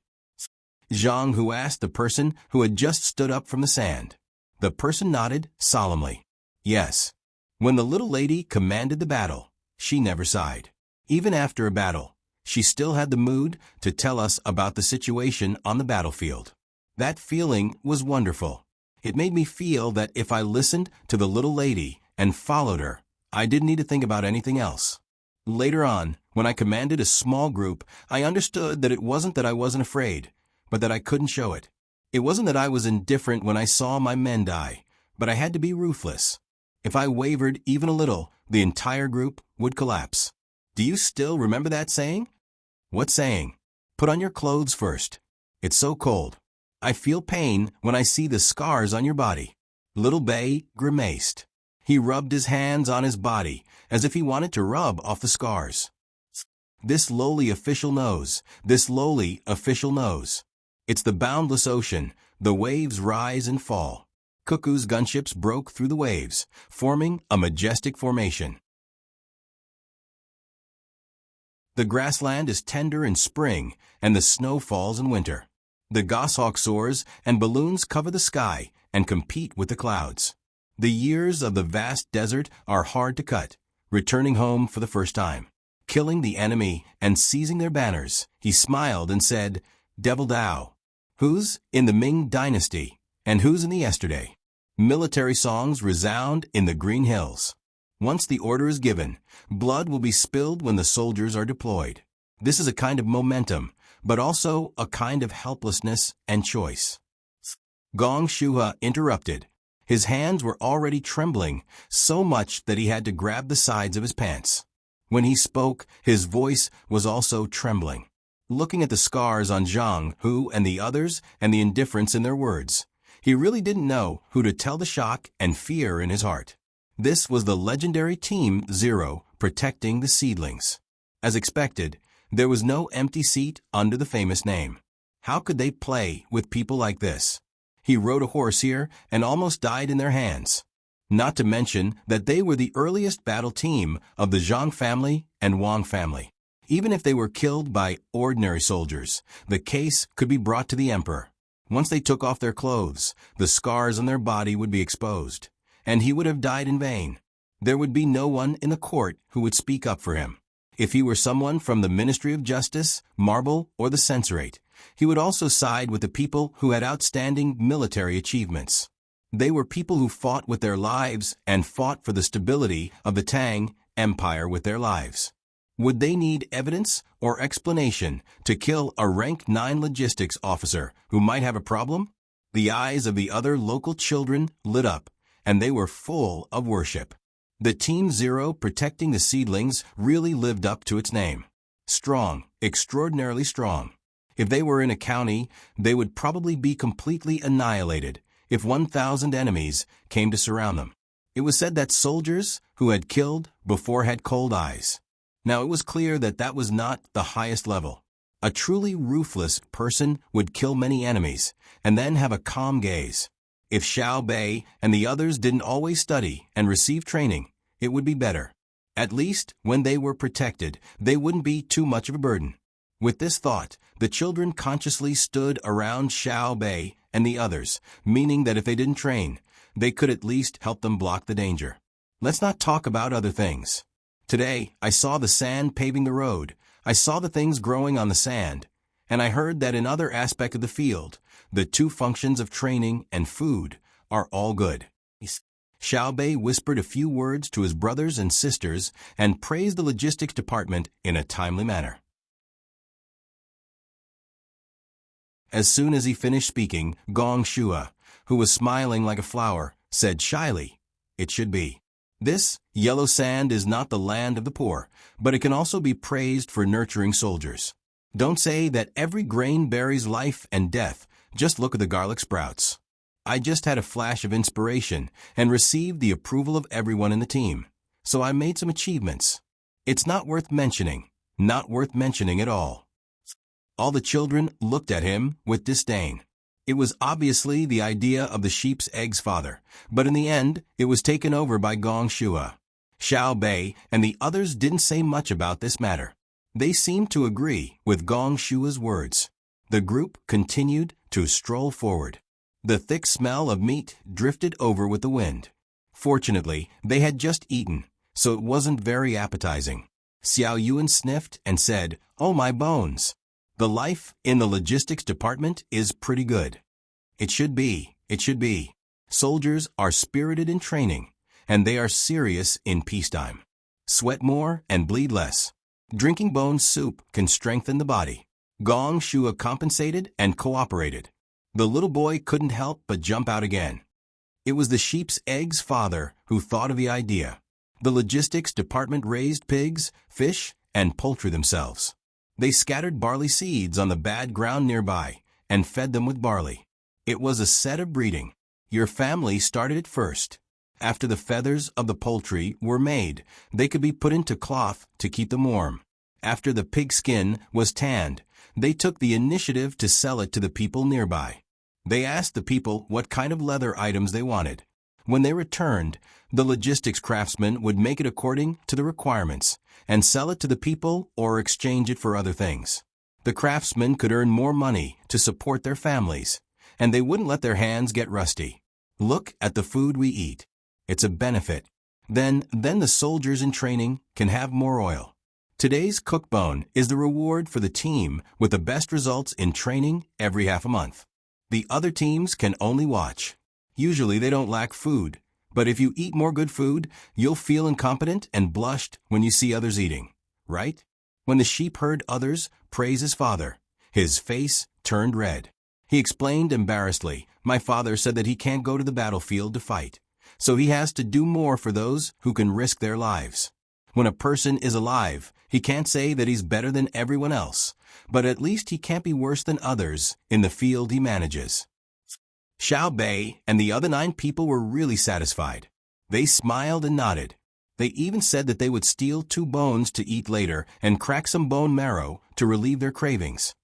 Zhang Hu asked the person who had just stood up from the sand. The person nodded solemnly. Yes. When the little lady commanded the battle, she never sighed. Even after a battle, she still had the mood to tell us about the situation on the battlefield. That feeling was wonderful. It made me feel that if I listened to the little lady and followed her, I didn't need to think about anything else. Later on, when I commanded a small group, I understood that it wasn't that I wasn't afraid, but that I couldn't show it. It wasn't that I was indifferent when I saw my men die, but I had to be ruthless. If I wavered even a little, the entire group would collapse. Do you still remember that saying? What saying? Put on your clothes first. It's so cold. I feel pain when I see the scars on your body. Little Bei grimaced. He rubbed his hands on his body as if he wanted to rub off the scars. This lowly official knows. This lowly official knows. It's the boundless ocean. The waves rise and fall. Cuckoo's gunships broke through the waves, forming a majestic formation. The grassland is tender in spring, and the snow falls in winter. The goshawk soars, and balloons cover the sky and compete with the clouds. The years of the vast desert are hard to cut. Returning home for the first time, killing the enemy and seizing their banners, he smiled and said, Devil Dao. Who's in the Ming Dynasty, and who's in the yesterday? Military songs resound in the green hills. Once the order is given, blood will be spilled when the soldiers are deployed. This is a kind of momentum, but also a kind of helplessness and choice. Gong Shuha interrupted. His hands were already trembling, so much that he had to grab the sides of his pants. When he spoke, his voice was also trembling. Looking at the scars on Zhang Hu and the others and the indifference in their words, he really didn't know who to tell the shock and fear in his heart. This was the legendary Team Zero protecting the seedlings. As expected, there was no empty seat under the famous name. How could they play with people like this? He rode a horse here and almost died in their hands. Not to mention that they were the earliest battle team of the Zhang family and Wang family. Even if they were killed by ordinary soldiers, the case could be brought to the emperor. Once they took off their clothes, the scars on their body would be exposed, and he would have died in vain. There would be no one in the court who would speak up for him. If he were someone from the Ministry of Justice, Marble, or the Censorate, he would also side with the people who had outstanding military achievements. They were people who fought with their lives and fought for the stability of the Tang Empire with their lives. Would they need evidence or explanation to kill a rank 9 logistics officer who might have a problem? The eyes of the other local children lit up, and they were full of worship. The Team Zero protecting the seedlings really lived up to its name. Strong, extraordinarily strong. If they were in a county, they would probably be completely annihilated if 1,000 enemies came to surround them. It was said that soldiers who had killed before had cold eyes. Now it was clear that that was not the highest level. A truly ruthless person would kill many enemies and then have a calm gaze. If Xiao Bei and the others didn't always study and receive training, it would be better. At least, when they were protected, they wouldn't be too much of a burden. With this thought, the children consciously stood around Xiao Bei and the others, meaning that if they didn't train, they could at least help them block the danger. Let's not talk about other things. Today, I saw the sand paving the road, I saw the things growing on the sand, and I heard that in other aspects of the field, the two functions of training and food are all good. Xiao Bei whispered a few words to his brothers and sisters and praised the logistics department in a timely manner. As soon as he finished speaking, Gong Shua, who was smiling like a flower, said shyly, "It should be. This yellow sand is not the land of the poor, but it can also be praised for nurturing soldiers. Don't say that every grain buries life and death. Just look at the garlic sprouts." I just had a flash of inspiration and received the approval of everyone in the team, so I made some achievements. It's not worth mentioning at all. All the children looked at him with disdain. It was obviously the idea of the sheep's eggs father, but in the end, it was taken over by Gong Shua. Xiao Bei and the others didn't say much about this matter. They seemed to agree with Gong Shua's words. The group continued to stroll forward. The thick smell of meat drifted over with the wind. Fortunately, they had just eaten, so it wasn't very appetizing. Xiao Yuan sniffed and said, "Oh, my bones. The life in the logistics department is pretty good." It should be. Soldiers are spirited in training, and they are serious in peacetime. Sweat more and bleed less. Drinking bone soup can strengthen the body. Gong Shua compensated and cooperated. The little boy couldn't help but jump out again. It was the sheep's eggs father who thought of the idea. The logistics department raised pigs, fish, and poultry themselves. They scattered barley seeds on the bad ground nearby and fed them with barley. It was a set of breeding. Your family started it first. After the feathers of the poultry were made, they could be put into cloth to keep them warm. After the pig skin was tanned, they took the initiative to sell it to the people nearby. They asked the people what kind of leather items they wanted. When they returned, the logistics craftsman would make it according to the requirements and sell it to the people or exchange it for other things. The craftsmen could earn more money to support their families, and they wouldn't let their hands get rusty. Look at the food we eat. It's a benefit. Then the soldiers in training can have more oil. Today's cookbone is the reward for the team with the best results in training every half a month. The other teams can only watch. Usually they don't lack food, but if you eat more good food, you'll feel incompetent and blushed when you see others eating, right? When the sheep heard others praise his father, his face turned red. He explained embarrassedly, "My father said that he can't go to the battlefield to fight, so he has to do more for those who can risk their lives." When a person is alive, he can't say that he's better than everyone else, but at least he can't be worse than others in the field he manages. Xiao Bei and the other 9 people were really satisfied. They smiled and nodded. They even said that they would steal 2 bones to eat later and crack some bone marrow to relieve their cravings.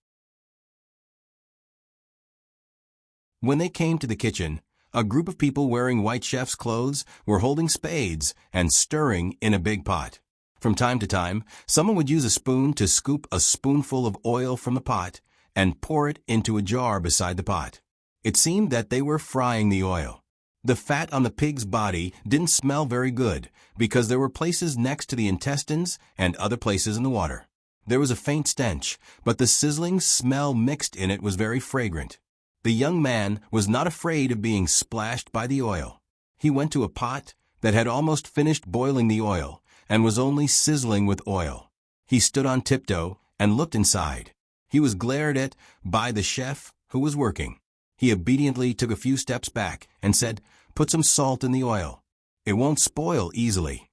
When they came to the kitchen, a group of people wearing white chef's clothes were holding spades and stirring in a big pot. From time to time, someone would use a spoon to scoop a spoonful of oil from the pot and pour it into a jar beside the pot. It seemed that they were frying the oil. The fat on the pig's body didn't smell very good because there were places next to the intestines and other places in the water. There was a faint stench, but the sizzling smell mixed in it was very fragrant. The young man was not afraid of being splashed by the oil. He went to a pot that had almost finished boiling the oil and was only sizzling with oil. He stood on tiptoe and looked inside. He was glared at by the chef who was working. He obediently took a few steps back and said, "Put some salt in the oil. It won't spoil easily."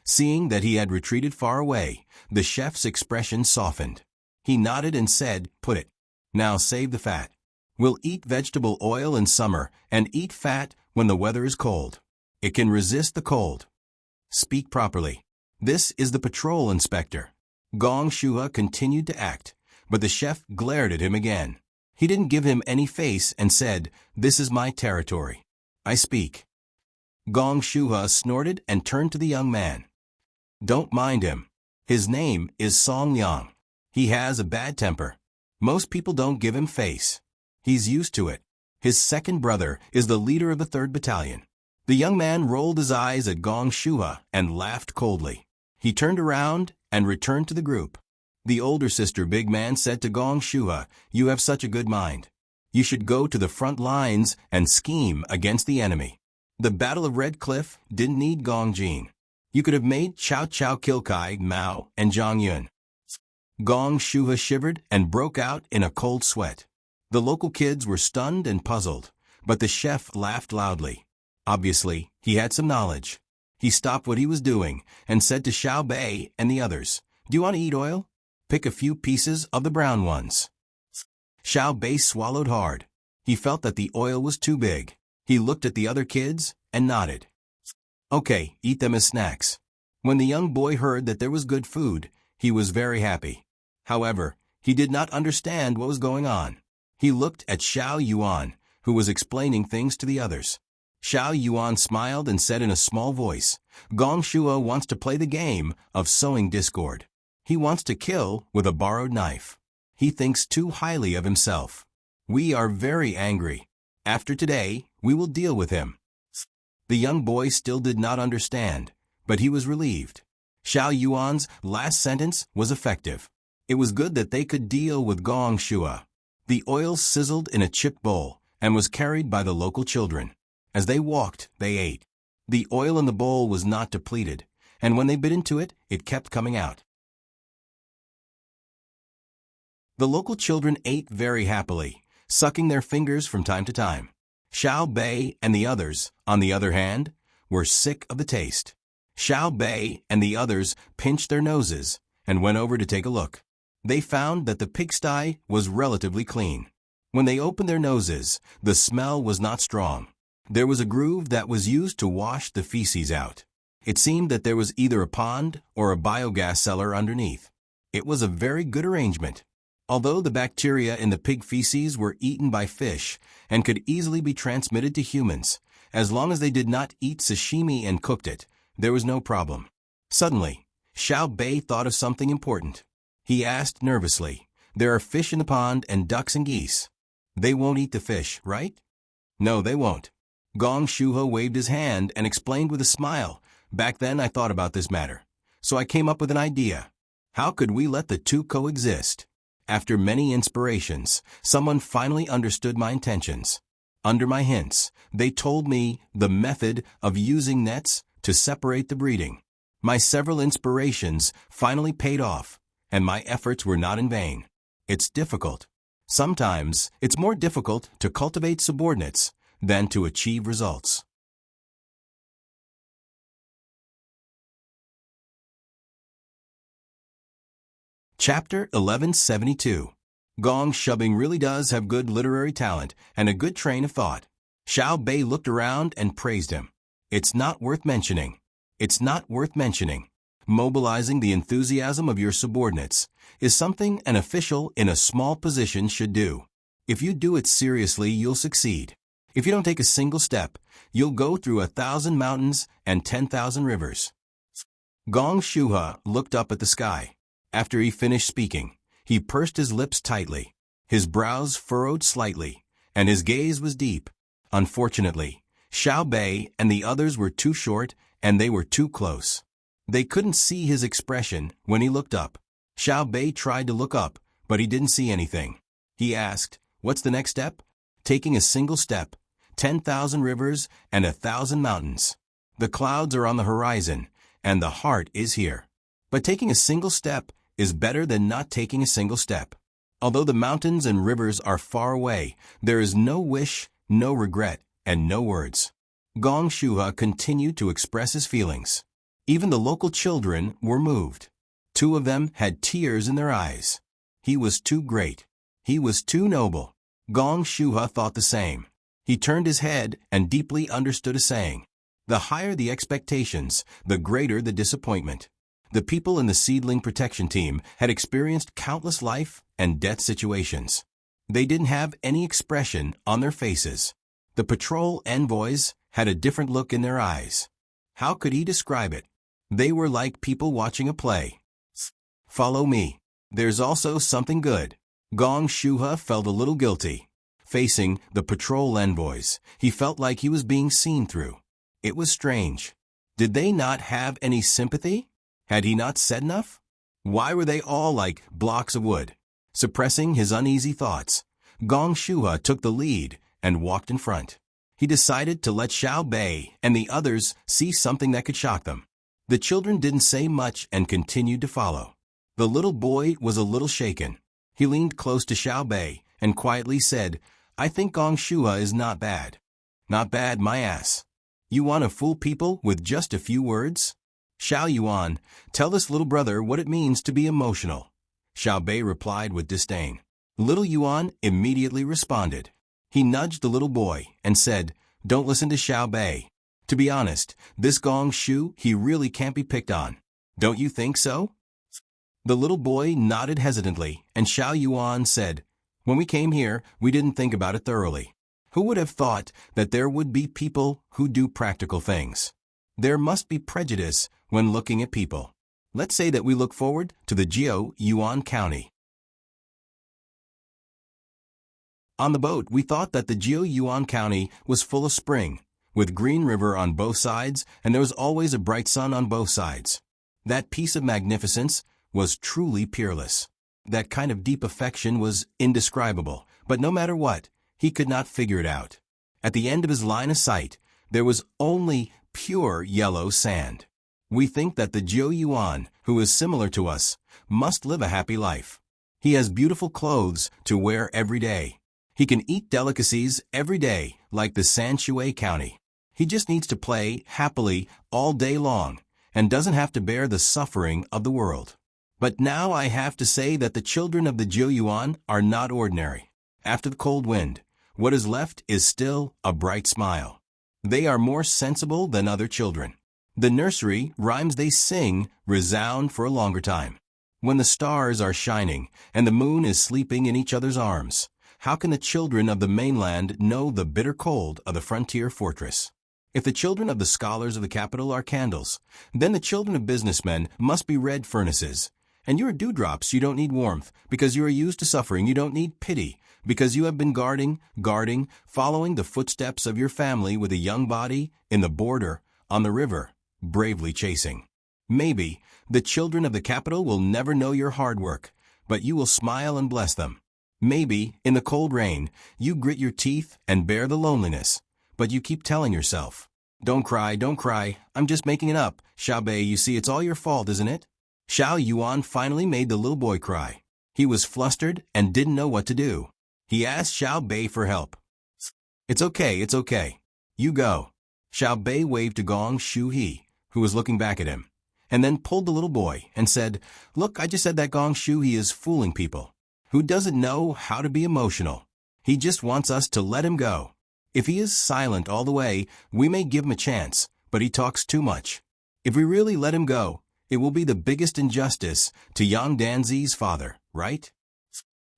Seeing that he had retreated far away, the chef's expression softened. He nodded and said, "Put it. Now save the fat. We'll eat vegetable oil in summer and eat fat when the weather is cold. It can resist the cold." Speak properly. This is the patrol inspector. Gong Shuha continued to act, but the chef glared at him again. He didn't give him any face and said, "This is my territory. I speak." Gong Shuha snorted and turned to the young man. "Don't mind him. His name is Song Yang. He has a bad temper. Most people don't give him face. He's used to it. His second brother is the leader of the 3rd Battalion." The young man rolled his eyes at Gong Shuha and laughed coldly. He turned around and returned to the group. The older sister big man said to Gong Shuha, "You have such a good mind. You should go to the front lines and scheme against the enemy." The Battle of Red Cliff didn't need Gong Jin. You could have made Chow Chow kill Kai, Mao, and Zhang Yun. Gong Shuha shivered and broke out in a cold sweat. The local kids were stunned and puzzled, but the chef laughed loudly. Obviously, he had some knowledge. He stopped what he was doing and said to Xiao Bei and the others, "Do you want to eat oil? Pick a few pieces of the brown ones." Xiao Bei swallowed hard. He felt that the oil was too big. He looked at the other kids and nodded. "Okay, eat them as snacks." When the young boy heard that there was good food, he was very happy. However, he did not understand what was going on. He looked at Xiao Yuan, who was explaining things to the others. Xiao Yuan smiled and said in a small voice, "Gong Shuha wants to play the game of sowing discord. He wants to kill with a borrowed knife. He thinks too highly of himself. We are very angry. After today, we will deal with him." The young boy still did not understand, but he was relieved. Xiao Yuan's last sentence was effective. It was good that they could deal with Gong Shuha. The oil sizzled in a chip bowl and was carried by the local children. As they walked, they ate. The oil in the bowl was not depleted, and when they bit into it, it kept coming out. The local children ate very happily, sucking their fingers from time to time. Xiao Bei and the others, on the other hand, were sick of the taste. Xiao Bei and the others pinched their noses and went over to take a look. They found that the pigsty was relatively clean. When they opened their noses, the smell was not strong. There was a groove that was used to wash the feces out. It seemed that there was either a pond or a biogas cellar underneath. It was a very good arrangement. Although the bacteria in the pig feces were eaten by fish and could easily be transmitted to humans, as long as they did not eat sashimi and cooked it, there was no problem. Suddenly, Xiao Bei thought of something important. He asked nervously, "There are fish in the pond and ducks and geese. They won't eat the fish, right?" "No, they won't." Gong Shuha waved his hand and explained with a smile, "Back then I thought about this matter. So I came up with an idea. How could we let the two coexist?" After many inspirations, someone finally understood my intentions. Under my hints, they told me the method of using nets to separate the breeding. My several inspirations finally paid off, and my efforts were not in vain. It's difficult. Sometimes it's more difficult to cultivate subordinates than to achieve results. Chapter 1172. Gong Shubbing really does have good literary talent and a good train of thought. Xiao Bei looked around and praised him. It's not worth mentioning. It's not worth mentioning. Mobilizing the enthusiasm of your subordinates is something an official in a small position should do. If you do it seriously, you'll succeed. If you don't take a single step, you'll go through 1,000 mountains and 10,000 rivers. Gong Shuha looked up at the sky. After he finished speaking, he pursed his lips tightly. His brows furrowed slightly, and his gaze was deep. Unfortunately, Xiao Bei and the others were too short, and they were too close. They couldn't see his expression when he looked up. Xiao Bei tried to look up, but he didn't see anything. He asked, "What's the next step?" "Taking a single step, 10,000 rivers and 1,000 mountains. The clouds are on the horizon, and the heart is here. But taking a single step is better than not taking a single step. Although the mountains and rivers are far away, there is no wish, no regret, and no words." Gong Shuha continued to express his feelings. Even the local children were moved. 2 of them had tears in their eyes. He was too great. He was too noble. Gong Shuha thought the same. He turned his head and deeply understood a saying. The higher the expectations, the greater the disappointment. The people in the seedling protection team had experienced countless life and death situations. They didn't have any expression on their faces. The patrol envoys had a different look in their eyes. How could he describe it? They were like people watching a play. Follow me. There's also something good. Gong Shuha felt a little guilty. Facing the patrol envoys, he felt like he was being seen through. It was strange. Did they not have any sympathy? Had he not said enough? Why were they all like blocks of wood? Suppressing his uneasy thoughts, Gong Shuha took the lead and walked in front. He decided to let Xiao Bei and the others see something that could shock them. The children didn't say much and continued to follow. The little boy was a little shaken. He leaned close to Xiao Bei and quietly said, "I think Gong Shuha is not bad." "Not bad, my ass. You want to fool people with just a few words?" "Xiao Yuan, tell this little brother what it means to be emotional." Xiao Bei replied with disdain. Little Yuan immediately responded. He nudged the little boy and said, "Don't listen to Xiao Bei. To be honest, this Gong Shu, he really can't be picked on. Don't you think so?" The little boy nodded hesitantly, and Xiao Yuan said, "When we came here, we didn't think about it thoroughly. Who would have thought that there would be people who do practical things? There must be prejudice when looking at people. Let's say that we look forward to the Jiao Yuan County. On the boat, we thought that the Jiao Yuan County was full of spring, with green river on both sides, and there was always a bright sun on both sides. That piece of magnificence was truly peerless. That kind of deep affection was indescribable, but no matter what, he could not figure it out. At the end of his line of sight, there was only pure yellow sand. We think that the Jiao Yuan, who is similar to us, must live a happy life. He has beautiful clothes to wear every day. He can eat delicacies every day, like the Sanshui County. He just needs to play happily all day long, and doesn't have to bear the suffering of the world. But now I have to say that the children of the Jiao Yuan are not ordinary. After the cold wind, what is left is still a bright smile. They are more sensible than other children. The nursery rhymes they sing resound for a longer time. When the stars are shining and the moon is sleeping in each other's arms, how can the children of the mainland know the bitter cold of the frontier fortress? If the children of the scholars of the capital are candles, then the children of businessmen must be red furnaces. And you are dewdrops, you don't need warmth, because you are used to suffering. You don't need pity, because you have been guarding, following the footsteps of your family with a young body in the border, on the river, bravely chasing. Maybe the children of the capital will never know your hard work, but you will smile and bless them. Maybe, in the cold rain, you grit your teeth and bear the loneliness, but you keep telling yourself, don't cry, I'm just making it up. Xiao Bei, you see, it's all your fault, isn't it?" Xiao Yuan finally made the little boy cry. He was flustered and didn't know what to do. He asked Xiao Bei for help. It's okay. You go." Xiao Bei waved to Gong Shuhe, who was looking back at him. and then pulled the little boy and said, "Look, I just said that Gong Shu he is fooling people. Who doesn't know how to be emotional? He just wants us to let him go. If he is silent all the way, we may give him a chance, but he talks too much. If we really let him go, it will be the biggest injustice to Yang Danzi's father, right?"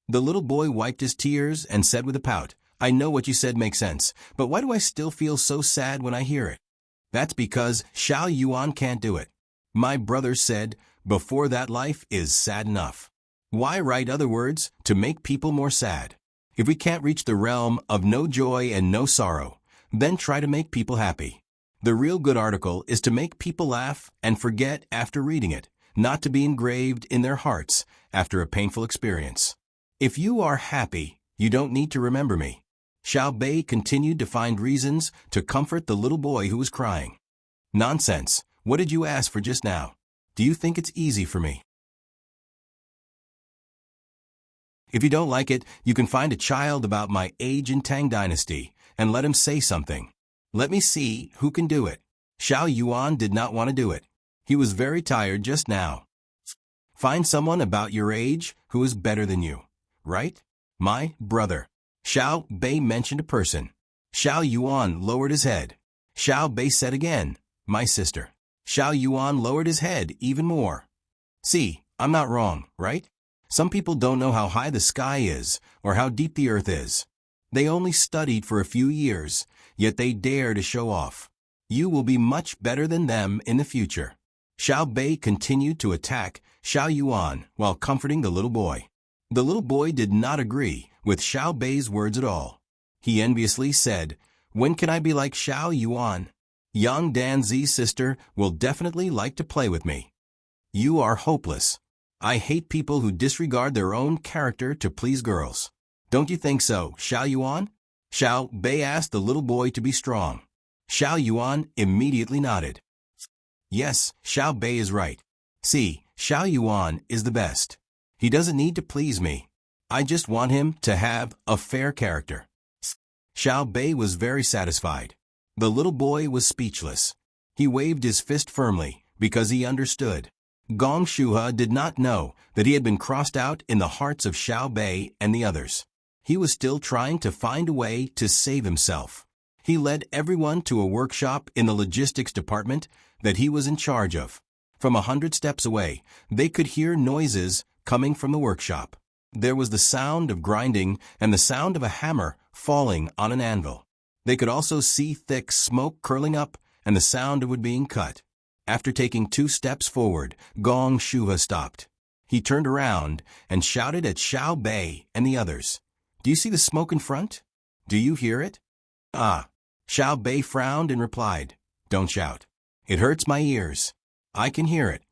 The little boy wiped his tears and said with a pout, "I know what you said makes sense, but why do I still feel so sad when I hear it? That's because Xiao Yuan can't do it. My brother said, before that life is sad enough. Why write other words to make people more sad? If we can't reach the realm of no joy and no sorrow, then try to make people happy. The real good article is to make people laugh and forget after reading it, not to be engraved in their hearts after a painful experience. If you are happy, you don't need to remember me." Xiao Bei continued to find reasons to comfort the little boy who was crying. "Nonsense. What did you ask for just now? Do you think it's easy for me? If you don't like it, you can find a child about my age in Tang Dynasty and let him say something. Let me see who can do it." Xiao Yuan did not want to do it. He was very tired just now. "Find someone about your age who is better than you, right? My brother." Xiao Bei mentioned a person. Xiao Yuan lowered his head. Xiao Bei said again, "My sister." Xiao Yuan lowered his head even more. "See, I'm not wrong, right? Some people don't know how high the sky is or how deep the earth is. They only studied for a few years, yet they dare to show off. You will be much better than them in the future." Xiao Bei continued to attack Xiao Yuan while comforting the little boy. The little boy did not agree with Xiao Bei's words at all. He enviously said, "When can I be like Xiao Yuan? Yang Danzi's sister will definitely like to play with me. You are hopeless. I hate people who disregard their own character to please girls. Don't you think so, Xiao Yuan?" Xiao Bei asked the little boy to be strong. Xiao Yuan immediately nodded. "Yes, Xiao Bei is right. See, Xiao Yuan is the best. He doesn't need to please me. I just want him to have a fair character." Xiao Bei was very satisfied. The little boy was speechless. He waved his fist firmly because he understood. Gong Shuhe did not know that he had been crossed out in the hearts of Xiao Bei and the others. He was still trying to find a way to save himself. He led everyone to a workshop in the logistics department that he was in charge of. From 100 steps away, they could hear noises coming from the workshop. There was the sound of grinding and the sound of a hammer falling on an anvil. They could also see thick smoke curling up and the sound of wood being cut. After taking 2 steps forward, Gong Shuhe stopped. He turned around and shouted at Xiao Bei and the others. "Do you see the smoke in front? Do you hear it?" "Ah." Xiao Bei frowned and replied, "Don't shout. It hurts my ears. I can hear it."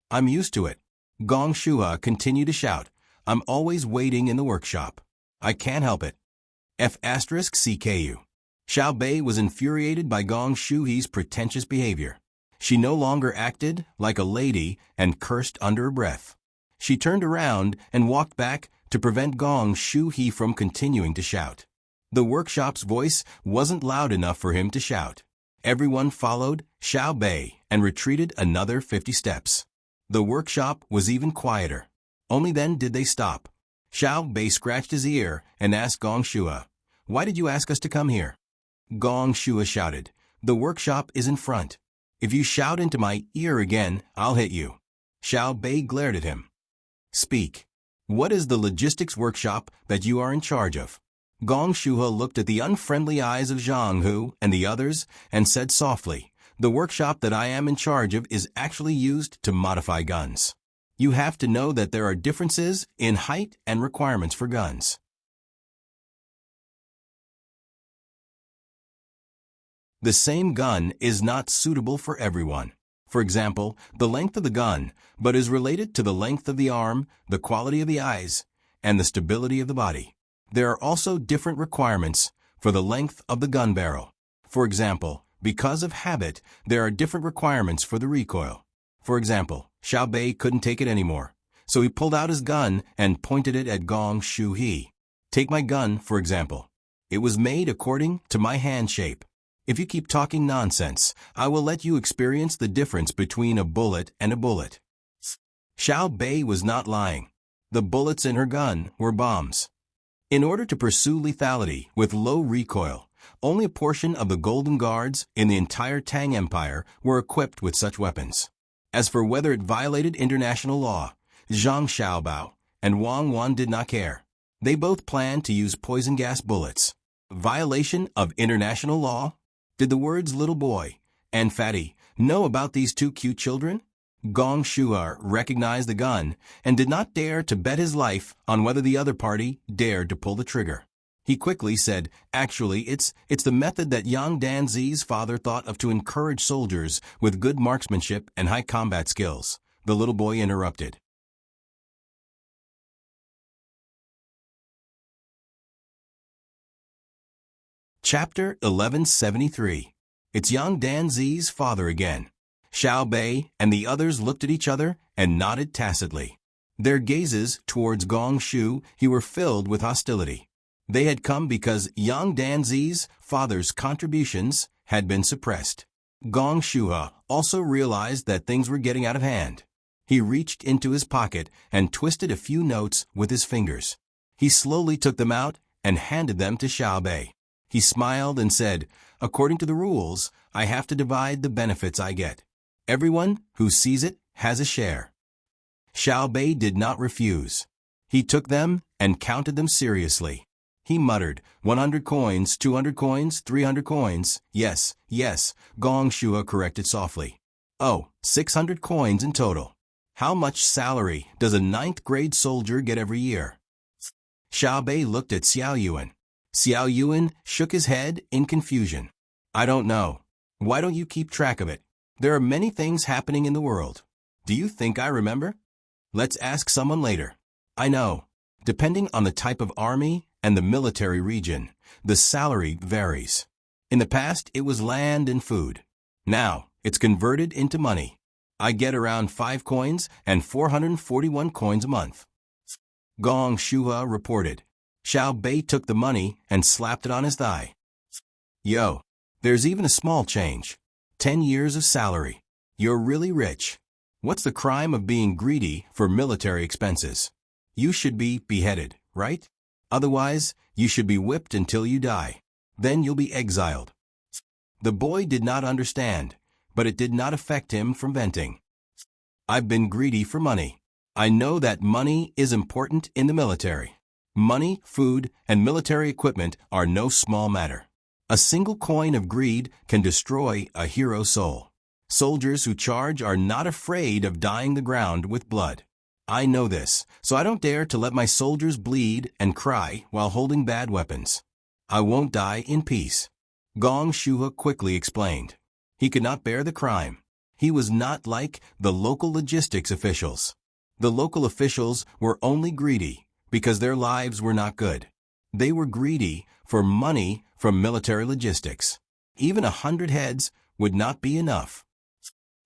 "I'm used to it." Gong Shuhe continued to shout, "I'm always waiting in the workshop. I can't help it. F*CKU. Xiao Bei was infuriated by Gong Shuhe's pretentious behavior. She no longer acted like a lady and cursed under her breath. She turned around and walked back to prevent Gong Shuhe from continuing to shout. The workshop's voice wasn't loud enough for him to shout. Everyone followed Xiao Bei and retreated another 50 steps. The workshop was even quieter. Only then did they stop. Xiao Bei scratched his ear and asked Gong Shuhe, "Why did you ask us to come here?" Gong Shuhe shouted, "The workshop is in front. If you shout into my ear again, I'll hit you." Xiao Bei glared at him. "Speak. What is the logistics workshop that you are in charge of?" Gong Shuhe looked at the unfriendly eyes of Zhang Hu and the others and said softly, "The workshop that I am in charge of is actually used to modify guns. You have to know that there are differences in height and requirements for guns. The same gun is not suitable for everyone. For example, the length of the gun, but is related to the length of the arm, the quality of the eyes, and the stability of the body. There are also different requirements for the length of the gun barrel. For example, because of habit, there are different requirements for the recoil. For example, Xiao Bei couldn't take it anymore, so he pulled out his gun and pointed it at Gong Shuhe. Take my gun, for example. It was made according to my hand shape. If you keep talking nonsense, I will let you experience the difference between a bullet and a bullet. Xiao Bei was not lying. The bullets in her gun were bombs. In order to pursue lethality with low recoil, only a portion of the Golden Guards in the entire Tang Empire were equipped with such weapons. As for whether it violated international law, Zhang Xiaobao and Wang Wan did not care. They both planned to use poison gas bullets. Violation of international law? Did the words little boy and fatty know about these two cute children? Gong Shuar recognized the gun and did not dare to bet his life on whether the other party dared to pull the trigger. He quickly said, "Actually, it's the method that Yang Danzi's father thought of to encourage soldiers with good marksmanship and high combat skills." The little boy interrupted. Chapter 1173. It's Yang Danzi's father again. Xiao Bei and the others looked at each other and nodded tacitly. Their gazes towards Gong Shu were filled with hostility. They had come because Yang Danzi's father's contributions had been suppressed. Gong Shuha also realized that things were getting out of hand. He reached into his pocket and twisted a few notes with his fingers. He slowly took them out and handed them to Xiao Bei. He smiled and said, "According to the rules, I have to divide the benefits I get. Everyone who sees it has a share." Xiao Bei did not refuse. He took them and counted them seriously. He muttered, 100 coins, 200 coins, 300 coins. Yes, yes, Gong Shua corrected softly. Oh, 600 coins in total. How much salary does a 9th grade soldier get every year? Xiao Bei looked at Xiao Yuan. Xiao Yuan shook his head in confusion. "I don't know. Why don't you keep track of it? There are many things happening in the world. Do you think I remember? Let's ask someone later." "I know. Depending on the type of army and the military region, the salary varies. In the past, it was land and food. Now, it's converted into money. I get around 5 coins and 441 coins a month." Gong Shuha reported. Xiao Bei took the money and slapped it on his thigh. "Yo, there's even a small change. 10 years of salary. You're really rich. What's the crime of being greedy for military expenses? You should be beheaded, right? Otherwise, you should be whipped until you die. Then you'll be exiled." The boy did not understand, but it did not affect him from venting. "I've been greedy for money. I know that money is important in the military. Money, food, and military equipment are no small matter. A single coin of greed can destroy a hero's soul. Soldiers who charge are not afraid of dyeing the ground with blood. I know this, so I don't dare to let my soldiers bleed and cry while holding bad weapons. I won't die in peace." Gong Shuha quickly explained. He could not bear the crime. He was not like the local logistics officials. The local officials were only greedy because their lives were not good. They were greedy for money from military logistics. Even 100 heads would not be enough.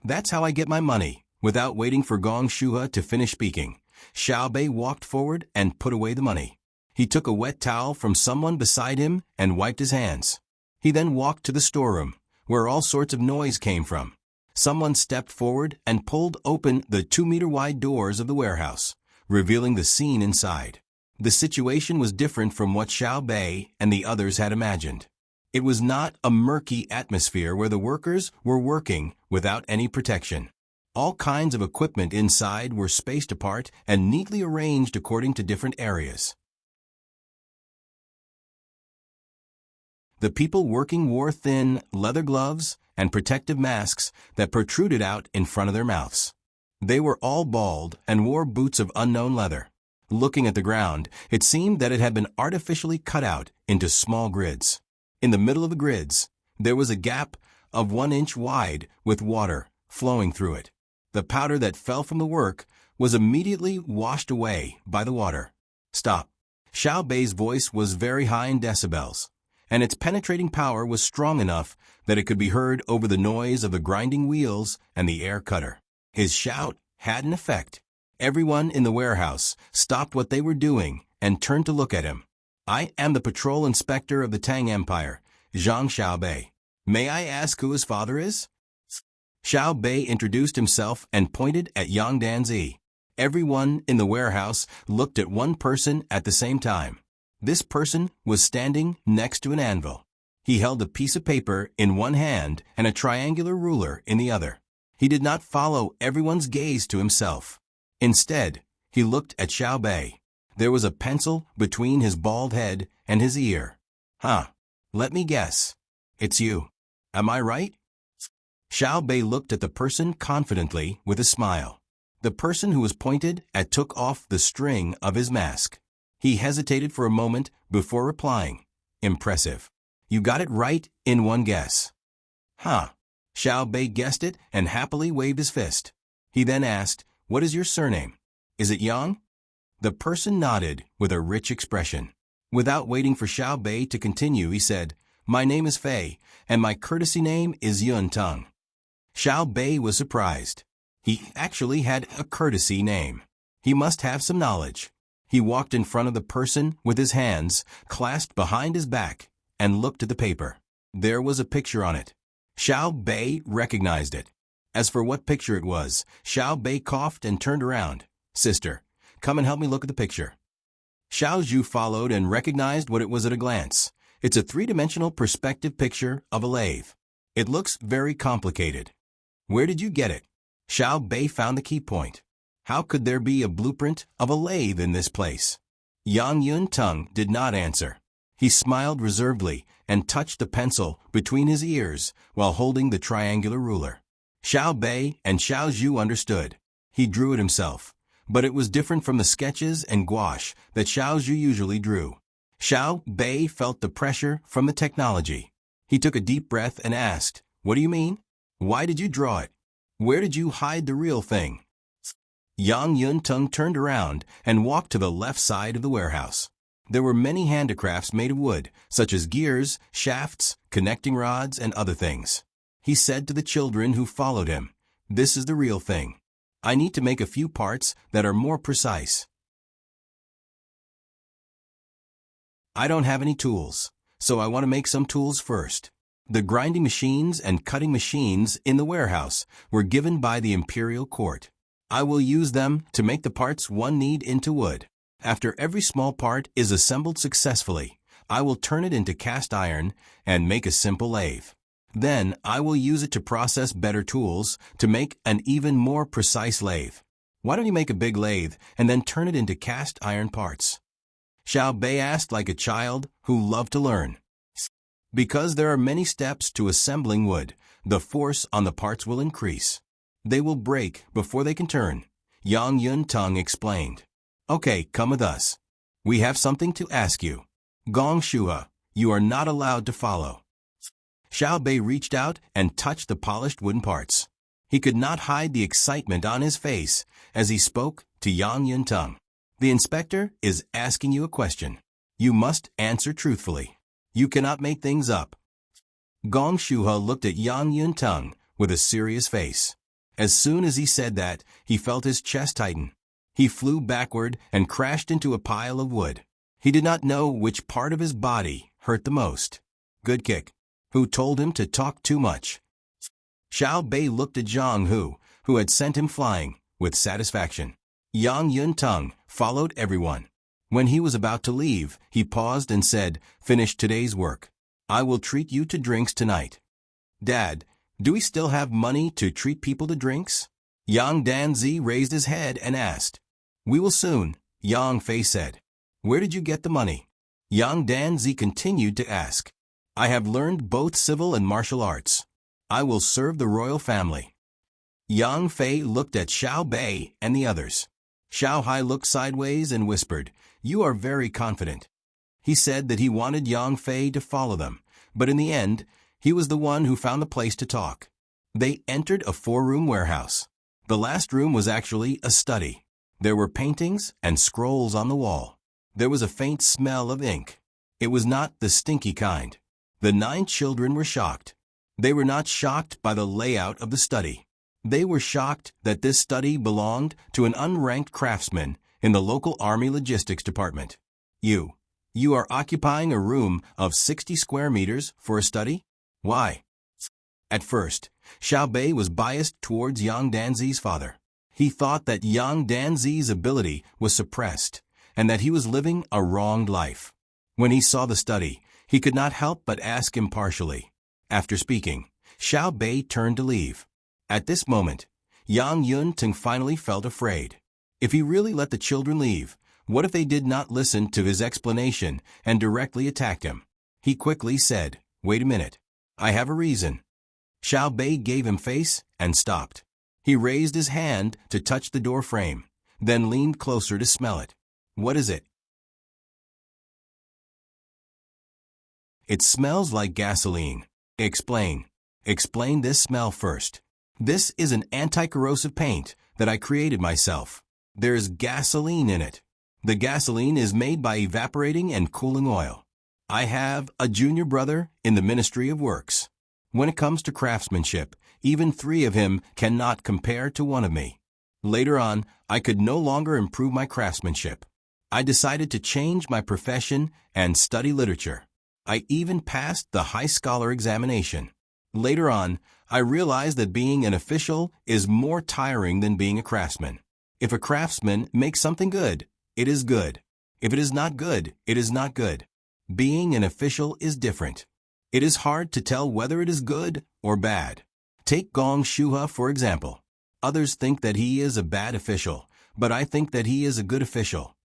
"That's how I get my money." Without waiting for Gong Shuha to finish speaking, Xiao Bei walked forward and put away the money. He took a wet towel from someone beside him and wiped his hands. He then walked to the storeroom, where all sorts of noise came from. Someone stepped forward and pulled open the 2-meter-wide doors of the warehouse, revealing the scene inside. The situation was different from what Xiao Bei and the others had imagined. It was not a murky atmosphere where the workers were working without any protection. All kinds of equipment inside were spaced apart and neatly arranged according to different areas. The people working wore thin leather gloves and protective masks that protruded out in front of their mouths. They were all bald and wore boots of unknown leather. Looking at the ground, it seemed that it had been artificially cut out into small grids. In the middle of the grids, there was a gap of 1 inch wide with water flowing through it. The powder that fell from the work was immediately washed away by the water. "Stop." Xiao Bei's voice was very high in decibels, and its penetrating power was strong enough that it could be heard over the noise of the grinding wheels and the air cutter. His shout had an effect. Everyone in the warehouse stopped what they were doing and turned to look at him. "I am the patrol inspector of the Tang Empire, Zhang Xiaobei. May I ask who his father is? Xiao Bei introduced himself and pointed at Yang Danzi. Everyone in the warehouse looked at one person at the same time. This person was standing next to an anvil. He held a piece of paper in one hand and a triangular ruler in the other. He did not follow everyone's gaze to himself. Instead, he looked at Xiao Bei. There was a pencil between his bald head and his ear. Huh. Let me guess. It's you. Am I right? Xiao Bei looked at the person confidently with a smile. The person who was pointed at took off the string of his mask. He hesitated for a moment before replying. Impressive. You got it right in one guess. Huh. Xiao Bei guessed it and happily waved his fist. He then asked, "What is your surname? Is it Yang?" The person nodded with a rich expression. Without waiting for Xiao Bei to continue, he said, "My name is Fei, and my courtesy name is Yun Tang." Xiao Bei was surprised. He actually had a courtesy name. He must have some knowledge. He walked in front of the person with his hands clasped behind his back and looked at the paper. There was a picture on it. Xiao Bei recognized it. As for what picture it was, Xiao Bei coughed and turned around. "Sister, come and help me look at the picture." Xiao Zhu followed and recognized what it was at a glance. It's a three-dimensional perspective picture of a lathe. It looks very complicated. Where did you get it? Xiao Bei found the key point. How could there be a blueprint of a lathe in this place? Yang Yun Tung did not answer. He smiled reservedly and touched the pencil between his ears while holding the triangular ruler. Xiao Bei and Xiao Zhu understood. He drew it himself, but it was different from the sketches and gouache that Xiao Zhu usually drew. Xiao Bei felt the pressure from the technology. He took a deep breath and asked, "What do you mean? Why did you draw it? Where did you hide the real thing?" Yang Yun Tung turned around and walked to the left side of the warehouse. There were many handicrafts made of wood, such as gears, shafts, connecting rods, and other things. He said to the children who followed him, "This is the real thing. I need to make a few parts that are more precise. I don't have any tools, so I want to make some tools first." The grinding machines and cutting machines in the warehouse were given by the imperial court. I will use them to make the parts one need into wood. After every small part is assembled successfully, I will turn it into cast iron and make a simple lathe. Then I will use it to process better tools to make an even more precise lathe. Why don't you make a big lathe and then turn it into cast iron parts? Xiao Bei asked like a child who loved to learn. Because there are many steps to assembling wood, the force on the parts will increase. They will break before they can turn, Yang Yun Tung explained. Okay, come with us. We have something to ask you. Gong Shua, you are not allowed to follow. Xiao Bei reached out and touched the polished wooden parts. He could not hide the excitement on his face as he spoke to Yang Yun Tung. The inspector is asking you a question. You must answer truthfully. You cannot make things up. Gong Shuha looked at Yang Yun Tung with a serious face. As soon as he said that, he felt his chest tighten. He flew backward and crashed into a pile of wood. He did not know which part of his body hurt the most. Good kick. Who told him to talk too much? Xiao Bei looked at Zhang Hu, who had sent him flying, with satisfaction. Yang Yun Tung followed everyone. When he was about to leave, he paused and said, "Finish today's work. I will treat you to drinks tonight." "Dad, do we still have money to treat people to drinks?" Yang Danzi raised his head and asked. "We will soon," Yang Fei said. "Where did you get the money?" Yang Danzi continued to ask. "I have learned both civil and martial arts. I will serve the royal family." Yang Fei looked at Xiao Bei and the others. Xiao Hai looked sideways and whispered, "You are very confident." He said that he wanted Yang Fei to follow them, but in the end, he was the one who found the place to talk. They entered a 4-room warehouse. The last room was actually a study. There were paintings and scrolls on the wall. There was a faint smell of ink. It was not the stinky kind. The 9 children were shocked. They were not shocked by the layout of the study. They were shocked that this study belonged to an unranked craftsman in the local army logistics department. You are occupying a room of 60 square meters for a study? Why? At first, Xiao Bei was biased towards Yang Danzi's father. He thought that Yang Danzi's ability was suppressed and that he was living a wronged life. When he saw the study, he could not help but ask impartially. After speaking, Xiao Bei turned to leave. At this moment, Yang Yun-tung finally felt afraid. If he really let the children leave, what if they did not listen to his explanation and directly attacked him? He quickly said, "Wait a minute. I have a reason." Xiao Bei gave him face and stopped. He raised his hand to touch the door frame, then leaned closer to smell it. "What is it?" "It smells like gasoline." "Explain." "Explain this smell first." "This is an anti-corrosive paint that I created myself. There's gasoline in it. The gasoline is made by evaporating and cooling oil. I have a junior brother in the Ministry of Works. When it comes to craftsmanship, even 3 of him cannot compare to one of me. Later on, I could no longer improve my craftsmanship. I decided to change my profession and study literature. I even passed the high scholar examination. Later on, I realized that being an official is more tiring than being a craftsman. If a craftsman makes something good, it is good. If it is not good, it is not good. Being an official is different. It is hard to tell whether it is good or bad. Take Gong Shuha, for example. Others think that he is a bad official, but I think that he is a good official."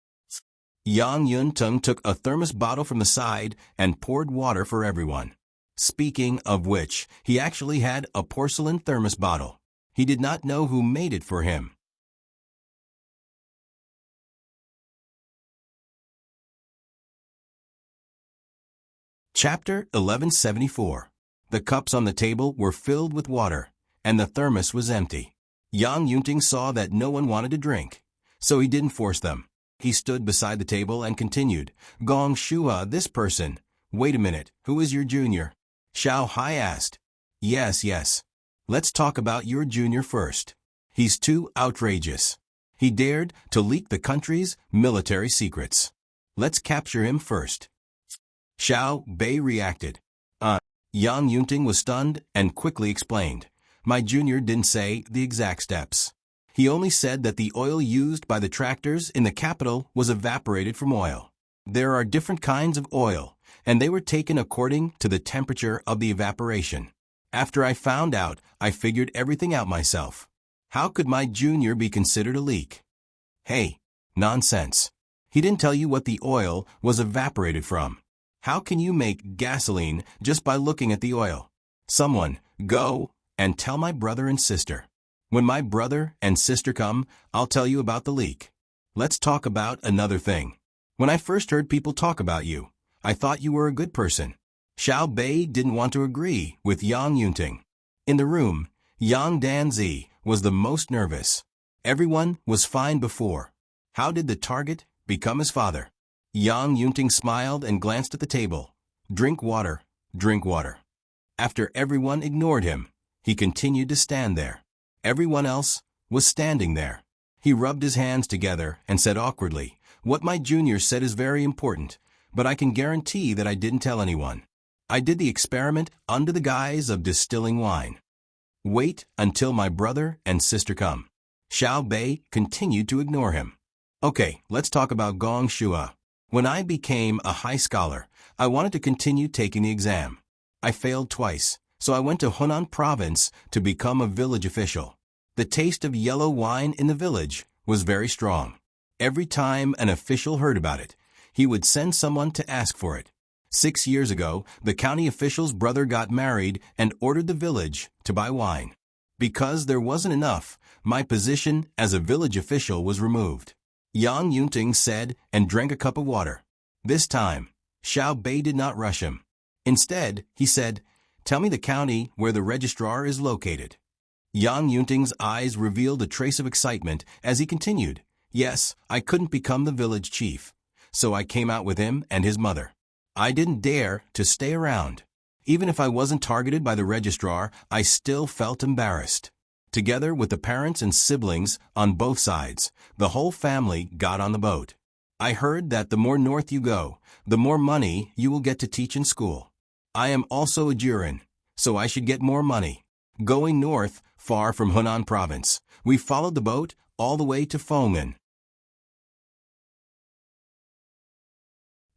Yang Yun-tung took a thermos bottle from the side and poured water for everyone. Speaking of which, he actually had a porcelain thermos bottle. He did not know who made it for him. Chapter 1174. The cups on the table were filled with water, and the thermos was empty. Yang Yunting saw that no one wanted to drink, so he didn't force them. He stood beside the table and continued, "Gong Shuha, this person." "Wait a minute, who is your junior?" Xiao Hai asked. Yes. Let's talk about your junior first. He's too outrageous. He dared to leak the country's military secrets. Let's capture him first." Xiao Bei reacted. Yang Yunting was stunned and quickly explained. "My junior didn't say the exact steps. He only said that the oil used by the tractors in the capital was evaporated from oil. There are different kinds of oil, and they were taken according to the temperature of the evaporation. After I found out, I figured everything out myself. How could my junior be considered a leak?" "Hey, nonsense. He didn't tell you what the oil was evaporated from. How can you make gasoline just by looking at the oil? Someone, go and tell my brother and sister. When my brother and sister come, I'll tell you about the leak. Let's talk about another thing. When I first heard people talk about you, I thought you were a good person." Xiao Bei didn't want to agree with Yang Yunting. In the room, Yang Danzi was the most nervous. Everyone was fine before. How did the target become his father? Yang Yunting smiled and glanced at the table. "Drink water, drink water." After everyone ignored him, he continued to stand there. Everyone else was standing there. He rubbed his hands together and said awkwardly, "What my junior said is very important, but I can guarantee that I didn't tell anyone. I did the experiment under the guise of distilling wine. Wait until my brother and sister come." Xiao Bei continued to ignore him. "Okay, let's talk about Gong Shuha. When I became a high scholar, I wanted to continue taking the exam. I failed twice, so I went to Hunan province to become a village official. The taste of yellow wine in the village was very strong. Every time an official heard about it, he would send someone to ask for it. 6 years ago, the county official's brother got married and ordered the village to buy wine. Because there wasn't enough, my position as a village official was removed." Yang Yunting said and drank a cup of water. This time, Xiao Bei did not rush him. Instead, he said, "Tell me the county where the registrar is located." Yang Yunting's eyes revealed a trace of excitement as he continued, "Yes, I couldn't become the village chief, so I came out with him and his mother. I didn't dare to stay around. Even if I wasn't targeted by the registrar, I still felt embarrassed. Together with the parents and siblings on both sides, the whole family got on the boat. I heard that the more north you go, the more money you will get to teach in school. I am also a Jurin, so I should get more money. Going north, far from Hunan province, we followed the boat all the way to Feng'an.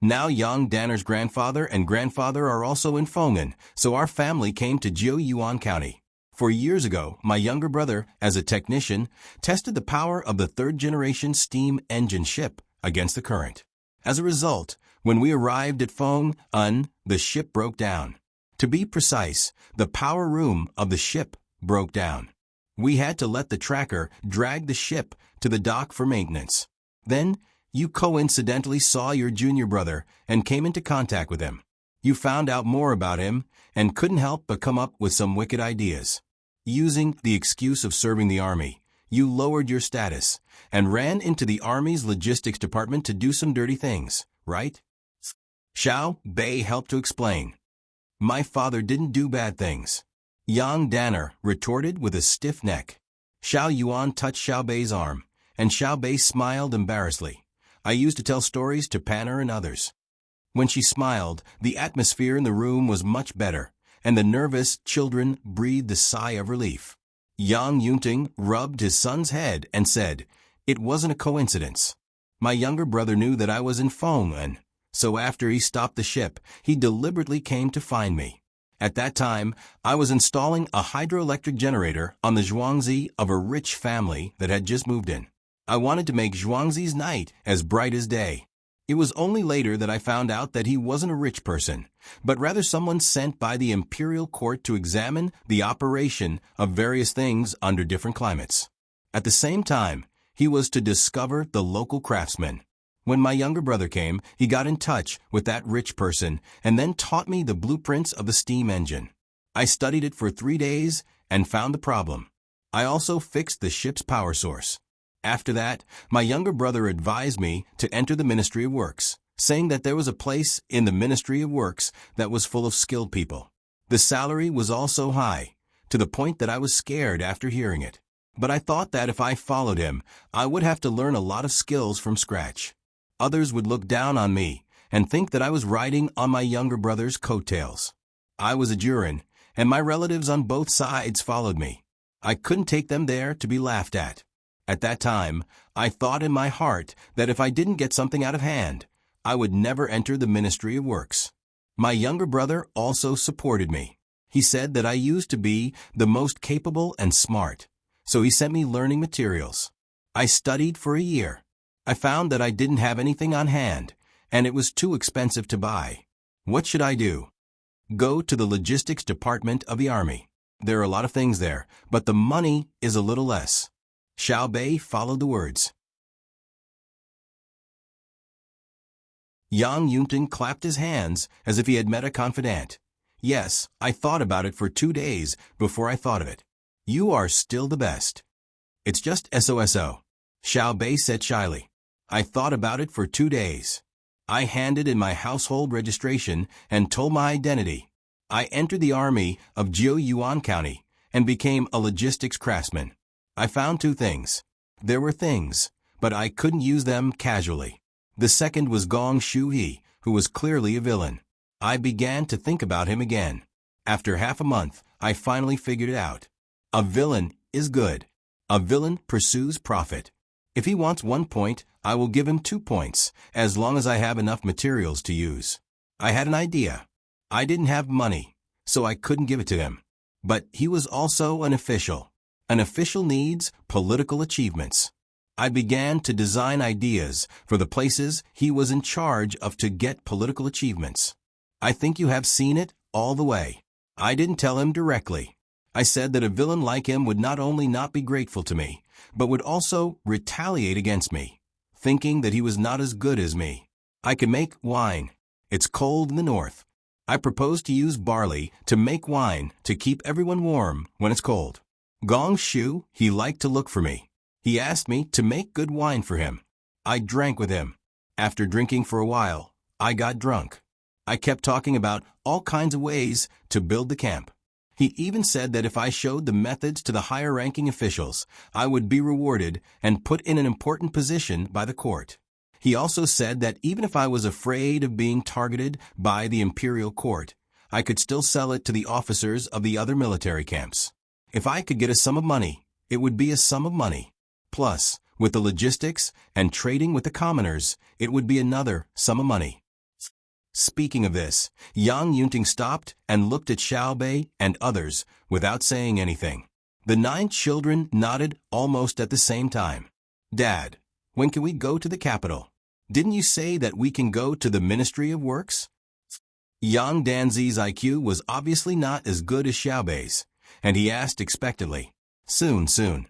Now Yang Danner's grandfather and grandfather are also in Feng'an, so our family came to Jiuyuan County. 4 years ago, my younger brother, as a technician, tested the power of the third-generation steam engine ship against the current. As a result, when we arrived at Feng'an, the ship broke down. To be precise, the power room of the ship broke down. We had to let the tracker drag the ship to the dock for maintenance. Then, you coincidentally saw your junior brother and came into contact with him. You found out more about him and couldn't help but come up with some wicked ideas. Using the excuse of serving the army, you lowered your status and ran into the army's logistics department to do some dirty things, right? Xiao Bei helped to explain. My father didn't do bad things. Yang Danner retorted with a stiff neck. Xiao Yuan touched Xiao Bei's arm, and Xiao Bei smiled embarrassedly. I used to tell stories to Panner and others. When she smiled, the atmosphere in the room was much better, and the nervous children breathed a sigh of relief. Yang Yunting rubbed his son's head and said, "It wasn't a coincidence. My younger brother knew that I was in Feng'an, so after he stopped the ship, he deliberately came to find me. At that time, I was installing a hydroelectric generator on the Zhuangzi of a rich family that had just moved in. I wanted to make Zhuangzi's night as bright as day. It was only later that I found out that he wasn't a rich person, but rather someone sent by the imperial court to examine the operation of various things under different climates. At the same time, he was to discover the local craftsmen. When my younger brother came, he got in touch with that rich person and then taught me the blueprints of the steam engine. I studied it for 3 days and found the problem. I also fixed the ship's power source. After that, my younger brother advised me to enter the Ministry of Works, saying that there was a place in the Ministry of Works that was full of skilled people. The salary was also high, to the point that I was scared after hearing it. But I thought that if I followed him, I would have to learn a lot of skills from scratch. Others would look down on me and think that I was riding on my younger brother's coattails. I was a Jurin, and my relatives on both sides followed me. I couldn't take them there to be laughed at. At that time, I thought in my heart that if I didn't get something out of hand, I would never enter the Ministry of Works. My younger brother also supported me. He said that I used to be the most capable and smart, so he sent me learning materials. I studied for a year. I found that I didn't have anything on hand, and it was too expensive to buy. What should I do? Go to the logistics department of the army. There are a lot of things there, but the money is a little less. Xiao Bei followed the words. Yang Yunting clapped his hands as if he had met a confidant. Yes, I thought about it for 2 days before I thought of it. You are still the best. It's just SOSO, Xiao Bei said shyly. I thought about it for 2 days. I handed in my household registration and told my identity. I entered the army of Jiuyuan County and became a logistics craftsman. I found 2 things. There were things, but I couldn't use them casually. The second was Gong Shuhe, who was clearly a villain. I began to think about him again. After half a month, I finally figured it out. A villain is good. A villain pursues profit. If he wants 1 point, I will give him 2 points, as long as I have enough materials to use. I had an idea. I didn't have money, so I couldn't give it to him. But he was also an official. An official needs political achievements. I began to design ideas for the places he was in charge of to get political achievements. I think you have seen it all the way. I didn't tell him directly. I said that a villain like him would not only not be grateful to me, but would also retaliate against me, thinking that he was not as good as me. I can make wine. It's cold in the north. I proposed to use barley to make wine to keep everyone warm when it's cold. Gong Shu, he liked to look for me. He asked me to make good wine for him. I drank with him. After drinking for a while, I got drunk. I kept talking about all kinds of ways to build the camp. He even said that if I showed the methods to the higher-ranking officials, I would be rewarded and put in an important position by the court. He also said that even if I was afraid of being targeted by the imperial court, I could still sell it to the officers of the other military camps. If I could get a sum of money, it would be a sum of money. Plus, with the logistics and trading with the commoners, it would be another sum of money. Speaking of this, Yang Yunting stopped and looked at Xiao Bei and others without saying anything. The 9 children nodded almost at the same time. Dad, when can we go to the capital? Didn't you say that we can go to the Ministry of Works? Yang Danzi's IQ was obviously not as good as Xiao Bei's, and he asked expectantly. Soon, soon.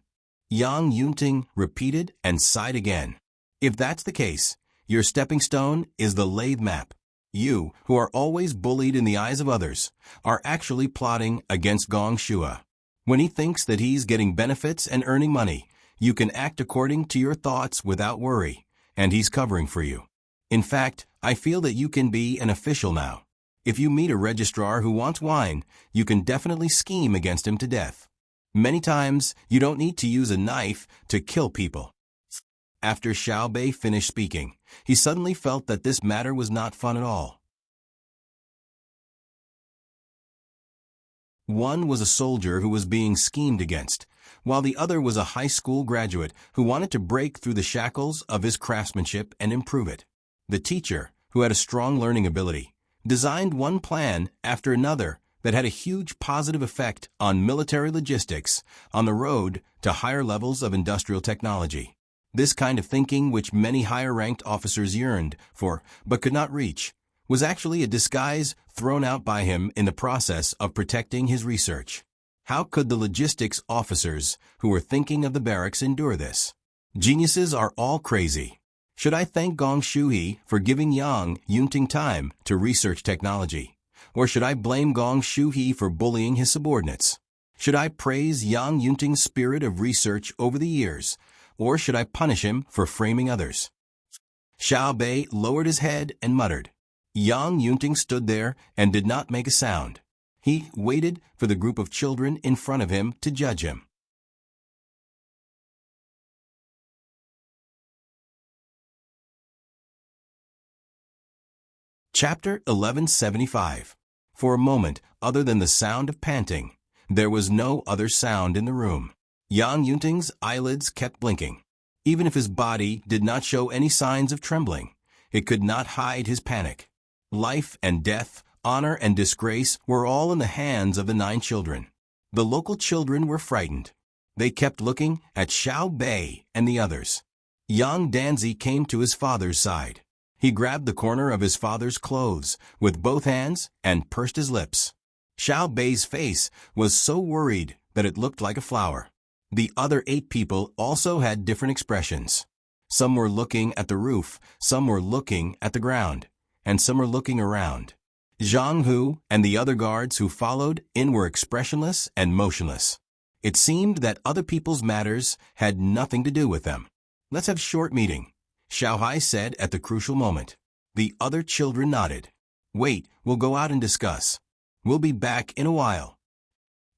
Yang Yunting repeated and sighed again. If that's the case, your stepping stone is the lathe map. You, who are always bullied in the eyes of others, are actually plotting against Gong Shua. When he thinks that he's getting benefits and earning money, you can act according to your thoughts without worry, and he's covering for you. In fact, I feel that you can be an official now. If you meet a registrar who wants wine, you can definitely scheme against him to death. Many times, you don't need to use a knife to kill people. After Xiao Bei finished speaking, he suddenly felt that this matter was not fun at all. One was a soldier who was being schemed against, while the other was a high school graduate who wanted to break through the shackles of his craftsmanship and improve it. The teacher, who had a strong learning ability, designed one plan after another that had a huge positive effect on military logistics on the road to higher levels of industrial technology. This kind of thinking, which many higher-ranked officers yearned for but could not reach, was actually a disguise thrown out by him in the process of protecting his research. How could the logistics officers who were thinking of the barracks endure this? Geniuses are all crazy. Should I thank Gong Shuhe for giving Yang Yunting time to research technology? Or should I blame Gong Shuhe for bullying his subordinates? Should I praise Yang Yunting's spirit of research over the years? Or should I punish him for framing others? Xiao Bei lowered his head and muttered. Yang Yunting stood there and did not make a sound. He waited for the group of children in front of him to judge him. Chapter 1175. For a moment, other than the sound of panting, there was no other sound in the room. Yang Yunting's eyelids kept blinking. Even if his body did not show any signs of trembling, it could not hide his panic. Life and death, honor and disgrace were all in the hands of the 9 children. The local children were frightened. They kept looking at Xiao Bei and the others. Yang Danzi came to his father's side. He grabbed the corner of his father's clothes with both hands and pursed his lips. Xiao Bei's face was so worried that it looked like a flower. The other 8 people also had different expressions. Some were looking at the roof, some were looking at the ground, and some were looking around. Zhang Hu and the other guards who followed in were expressionless and motionless. It seemed that other people's matters had nothing to do with them. Let's have short meeting, Xiao Hai said at the crucial moment. The other children nodded. Wait, we'll go out and discuss. We'll be back in a while.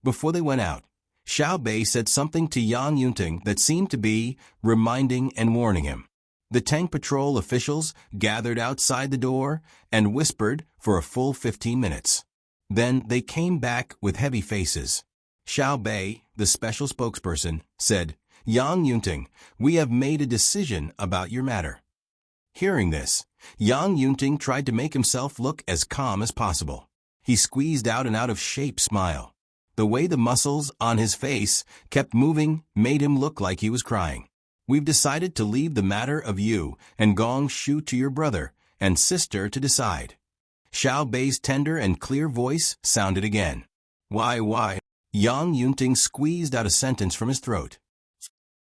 Before they went out, Xiao Bei said something to Yang Yunting that seemed to be reminding and warning him. The Tang patrol officials gathered outside the door and whispered for a full 15 minutes. Then they came back with heavy faces. Xiao Bei, the special spokesperson, said, Yang Yunting, we have made a decision about your matter. Hearing this, Yang Yunting tried to make himself look as calm as possible. He squeezed out an out-of-shape smile. The way the muscles on his face kept moving made him look like he was crying. We've decided to leave the matter of you and Gong Shu to your brother and sister to decide. Xiao Bei's tender and clear voice sounded again. Why? Yang Yunting squeezed out a sentence from his throat.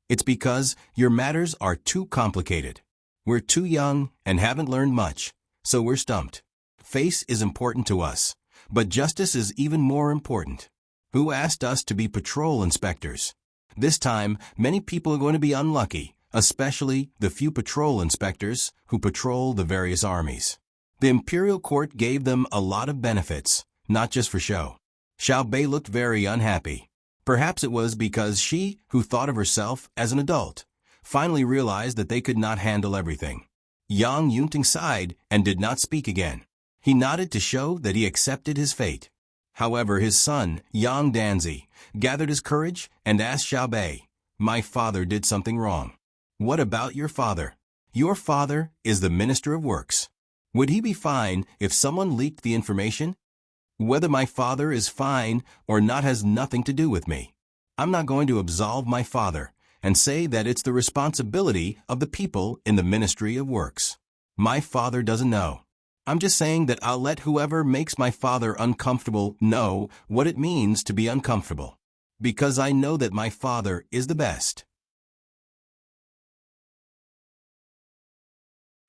It's because your matters are too complicated. We're too young and haven't learned much, so we're stumped. Face is important to us, but justice is even more important. Who asked us to be patrol inspectors? This time, many people are going to be unlucky, especially the few patrol inspectors who patrol the various armies. The imperial court gave them a lot of benefits, not just for show. Xiao Bei looked very unhappy. Perhaps it was because she, who thought of herself as an adult, finally realized that they could not handle everything. Yang Yunting sighed and did not speak again. He nodded to show that he accepted his fate. However, his son, Yang Danzi, gathered his courage and asked Xiao Bei, "My father did something wrong. What about your father? Your father is the Minister of Works. Would he be fine if someone leaked the information? Whether my father is fine or not has nothing to do with me. I'm not going to absolve my father and say that it's the responsibility of the people in the Ministry of Works. My father doesn't know. I'm just saying that I'll let whoever makes my father uncomfortable know what it means to be uncomfortable, because I know that my father is the best.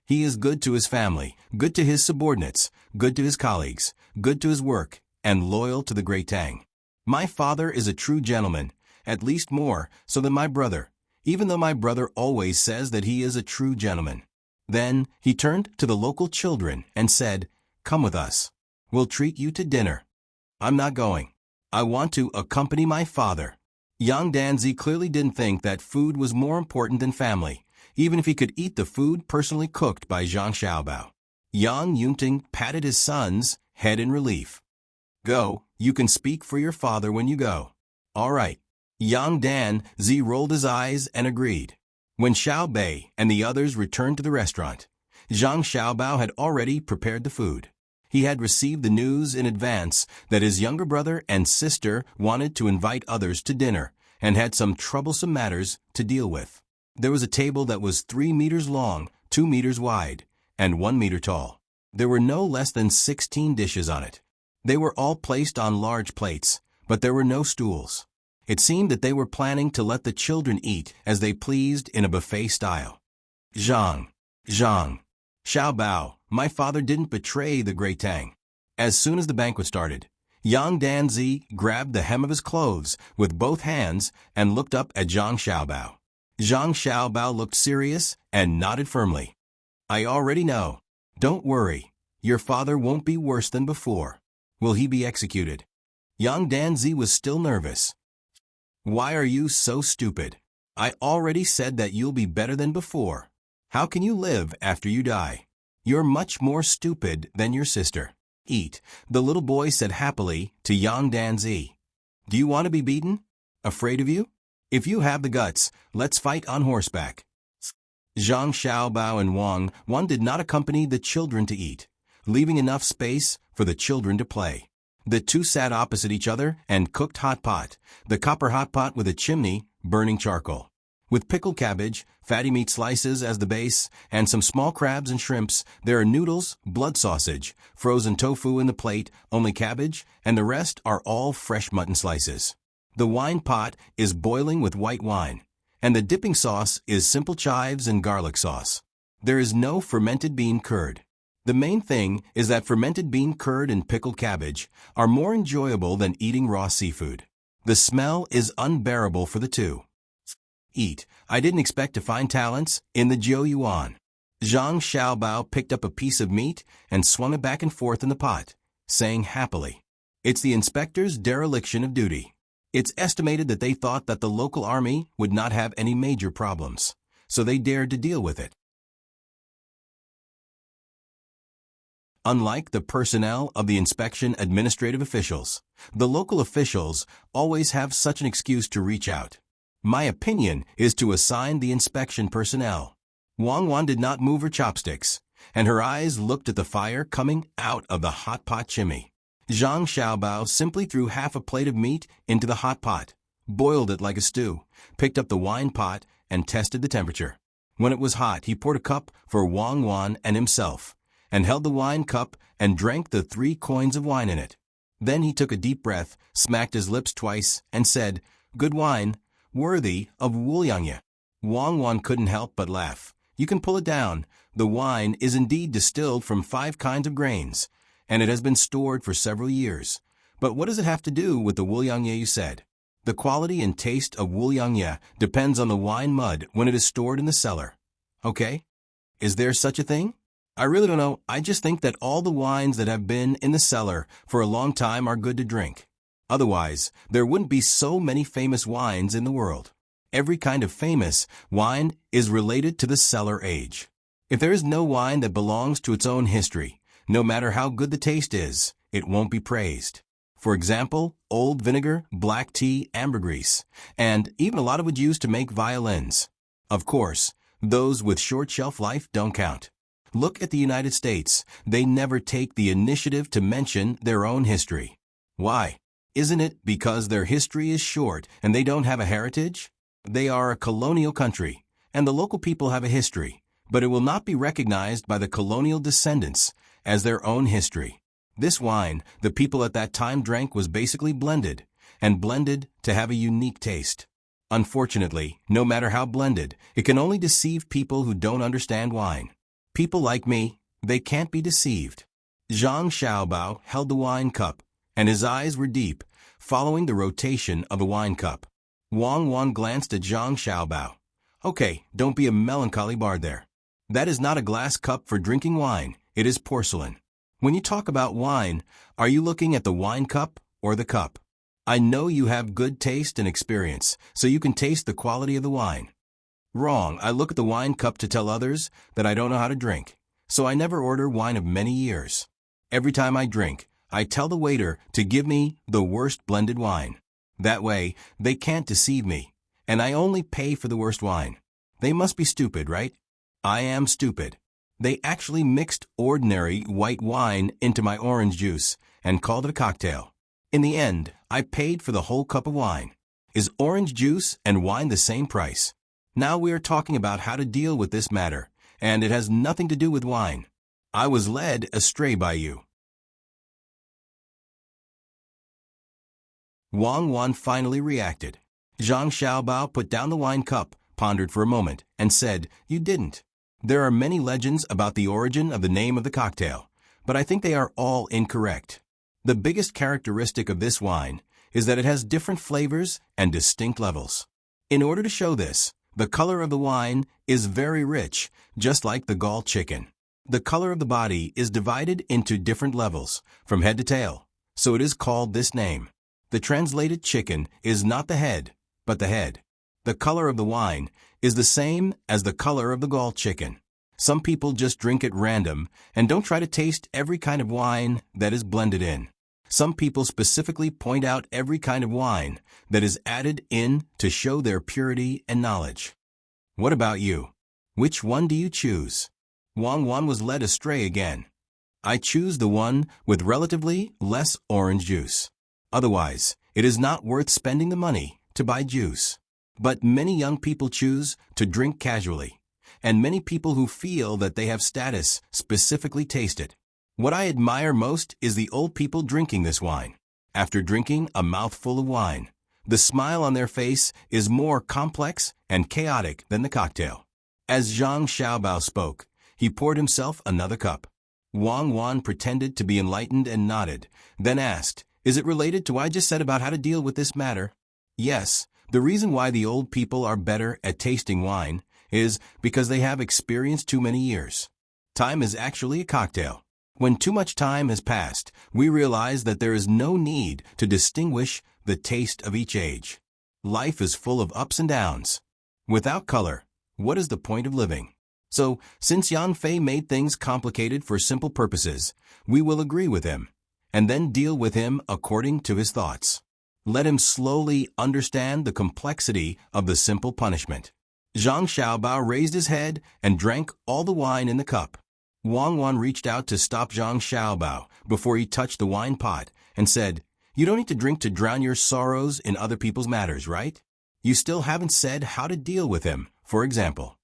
He is good to his family, good to his subordinates, good to his colleagues, good to his work, and loyal to the great Tang. My father is a true gentleman, at least more so than my brother, even though my brother always says that he is a true gentleman." Then he turned to the local children and said, "Come with us. We'll treat you to dinner." "I'm not going. I want to accompany my father." Yang Danzi clearly didn't think that food was more important than family, even if he could eat the food personally cooked by Zhang Xiaobao. Yang Yunting patted his son's head in relief. "Go, you can speak for your father when you go." "All right." Yang Danzi rolled his eyes and agreed. When Xiao Bei and the others returned to the restaurant, Zhang Xiaobao had already prepared the food. He had received the news in advance that his younger brother and sister wanted to invite others to dinner and had some troublesome matters to deal with. There was a table that was 3 meters long, 2 meters wide, and 1 meter tall. There were no less than 16 dishes on it. They were all placed on large plates, but there were no stools. It seemed that they were planning to let the children eat as they pleased in a buffet style. Zhang, Xiaobao, my father didn't betray the great Tang. As soon as the banquet started, Yang Danzi grabbed the hem of his clothes with both hands and looked up at Zhang Xiaobao. Zhang Xiaobao looked serious and nodded firmly. "I already know. Don't worry. Your father won't be worse than before. Will he be executed?" Yang Danzi was still nervous. "Why are you so stupid? I already said that you'll be better than before. How can you live after you die? You're much more stupid than your sister. Eat," the little boy said happily to Yang Danzi. "Do you want to be beaten? Afraid of you? If you have the guts, let's fight on horseback." Zhang Xiaobao and Wang Wan did not accompany the children to eat, leaving enough space for the children to play. The two sat opposite each other and cooked hot pot, the copper hot pot with a chimney, burning charcoal. With pickled cabbage, fatty meat slices as the base, and some small crabs and shrimps, there are noodles, blood sausage, frozen tofu in the plate, only cabbage, and the rest are all fresh mutton slices. The wine pot is boiling with white wine, and the dipping sauce is simple chives and garlic sauce. There is no fermented bean curd. The main thing is that fermented bean curd and pickled cabbage are more enjoyable than eating raw seafood. The smell is unbearable for the two. Eat. I didn't expect to find talents in the Jiu Yuan. Zhang Xiaobao picked up a piece of meat and swung it back and forth in the pot, saying happily, "It's the inspector's dereliction of duty." It's estimated that they thought that the local army would not have any major problems, so they dared to deal with it. Unlike the personnel of the inspection administrative officials, the local officials always have such an excuse to reach out. My opinion is to assign the inspection personnel. Wang Wan did not move her chopsticks, and her eyes looked at the fire coming out of the hot pot chimney. Zhang Xiaobao simply threw half a plate of meat into the hot pot, boiled it like a stew, picked up the wine pot, and tested the temperature. When it was hot, he poured a cup for Wang Wan and himself, and held the wine cup and drank the 3 coins of wine in it. Then he took a deep breath, smacked his lips twice, and said, "Good wine, worthy of Wuliangye." Wang Wan couldn't help but laugh. "You can pull it down. The wine is indeed distilled from 5 kinds of grains, and it has been stored for several years. But what does it have to do with the Wuliangye you said? The quality and taste of Wuliangye depends on the wine mud when it is stored in the cellar. Okay? Is there such a thing? I really don't know. I just think that all the wines that have been in the cellar for a long time are good to drink. Otherwise, there wouldn't be so many famous wines in the world. Every kind of famous wine is related to the cellar age. If there is no wine that belongs to its own history, no matter how good the taste is, it won't be praised. For example, old vinegar, black tea, ambergris, and even a lot of wood used to make violins. Of course, those with short shelf life don't count. Look at the United States. They never take the initiative to mention their own history. Why? Isn't it because their history is short and they don't have a heritage? They are a colonial country, and the local people have a history, but it will not be recognized by the colonial descendants as their own history. This wine the people at that time drank was basically blended, and blended to have a unique taste. Unfortunately, no matter how blended, it can only deceive people who don't understand wine. People like me, they can't be deceived. Zhang Xiaobao held the wine cup, and his eyes were deep, following the rotation of the wine cup. Wang Wan glanced at Zhang Xiaobao. Okay, don't be a melancholy bard there. That is not a glass cup for drinking wine, it is porcelain. When you talk about wine, are you looking at the wine cup or the cup? I know you have good taste and experience, so you can taste the quality of the wine. Wrong, I look at the wine cup to tell others that I don't know how to drink, so I never order wine of many years. Every time I drink, I tell the waiter to give me the worst blended wine. That way, they can't deceive me, and I only pay for the worst wine. They must be stupid, right? I am stupid. They actually mixed ordinary white wine into my orange juice and called it a cocktail. In the end, I paid for the whole cup of wine. Is orange juice and wine the same price? Now we are talking about how to deal with this matter, and it has nothing to do with wine. I was led astray by you. Wang Wan finally reacted. Zhang Xiaobao put down the wine cup, pondered for a moment, and said, "You didn't. There are many legends about the origin of the name of the cocktail, but I think they are all incorrect. The biggest characteristic of this wine is that it has different flavors and distinct levels. In order to show this, the color of the wine is very rich, just like the gall chicken. The color of the body is divided into different levels, from head to tail, so it is called this name. The translated chicken is not the head, but the head. The color of the wine is the same as the color of the gall chicken. Some people just drink at random and don't try to taste every kind of wine that is blended in. Some people specifically point out every kind of wine that is added in to show their purity and knowledge. What about you? Which one do you choose?" Wang Wan was led astray again. "I choose the one with relatively less orange juice. Otherwise, it is not worth spending the money to buy juice. But many young people choose to drink casually, and many people who feel that they have status specifically taste it. What I admire most is the old people drinking this wine. After drinking a mouthful of wine, the smile on their face is more complex and chaotic than the cocktail." As Zhang Xiaobao spoke, he poured himself another cup. Wang Wan pretended to be enlightened and nodded, then asked, "Is it related to what I just said about how to deal with this matter?" "Yes, the reason why the old people are better at tasting wine is because they have experienced too many years. Time is actually a cocktail. When too much time has passed, we realize that there is no need to distinguish the taste of each age. Life is full of ups and downs. Without color, what is the point of living? So, since Yan Fei made things complicated for simple purposes, we will agree with him, and then deal with him according to his thoughts. Let him slowly understand the complexity of the simple punishment." Zhang Xiaobao raised his head and drank all the wine in the cup. Wang Wan reached out to stop Zhang Xiaobao before he touched the wine pot and said, "You don't need to drink to drown your sorrows in other people's matters, right? You still haven't said how to deal with him, for example.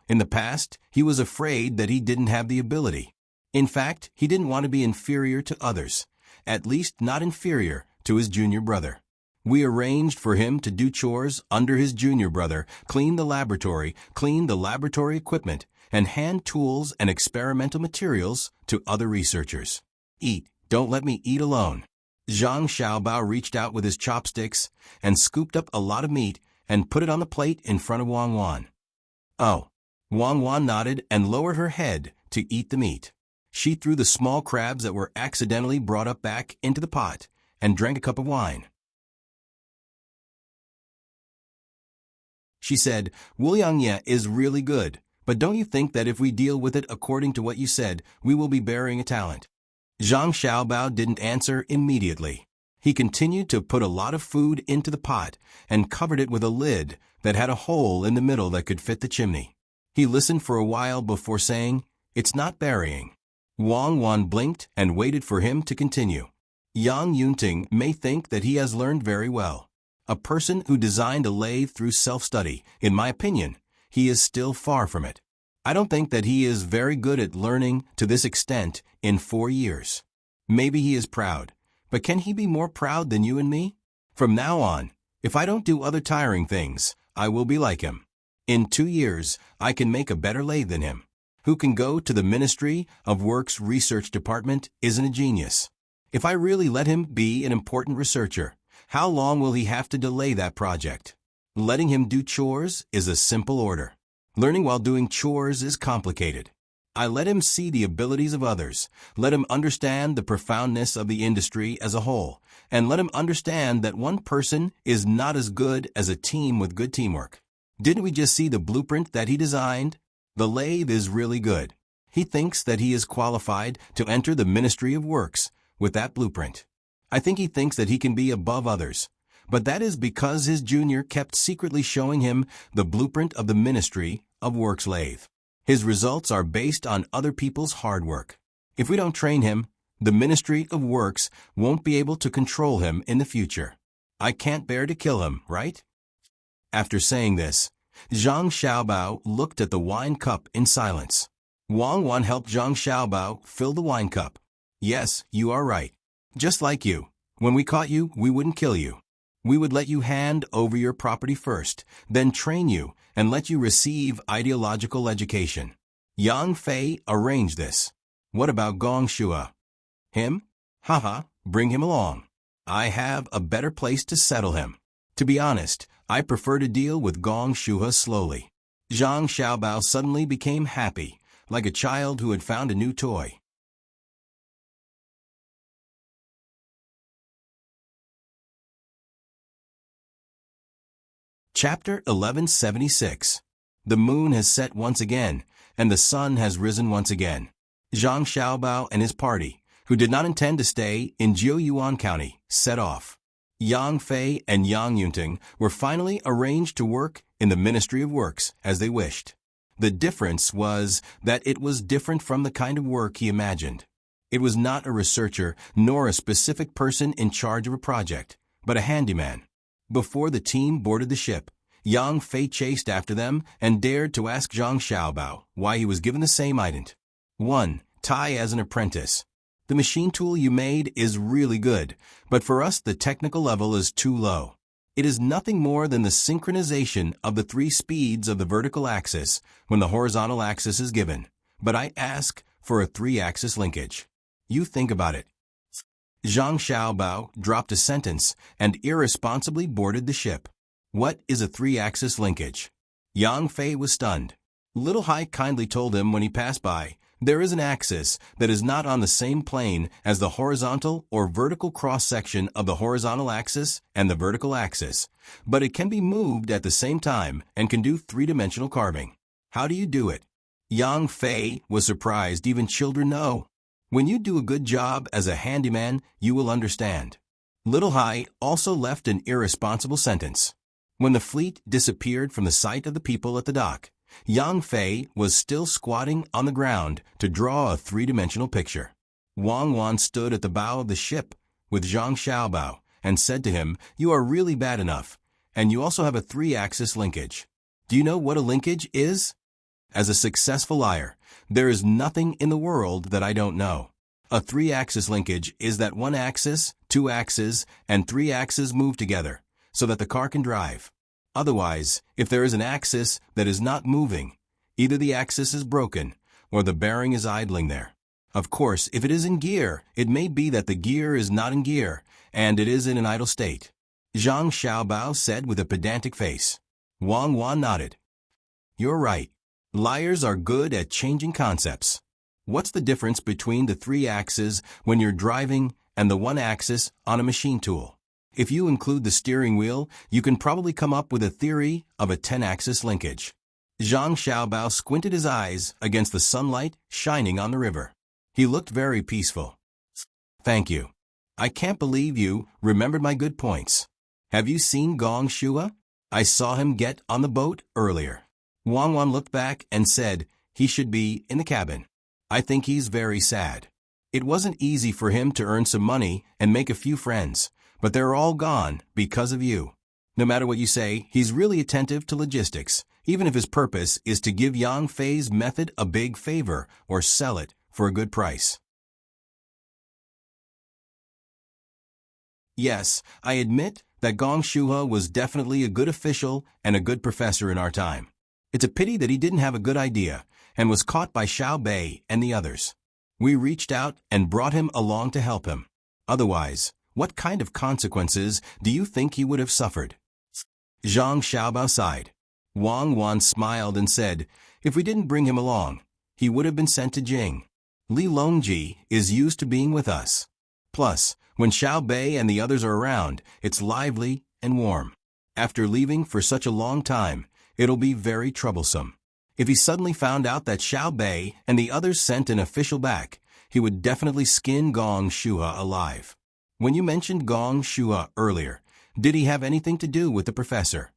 In the past, he was afraid that he didn't have the ability. In fact, he didn't want to be inferior to others, at least not inferior to his junior brother. We arranged for him to do chores under his junior brother, clean the laboratory equipment, and hand tools and experimental materials to other researchers. Eat, don't let me eat alone." Zhang Xiaobao reached out with his chopsticks and scooped up a lot of meat and put it on the plate in front of Wang Wan. "Oh." Wang Wan nodded and lowered her head to eat the meat. She threw the small crabs that were accidentally brought up back into the pot and drank a cup of wine. She said, "Wuliangye is really good, But don't you think that if we deal with it according to what you said, we will be burying a talent? Zhang Xiaobao didn't answer immediately. He continued to put a lot of food into the pot and covered it with a lid that had a hole in the middle that could fit the chimney. He listened for a while before saying, "It's not burying." Wang Wan blinked and waited for him to continue. Yang Yunting may think that he has learned very well. A person who designed a lathe through self-study, in my opinion, he is still far from it. I don't think that he is very good at learning to this extent in 4 years. Maybe he is proud, but can he be more proud than you and me? From now on, if I don't do other tiring things, I will be like him. In 2 years, I can make a better lathe than him. Who can go to the Ministry of Works Research Department isn't a genius. If I really let him be an important researcher, how long will he have to delay that project? Letting him do chores is a simple order. Learning while doing chores is complicated. I let him see the abilities of others, let him understand the profoundness of the industry as a whole, and let him understand that one person is not as good as a team with good teamwork. Didn't we just see the blueprint that he designed? The lathe is really good. He thinks that he is qualified to enter the Ministry of Works with that blueprint. I think he thinks that he can be above others, but that is because his junior kept secretly showing him the blueprint of the Ministry of Works lathe. His results are based on other people's hard work. If we don't train him, the Ministry of Works won't be able to control him in the future. I can't bear to kill him, right? After saying this, Zhang Xiaobao looked at the wine cup in silence. Wang Wan helped Zhang Xiaobao fill the wine cup. Yes, you are right. Just like you. When we caught you, we wouldn't kill you. We would let you hand over your property first, then train you and let you receive ideological education. Yang Fei arranged this. What about Gong Shua? Him? Haha, bring him along. I have a better place to settle him. To be honest, I prefer to deal with Gong Shua slowly. Zhang Xiaobao suddenly became happy, like a child who had found a new toy. Chapter 1176. The moon has set once again, and the sun has risen once again. Zhang Xiaobao and his party, who did not intend to stay in Jiuyuan County, set off. Yang Fei and Yang Yunting were finally arranged to work in the Ministry of Works as they wished. The difference was that it was different from the kind of work he imagined. It was not a researcher nor a specific person in charge of a project, but a handyman. Before the team boarded the ship, Yang Fei chased after them and dared to ask Zhang Xiaobao why he was given the same ident. 1. Tai as an apprentice. The machine tool you made is really good, but for us the technical level is too low. It is nothing more than the synchronization of the 3 speeds of the vertical axis when the horizontal axis is given, but I ask for a 3-axis linkage. You think about it. Zhang Xiaobao dropped a sentence and irresponsibly boarded the ship. What is a 3-axis linkage? Yang Fei was stunned. Little Hai kindly told him when he passed by, there is an axis that is not on the same plane as the horizontal or vertical cross-section of the horizontal axis and the vertical axis, but it can be moved at the same time and can do 3-dimensional carving. How do you do it? Yang Fei was surprised even children know. When you do a good job as a handyman, you will understand. Little Hai also left an irresponsible sentence. When the fleet disappeared from the sight of the people at the dock, Yang Fei was still squatting on the ground to draw a 3-dimensional picture. Wang Wan stood at the bow of the ship with Zhang Xiaobao and said to him, "You are really bad enough, and you also have a 3-axis linkage. Do you know what a linkage is?" As a successful liar, there is nothing in the world that I don't know. A 3-axis linkage is that 1 axis, 2 axes, and 3 axes move together so that the car can drive. Otherwise, if there is an axis that is not moving, either the axis is broken or the bearing is idling there. Of course, if it is in gear, it may be that the gear is not in gear and it is in an idle state. Zhang Xiaobao said with a pedantic face. Wang Wan nodded. You're right. Liars are good at changing concepts. What's the difference between the 3 axes when you're driving and the 1 axis on a machine tool? If you include the steering wheel, you can probably come up with a theory of a 10-axis linkage. Zhang Xiaobao squinted his eyes against the sunlight shining on the river. He looked very peaceful. Thank you. I can't believe you remembered my good points. Have you seen Gong Shua? I saw him get on the boat earlier. Wang Wan looked back and said he should be in the cabin. I think he's very sad. It wasn't easy for him to earn some money and make a few friends, but they're all gone because of you. No matter what you say, he's really attentive to logistics, even if his purpose is to give Yang Fei's method a big favor or sell it for a good price. Yes, I admit that Gong Shua was definitely a good official and a good professor in our time. It's a pity that he didn't have a good idea and was caught by Xiao Bei and the others. We reached out and brought him along to help him. Otherwise, what kind of consequences do you think he would have suffered? Zhang Xiaobao sighed. Wang Wan smiled and said, if we didn't bring him along, he would have been sent to Jing. Li Longji is used to being with us. Plus, when Xiao Bei and the others are around, it's lively and warm. After leaving for such a long time, it'll be very troublesome. If he suddenly found out that Xiao Bei and the others sent an official back, he would definitely skin Gong Shua alive. When you mentioned Gong Shua earlier, did he have anything to do with the professor?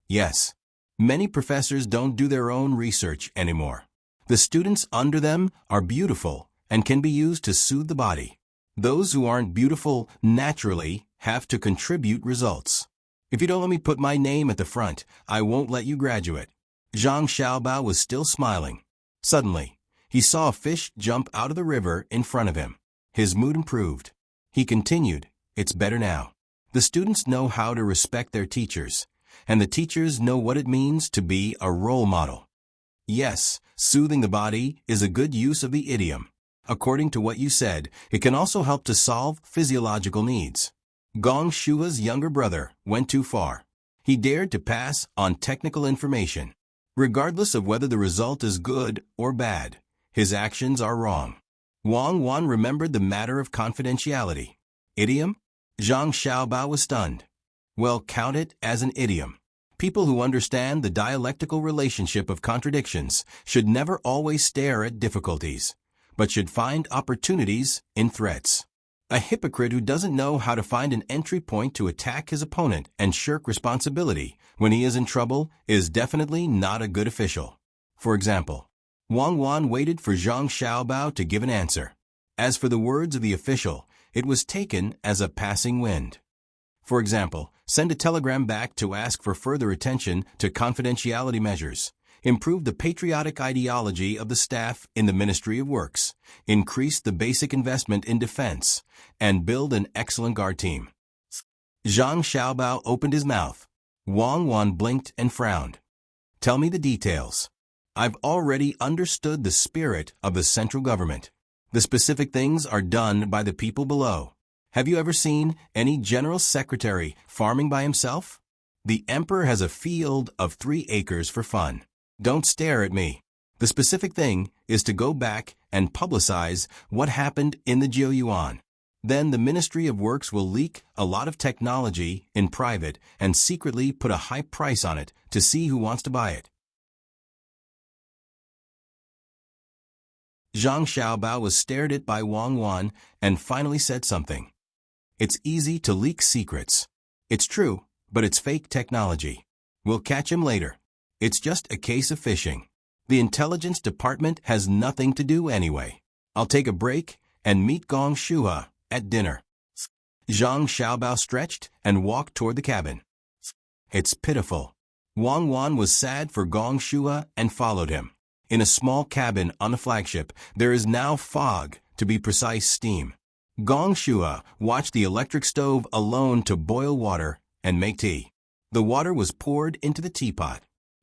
Yes. Many professors don't do their own research anymore. The students under them are beautiful and can be used to soothe the body. Those who aren't beautiful naturally have to contribute results. If you don't let me put my name at the front, I won't let you graduate. Zhang Xiaobao was still smiling. Suddenly, he saw a fish jump out of the river in front of him. His mood improved. He continued, it's better now. The students know how to respect their teachers, and the teachers know what it means to be a role model. Yes, soothing the body is a good use of the idiom. According to what you said, it can also help to solve physiological needs. Gong Shua's younger brother went too far. He dared to pass on technical information. Regardless of whether the result is good or bad, his actions are wrong. Wang Wan remembered the matter of confidentiality. Idiom? Zhang Xiaobao was stunned. Well, count it as an idiom. People who understand the dialectical relationship of contradictions should never always stare at difficulties, but should find opportunities in threats. A hypocrite who doesn't know how to find an entry point to attack his opponent and shirk responsibility when he is in trouble is definitely not a good official. For example, Wang Wan waited for Zhang Xiaobao to give an answer. As for the words of the official, it was taken as a passing wind. For example, send a telegram back to ask for further attention to confidentiality measures, improve the patriotic ideology of the staff in the Ministry of Works, increase the basic investment in defense, and build an excellent guard team. Zhang Xiaobao opened his mouth. Wang Wan blinked and frowned. Tell me the details. I've already understood the spirit of the central government. The specific things are done by the people below. Have you ever seen any general secretary farming by himself? The emperor has a field of 3 acres for fun. Don't stare at me. The specific thing is to go back and publicize what happened in the Jiuyuan. Then the Ministry of Works will leak a lot of technology in private and secretly put a high price on it to see who wants to buy it. Zhang Xiaobao was stared at by Wang Wan and finally said something. It's easy to leak secrets. It's true, but it's fake technology. We'll catch him later. It's just a case of fishing. The intelligence department has nothing to do anyway. I'll take a break and meet Gong Shua at dinner. Zhang Xiaobao stretched and walked toward the cabin. It's pitiful. Wang Wan was sad for Gong Shua and followed him. In a small cabin on the flagship, there is now fog, to be precise, steam. Gong Shua watched the electric stove alone to boil water and make tea. The water was poured into the teapot.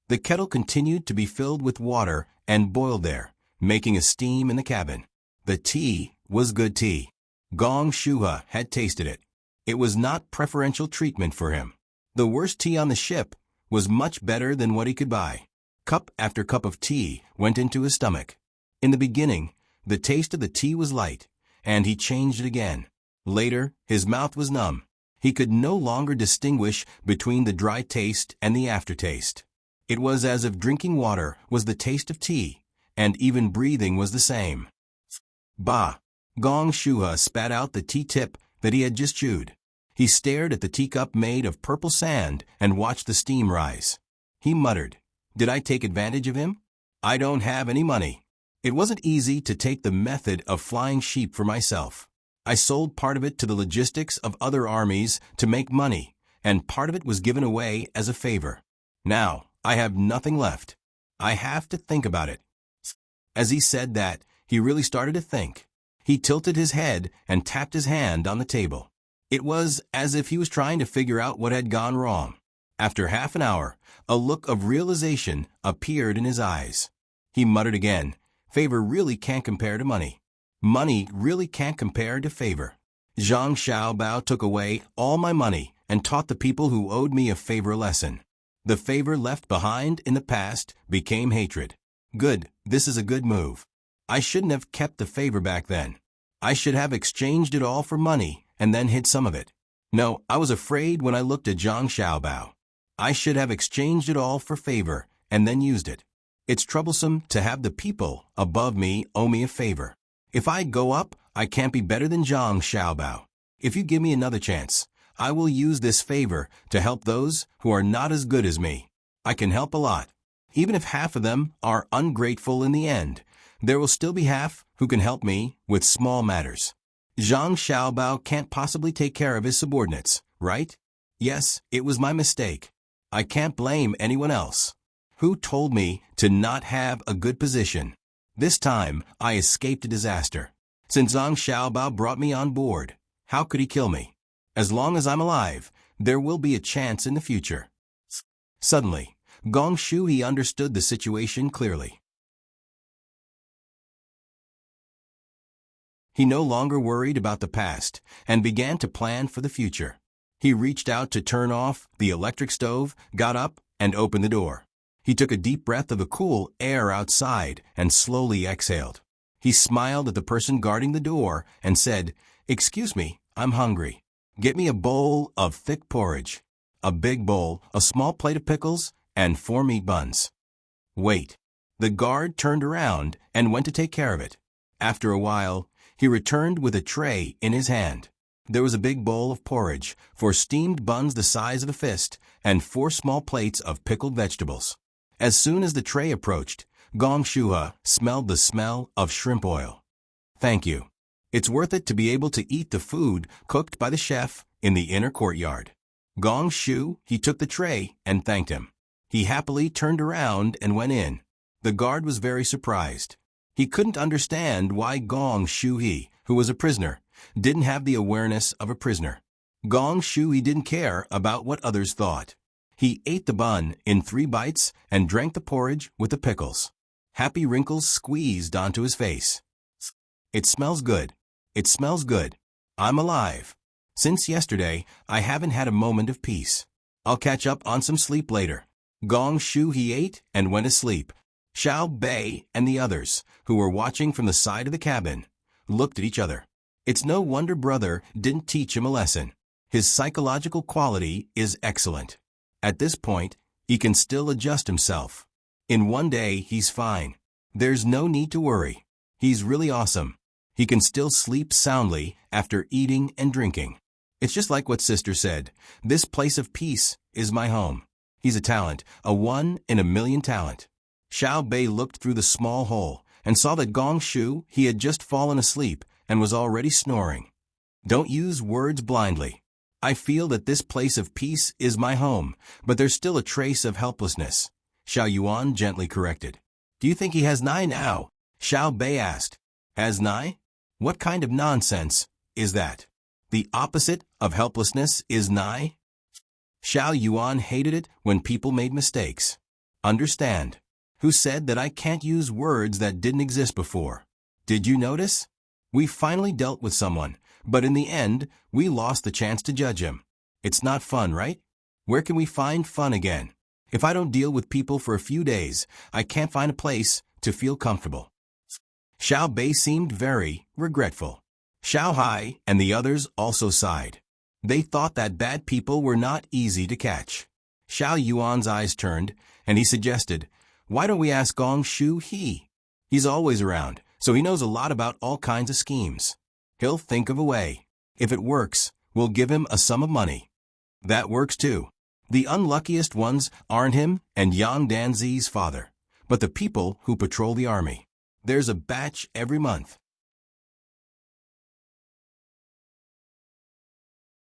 The kettle continued to be filled with water and boiled there, making a steam in the cabin. The tea was good tea. Gong Shua had tasted it. It was not preferential treatment for him. The worst tea on the ship was much better than what he could buy. Cup after cup of tea went into his stomach. In the beginning, the taste of the tea was light, and he changed it again. Later, his mouth was numb. He could no longer distinguish between the dry taste and the aftertaste. It was as if drinking water was the taste of tea, and even breathing was the same. Bah! Gong Shuha spat out the tea tip that he had just chewed. He stared at the teacup made of purple sand and watched the steam rise. He muttered, "Did I take advantage of him? I don't have any money." It wasn't easy to take the method of flying sheep for myself. I sold part of it to the logistics of other armies to make money, and part of it was given away as a favor. Now, I have nothing left. I have to think about it. As he said that, he really started to think. He tilted his head and tapped his hand on the table. It was as if he was trying to figure out what had gone wrong. After half an hour, a look of realization appeared in his eyes. He muttered again, "Favor really can't compare to money. Money really can't compare to favor." Zhang Xiaobao took away all my money and taught the people who owed me a favor a lesson. The favor left behind in the past became hatred. Good, this is a good move. I shouldn't have kept the favor back then. I should have exchanged it all for money and then hid some of it. No, I was afraid when I looked at Zhang Xiaobao. I should have exchanged it all for favor and then used it. It's troublesome to have the people above me owe me a favor. If I go up, I can't be better than Zhang Xiaobao. If you give me another chance, I will use this favor to help those who are not as good as me. I can help a lot. Even if half of them are ungrateful in the end, there will still be half who can help me with small matters. Zhang Xiaobao can't possibly take care of his subordinates, right? Yes, it was my mistake. I can't blame anyone else. Who told me to not have a good position? This time, I escaped a disaster. Since Zhang Xiaobao brought me on board, how could he kill me? As long as I'm alive, there will be a chance in the future. Suddenly, Gong Shu understood the situation clearly. He no longer worried about the past and began to plan for the future. He reached out to turn off the electric stove, got up, and opened the door. He took a deep breath of the cool air outside and slowly exhaled. He smiled at the person guarding the door and said, "Excuse me, I'm hungry. Get me a bowl of thick porridge, a big bowl, a small plate of pickles, and 4 meat buns." Wait. The guard turned around and went to take care of it. After a while, he returned with a tray in his hand. There was a big bowl of porridge, 4 steamed buns the size of a fist, and 4 small plates of pickled vegetables. As soon as the tray approached, Gong Shuha smelled the smell of shrimp oil. "Thank you. It's worth it to be able to eat the food cooked by the chef in the inner courtyard." Gong Shu, he took the tray and thanked him. He happily turned around and went in. The guard was very surprised. He couldn't understand why Gong Shu, who was a prisoner, didn't have the awareness of a prisoner. Gong Shu didn't care about what others thought. He ate the bun in 3 bites and drank the porridge with the pickles. Happy wrinkles squeezed onto his face. "It smells good. It smells good. I'm alive. Since yesterday, I haven't had a moment of peace. I'll catch up on some sleep later." Gong Shu ate and went asleep. Xiao Bei and the others, who were watching from the side of the cabin, looked at each other. It's no wonder brother didn't teach him a lesson. His psychological quality is excellent. At this point, he can still adjust himself. In one day, he's fine. There's no need to worry. He's really awesome. He can still sleep soundly after eating and drinking. It's just like what Sister said. This place of peace is my home. He's a talent, a 1 in a million talent. Xiao Bei looked through the small hole and saw that Gong Shu had just fallen asleep and was already snoring. Don't use words blindly. I feel that this place of peace is my home, but there's still a trace of helplessness, Xiao Yuan gently corrected. Do you think he has nai now? Xiao Bei asked. Has nai? What kind of nonsense is that? The opposite of helplessness is nai? Xiao Yuan hated it when people made mistakes. Understand. Who said that I can't use words that didn't exist before? Did you notice? We finally dealt with someone, but in the end, we lost the chance to judge him. It's not fun, right? Where can we find fun again? If I don't deal with people for a few days, I can't find a place to feel comfortable. Xiao Bei seemed very regretful. Xiao Hai and the others also sighed. They thought that bad people were not easy to catch. Xiao Yuan's eyes turned, and he suggested, "Why don't we ask Gong Shu He? He's always around, so he knows a lot about all kinds of schemes. He'll think of a way. If it works, we'll give him a sum of money." That works too. The unluckiest ones aren't him and Yang Danzi's father, but the people who patrol the army. There's a batch every month.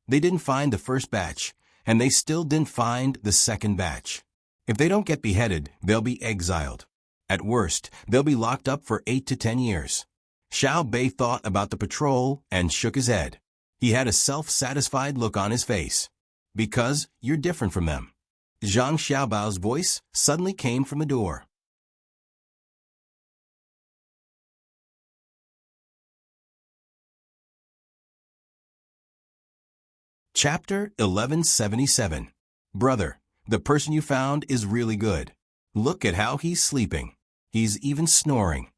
They didn't find the first batch, and they still didn't find the second batch. If they don't get beheaded, they'll be exiled. At worst, they'll be locked up for 8 to 10 years. Xiao Bei thought about the patrol and shook his head. He had a self-satisfied look on his face. "Because you're different from them." Zhang Xiaobao's voice suddenly came from the door. Chapter 1177. Brother, the person you found is really good. Look at how he's sleeping. He's even snoring.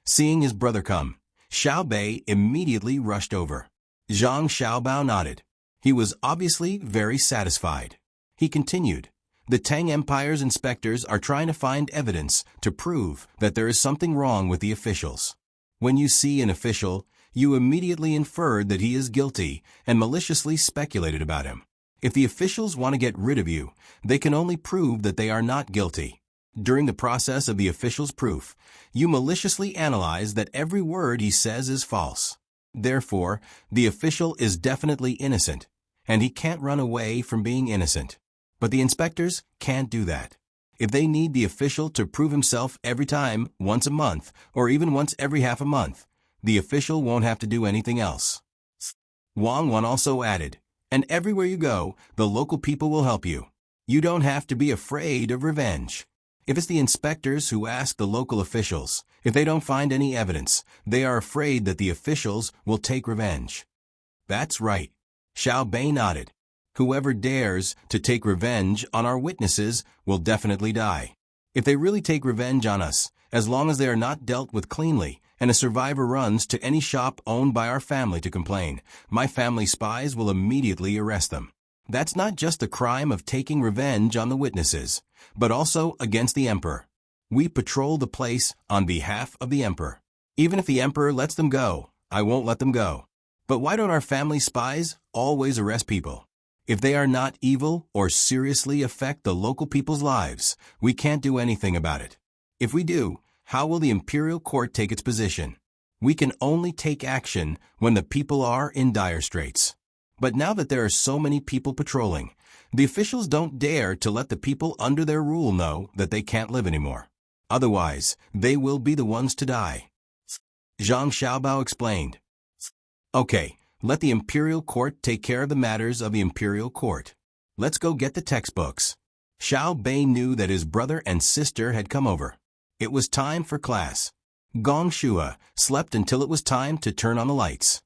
Seeing his brother come, Xiao Bei immediately rushed over. Zhang Xiaobao nodded. He was obviously very satisfied. He continued, "The Tang Empire's inspectors are trying to find evidence to prove that there is something wrong with the officials. When you see an official, you immediately inferred that he is guilty and maliciously speculated about him. If the officials want to get rid of you, they can only prove that they are not guilty. During the process of the official's proof, you maliciously analyze that every word he says is false. Therefore, the official is definitely innocent, and he can't run away from being innocent. But the inspectors can't do that. If they need the official to prove himself every time, once a month, or even once every half a month, the official won't have to do anything else." Wang Wan also added, "And everywhere you go, the local people will help you. You don't have to be afraid of revenge. If it's the inspectors who ask the local officials, if they don't find any evidence, they are afraid that the officials will take revenge." "That's right." Xiao Bei nodded. "Whoever dares to take revenge on our witnesses will definitely die. If they really take revenge on us, as long as they are not dealt with cleanly, and a survivor runs to any shop owned by our family to complain, my family spies will immediately arrest them. That's not just the crime of taking revenge on the witnesses, but also against the emperor. We patrol the place on behalf of the emperor. Even if the emperor lets them go, I won't let them go. But why don't our family spies always arrest people? If they are not evil or seriously affect the local people's lives, we can't do anything about it. If we do, how will the imperial court take its position? We can only take action when the people are in dire straits. But now that there are so many people patrolling, the officials don't dare to let the people under their rule know that they can't live anymore. Otherwise, they will be the ones to die." Zhang Xiaobao explained. "Okay, let the imperial court take care of the matters of the imperial court. Let's go get the textbooks." Xiao Bei knew that his brother and sister had come over. It was time for class. Gong Shua slept until it was time to turn on the lights.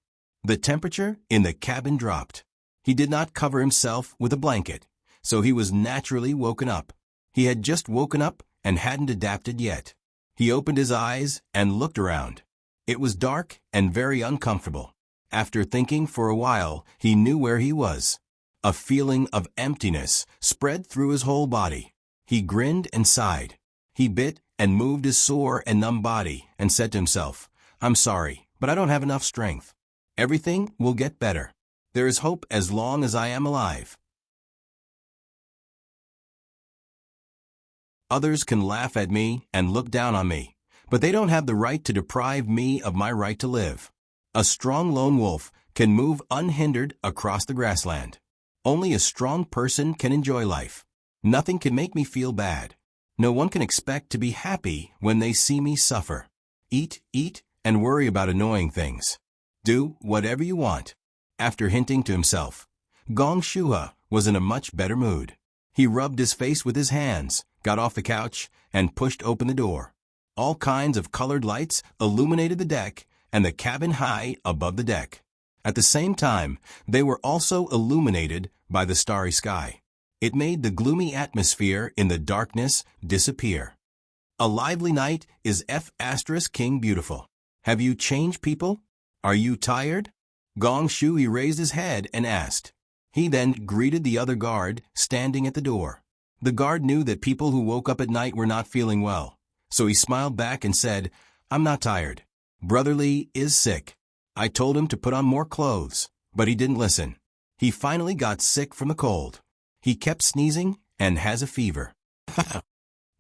The temperature in the cabin dropped. He did not cover himself with a blanket, so he was naturally woken up. He had just woken up and hadn't adapted yet. He opened his eyes and looked around. It was dark and very uncomfortable. After thinking for a while, he knew where he was. A feeling of emptiness spread through his whole body. He grinned and sighed. He bit and moved his sore and numb body and said to himself, "I'm sorry, but I don't have enough strength. Everything will get better. There is hope as long as I am alive." Others can laugh at me and look down on me, but they don't have the right to deprive me of my right to live. A strong lone wolf can move unhindered across the grassland. Only a strong person can enjoy life. Nothing can make me feel bad. No one can expect to be happy when they see me suffer. Eat, and worry about annoying things. Do whatever you want. After hinting to himself, Gong Shua was in a much better mood. He rubbed his face with his hands, got off the couch, and pushed open the door. All kinds of colored lights illuminated the deck and the cabin high above the deck. At the same time, they were also illuminated by the starry sky. It made the gloomy atmosphere in the darkness disappear. A lively night is King beautiful. Have you changed, people? Are you tired? Gong Shui raised his head and asked. He then greeted the other guard standing at the door. The guard knew that people who woke up at night were not feeling well, so he smiled back and said, "I'm not tired. Brother Lee is sick. I told him to put on more clothes, but he didn't listen. He finally got sick from the cold. He kept sneezing and has a fever."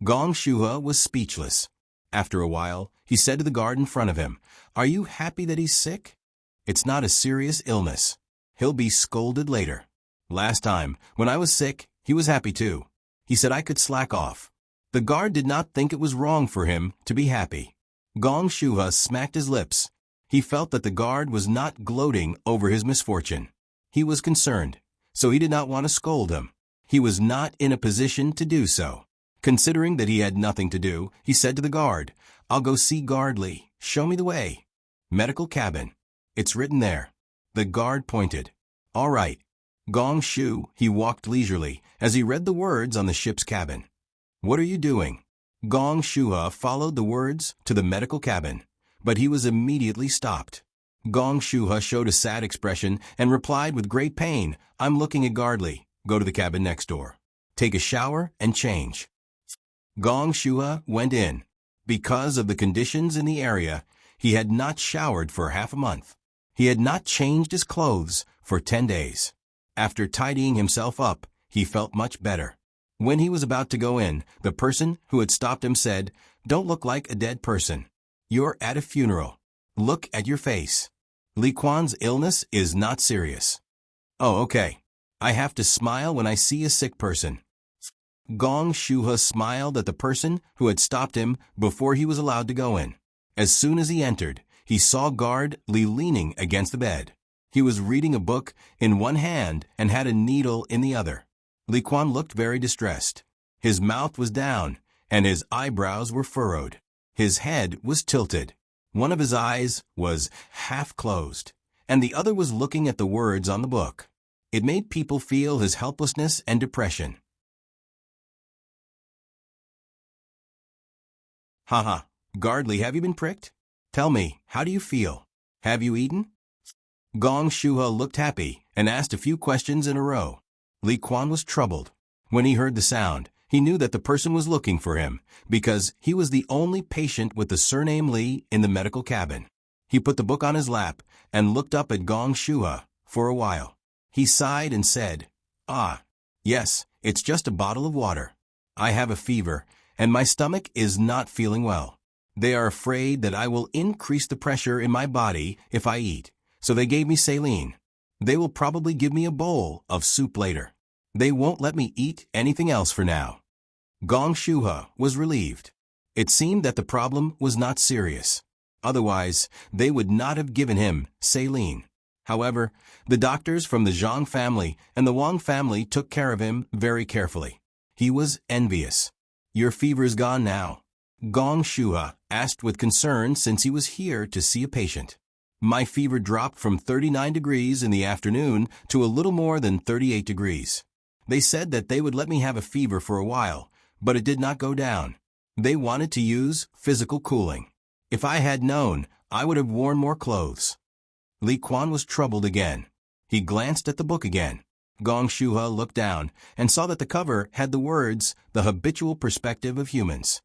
Gong Shuha was speechless. After a while, he said to the guard in front of him, "Are you happy that he's sick? It's not a serious illness. He'll be scolded later. Last time, when I was sick, he was happy too. He said I could slack off." The guard did not think it was wrong for him to be happy. Gong Shuha smacked his lips. He felt that the guard was not gloating over his misfortune. He was concerned, so he did not want to scold him. He was not in a position to do so. Considering that he had nothing to do, he said to the guard, "I'll go see Guard Lee. Show me the way." "Medical cabin. It's written there." The guard pointed. "All right." Gong Shu, he walked leisurely as he read the words on the ship's cabin. "What are you doing?" Gong Shuha followed the words to the medical cabin, but he was immediately stopped. Gong Shuha showed a sad expression and replied with great pain, "I'm looking at Guard Lee. Go to the cabin next door. Take a shower and change." Gong Shuha went in. Because of the conditions in the area, he had not showered for half a month. He had not changed his clothes for 10 days. After tidying himself up, he felt much better. When he was about to go in, the person who had stopped him said, "Don't look like a dead person. You're at a funeral. Look at your face. Li Quan's illness is not serious." "Oh, okay. I have to smile when I see a sick person." Gong Shuha smiled at the person who had stopped him before he was allowed to go in. As soon as he entered, he saw Guard Lee leaning against the bed. He was reading a book in one hand and had a needle in the other. Li Quan looked very distressed. His mouth was down, and his eyebrows were furrowed. His head was tilted. One of his eyes was half closed, and the other was looking at the words on the book. It made people feel his helplessness and depression. "Haha, Guard Lee, have you been pricked? Tell me, how do you feel? Have you eaten?" Gong Shuha looked happy and asked a few questions in a row. Li Quan was troubled. When he heard the sound, he knew that the person was looking for him because he was the only patient with the surname Li in the medical cabin. He put the book on his lap and looked up at Gong Shuha for a while. He sighed and said, "Ah, yes, it's just a bottle of water. I have a fever, and my stomach is not feeling well. They are afraid that I will increase the pressure in my body if I eat, so they gave me saline. They will probably give me a bowl of soup later. They won't let me eat anything else for now." Gong Shuha was relieved. It seemed that the problem was not serious. Otherwise, they would not have given him saline. However, the doctors from the Zhang family and the Wang family took care of him very carefully. He was envious. "Your fever is gone now?" Gong Shuha asked with concern since he was here to see a patient. "My fever dropped from 39 degrees in the afternoon to a little more than 38 degrees. They said that they would let me have a fever for a while, but it did not go down. They wanted to use physical cooling. If I had known, I would have worn more clothes." Li Quan was troubled again. He glanced at the book again. Gong Shuha looked down and saw that the cover had the words, "The Habitual Perspective of Humans."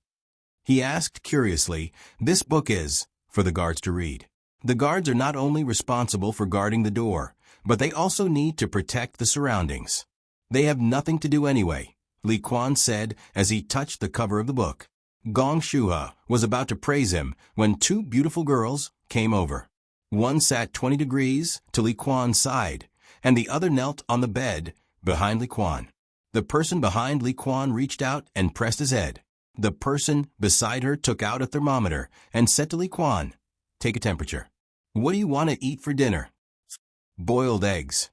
He asked curiously, "This book is for the guards to read." The guards are not only responsible for guarding the door, but they also need to protect the surroundings. They have nothing to do anyway, Li Quan said as he touched the cover of the book. Gong Shuha was about to praise him when two beautiful girls came over. One sat 20 degrees to Li Quan's side, and the other knelt on the bed behind Li Quan. The person behind Li Quan reached out and pressed his head. The person beside her took out a thermometer and said to Li Quan, "Take a temperature. What do you want to eat for dinner?" "Boiled eggs."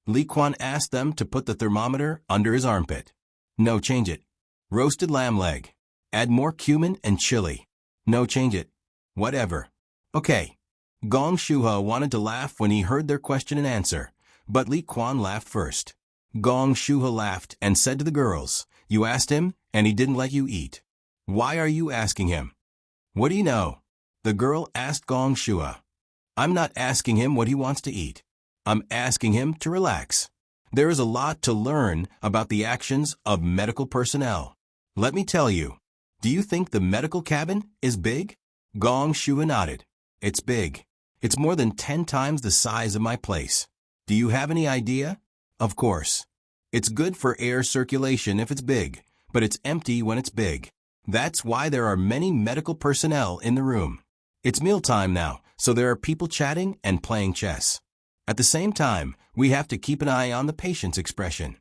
Li Quan asked them to put the thermometer under his armpit. "No, change it." "Roasted lamb leg. Add more cumin and chili." "No, change it." "Whatever." "Okay." Gong Shuha wanted to laugh when he heard their question and answer, but Li Quan laughed first. Gong Shuha laughed and said to the girls, "You asked him, and he didn't let you eat. Why are you asking him?" "What do you know?" The girl asked Gong Shuha. "I'm not asking him what he wants to eat. I'm asking him to relax." There is a lot to learn about the actions of medical personnel. Let me tell you. Do you think the medical cabin is big? Gong Shuha nodded. It's big. It's more than 10 times the size of my place. Do you have any idea? Of course. It's good for air circulation if it's big, but it's empty when it's big. That's why there are many medical personnel in the room. It's mealtime now, so there are people chatting and playing chess. At the same time, we have to keep an eye on the patient's expression.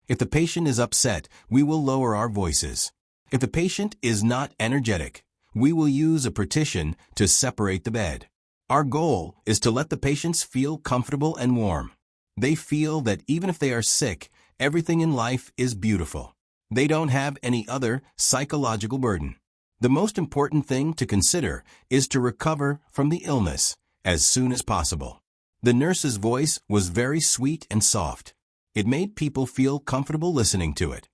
If the patient is upset, we will lower our voices. If the patient is not energetic, we will use a partition to separate the bed. Our goal is to let the patients feel comfortable and warm. They feel that even if they are sick, everything in life is beautiful. They don't have any other psychological burden. The most important thing to consider is to recover from the illness as soon as possible. The nurse's voice was very sweet and soft. It made people feel comfortable listening to it.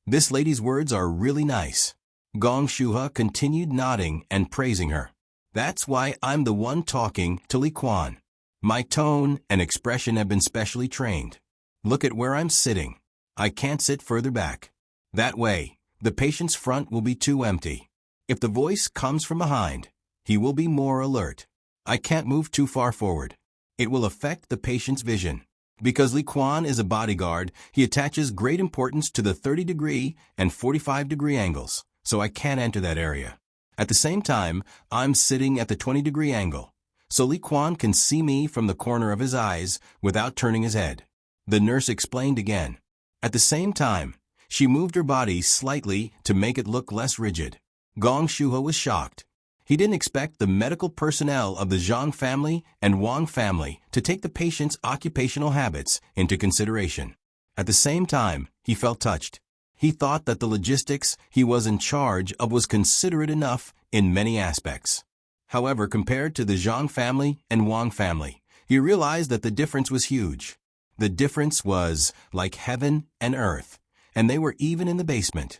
This lady's words are really nice. Gong Shuha continued nodding and praising her. That's why I'm the one talking to Li Quan. My tone and expression have been specially trained. Look at where I'm sitting. I can't sit further back. That way, the patient's front will be too empty. If the voice comes from behind, he will be more alert. I can't move too far forward. It will affect the patient's vision. Because Li Quan is a bodyguard, he attaches great importance to the 30-degree and 45-degree angles, so I can't enter that area. At the same time, I'm sitting at the 20-degree angle, so Li Quan can see me from the corner of his eyes without turning his head. The nurse explained again. At the same time, she moved her body slightly to make it look less rigid. Gong Shuha was shocked. He didn't expect the medical personnel of the Zhang family and Wang family to take the patient's occupational habits into consideration. At the same time, he felt touched. He thought that the logistics he was in charge of was considerate enough in many aspects. However, compared to the Zhang family and Wang family, he realized that the difference was huge. The difference was like heaven and earth, and they were even in the basement.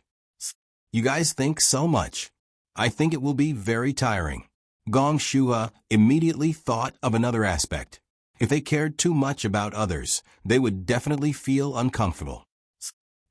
You guys think so much. I think it will be very tiring. Gong Shuha immediately thought of another aspect. If they cared too much about others, they would definitely feel uncomfortable.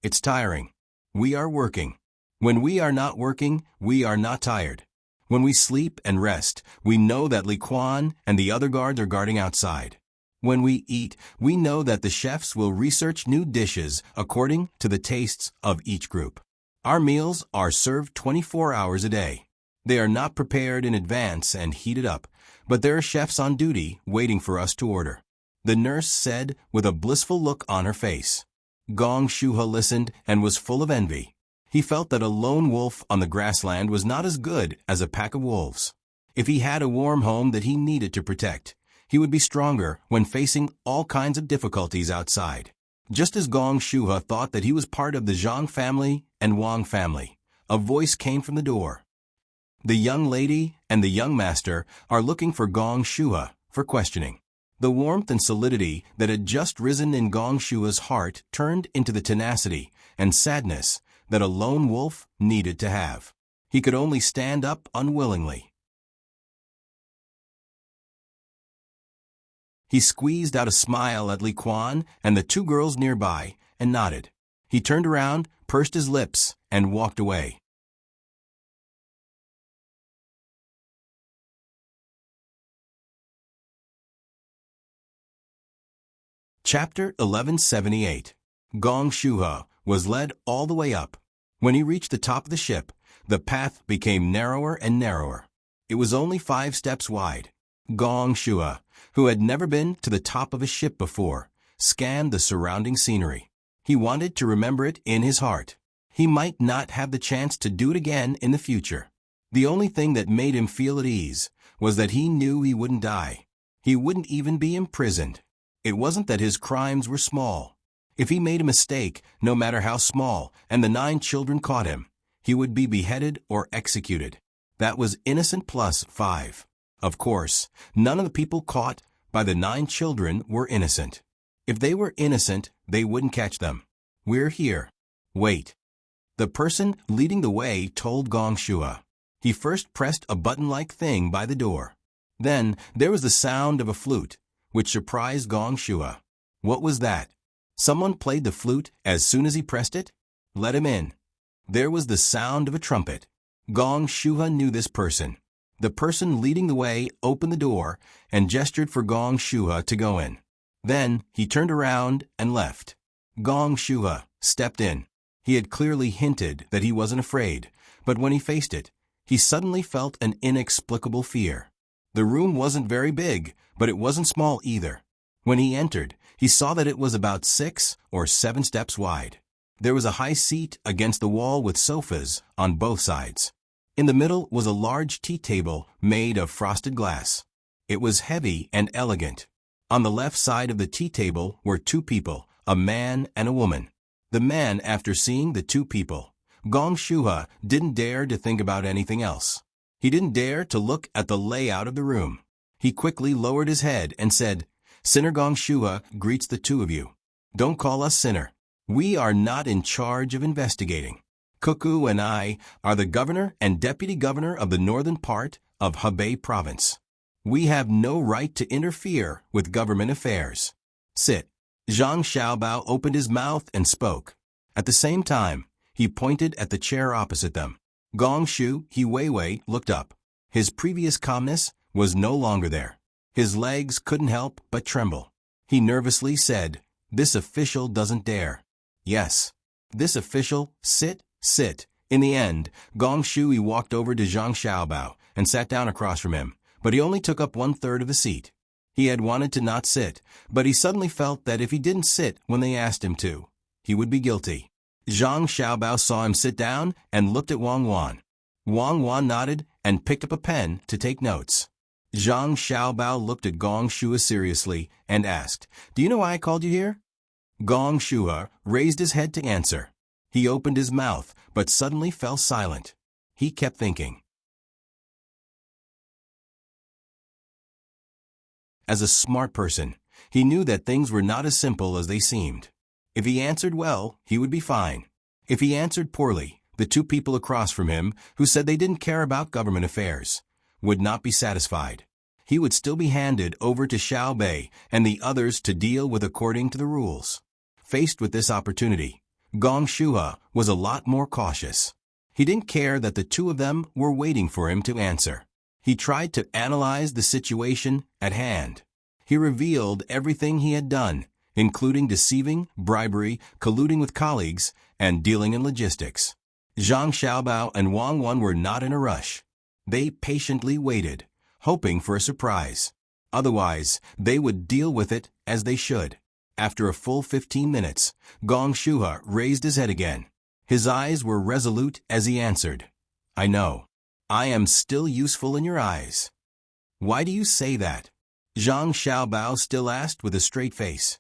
It's tiring. We are working. When we are not working, we are not tired. When we sleep and rest, we know that Li Quan and the other guards are guarding outside. When we eat, we know that the chefs will research new dishes according to the tastes of each group. Our meals are served 24 hours a day. They are not prepared in advance and heated up, but there are chefs on duty waiting for us to order. The nurse said with a blissful look on her face. Gong Shuha listened and was full of envy. He felt that a lone wolf on the grassland was not as good as a pack of wolves. If he had a warm home that he needed to protect, he would be stronger when facing all kinds of difficulties outside. Just as Gong Shuha thought that he was part of the Zhang family and Wang family, a voice came from the door. The young lady and the young master are looking for Gong Shuha for questioning. The warmth and solidity that had just risen in Gong Shua's heart turned into the tenacity and sadness that a lone wolf needed to have. He could only stand up unwillingly. He squeezed out a smile at Li Quan and the two girls nearby and nodded. He turned around, pursed his lips, and walked away. Chapter 1178. Gong Shuha was led all the way up. When he reached the top of the ship, the path became narrower and narrower. It was only 5 steps wide. Gong Shuha, who had never been to the top of a ship before, scanned the surrounding scenery. He wanted to remember it in his heart. He might not have the chance to do it again in the future. The only thing that made him feel at ease was that he knew he wouldn't die. He wouldn't even be imprisoned. It wasn't that his crimes were small. If he made a mistake, no matter how small, and the 9 children caught him, he would be beheaded or executed. That was innocent plus 5. Of course, none of the people caught by the 9 children were innocent. If they were innocent, they wouldn't catch them. We're here. Wait. The person leading the way told Gong Shuha. He first pressed a button-like thing by the door. Then there was the sound of a flute, which surprised Gong Shua. What was that? Someone played the flute as soon as he pressed it? Let him in. There was the sound of a trumpet. Gong Shua knew this person. The person leading the way opened the door and gestured for Gong Shua to go in. Then he turned around and left. Gong Shua stepped in. He had clearly hinted that he wasn't afraid, but when he faced it, he suddenly felt an inexplicable fear. The room wasn't very big, but it wasn't small either. When he entered, he saw that it was about 6 or 7 steps wide. There was a high seat against the wall with sofas on both sides. In the middle was a large tea table made of frosted glass. It was heavy and elegant. On the left side of the tea table were 2 people, a man and a woman. The man, after seeing the 2 people, Gong Shua didn't dare to think about anything else. He didn't dare to look at the layout of the room. He quickly lowered his head and said, "Sinner Gong Shua greets the 2 of you. Don't call us sinner. We are not in charge of investigating. Cuckoo and I are the governor and deputy governor of the northern part of Hebei province. We have no right to interfere with government affairs. Sit." Zhang Xiaobao opened his mouth and spoke. At the same time, he pointed at the chair opposite them. Gong Shu Weiwei looked up. His previous calmness was no longer there. His legs couldn't help but tremble. He nervously said, "This official doesn't dare." "Yes. This official, sit. In the end, Gong Shui walked over to Zhang Xiaobao and sat down across from him, but he only took up 1/3 of the seat. He had wanted to not sit, but he suddenly felt that if he didn't sit when they asked him to, he would be guilty. Zhang Xiaobao saw him sit down and looked at Wang Wan. Wang Wan nodded and picked up a pen to take notes. Zhang Xiaobao looked at Gong Shua seriously and asked, "Do you know why I called you here?" Gong Shua raised his head to answer. He opened his mouth, but suddenly fell silent. He kept thinking. As a smart person, he knew that things were not as simple as they seemed. If he answered well, he would be fine. If he answered poorly, the 2 people across from him, who said they didn't care about government affairs, would not be satisfied. He would still be handed over to Xiao Bei and the others to deal with according to the rules. Faced with this opportunity, Gong Shua was a lot more cautious. He didn't care that the 2 of them were waiting for him to answer. He tried to analyze the situation at hand. He revealed everything he had done, including deceiving, bribery, colluding with colleagues, and dealing in logistics. Zhang Xiaobao and Wang Wan were not in a rush. They patiently waited, hoping for a surprise. Otherwise, they would deal with it as they should. After a full 15 minutes, Gong Shua raised his head again. His eyes were resolute as he answered, "I know. I am still useful in your eyes." "Why do you say that?" Zhang Xiaobao still asked with a straight face.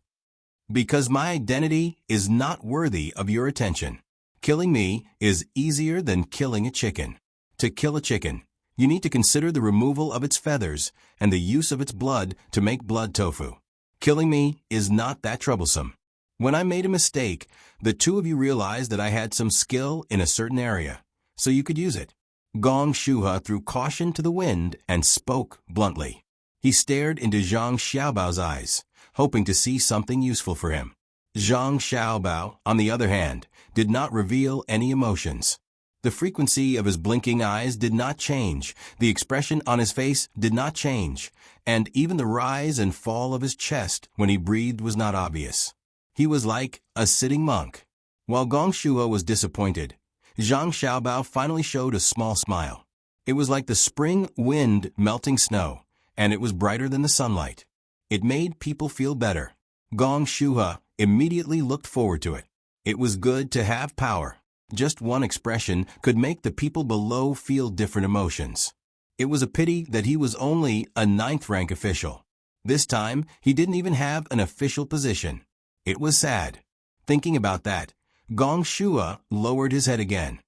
"Because my identity is not worthy of your attention. Killing me is easier than killing a chicken. To kill a chicken, you need to consider the removal of its feathers and the use of its blood to make blood tofu. Killing me is not that troublesome. When I made a mistake, the 2 of you realized that I had some skill in a certain area, so you could use it." Gong Shua threw caution to the wind and spoke bluntly. He stared into Zhang Xiaobao's eyes, hoping to see something useful for him. Zhang Xiaobao, on the other hand, did not reveal any emotions. The frequency of his blinking eyes did not change, the expression on his face did not change, and even the rise and fall of his chest when he breathed was not obvious. He was like a sitting monk. While Gong Shua was disappointed, Zhang Xiaobao finally showed a small smile. It was like the spring wind melting snow, and it was brighter than the sunlight. It made people feel better. Gong Shua immediately looked forward to it. It was good to have power. Just one expression could make the people below feel different emotions. It was a pity that he was only a 9th-rank official. This time, he didn't even have an official position. It was sad. Thinking about that, Gong Shua lowered his head again.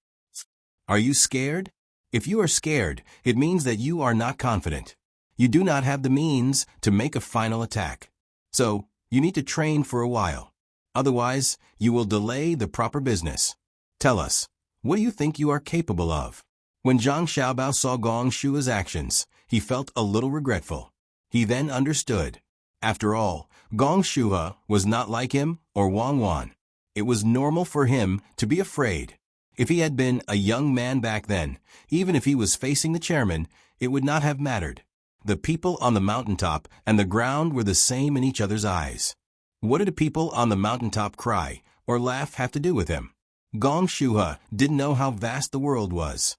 "Are you scared? If you are scared, it means that you are not confident. You do not have the means to make a final attack. So, you need to train for a while. Otherwise, you will delay the proper business. Tell us, what do you think you are capable of?" When Zhang Xiaobao saw Gong Shua's actions, he felt a little regretful. He then understood. After all, Gong Shua was not like him or Wang Wan. It was normal for him to be afraid. If he had been a young man back then, even if he was facing the chairman, it would not have mattered. The people on the mountaintop and the ground were the same in each other's eyes. What did the people on the mountaintop cry or laugh have to do with him? Gong Shua didn't know how vast the world was.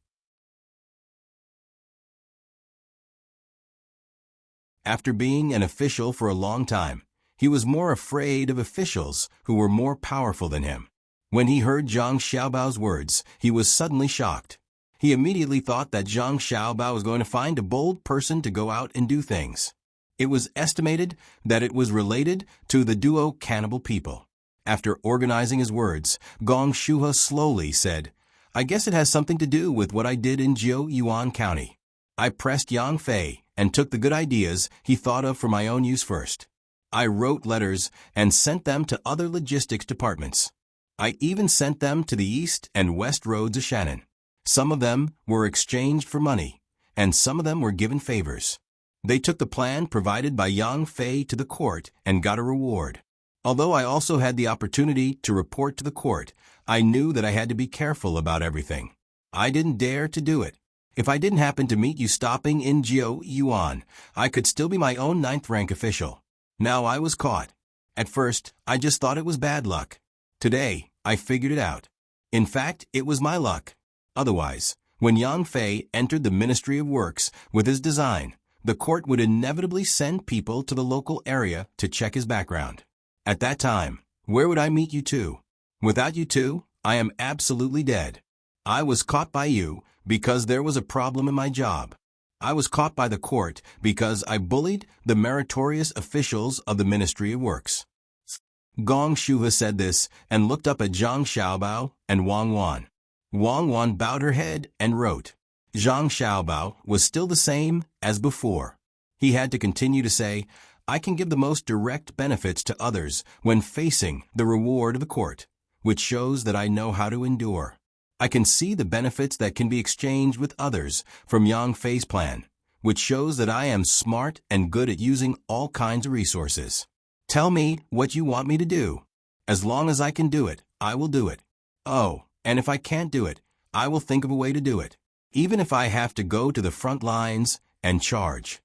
After being an official for a long time, he was more afraid of officials who were more powerful than him. When he heard Zhang Xiaobao's words, he was suddenly shocked. He immediately thought that Zhang Xiaobao was going to find a bold person to go out and do things. It was estimated that it was related to the duo cannibal people. After organizing his words, Gong Shua slowly said, "I guess it has something to do with what I did in Jiuyuan County. I pressed Yang Fei and took the good ideas he thought of for my own use first. I wrote letters and sent them to other logistics departments. I even sent them to the east and west roads of Shannon. Some of them were exchanged for money, and some of them were given favors. They took the plan provided by Yang Fei to the court and got a reward. Although I also had the opportunity to report to the court, I knew that I had to be careful about everything. I didn't dare to do it. If I didn't happen to meet you stopping in Jiuyuan, I could still be my own 9th-rank official. Now I was caught. At first, I just thought it was bad luck. Today, I figured it out. In fact, it was my luck. Otherwise, when Yang Fei entered the Ministry of Works with his design, the court would inevitably send people to the local area to check his background. At that time, where would I meet you two? Without you two, I am absolutely dead. I was caught by you because there was a problem in my job. I was caught by the court because I bullied the meritorious officials of the Ministry of Works." Gong Shua said this and looked up at Zhang Xiaobao and Wang Wan. Wang Wan bowed her head and wrote. Zhang Xiaobao was still the same as before. He had to continue to say, "I can give the most direct benefits to others when facing the reward of the court, which shows that I know how to endure. I can see the benefits that can be exchanged with others from Yang Fei's plan, which shows that I am smart and good at using all kinds of resources. Tell me what you want me to do. As long as I can do it, I will do it. Oh, and if I can't do it, I will think of a way to do it, even if I have to go to the front lines and charge."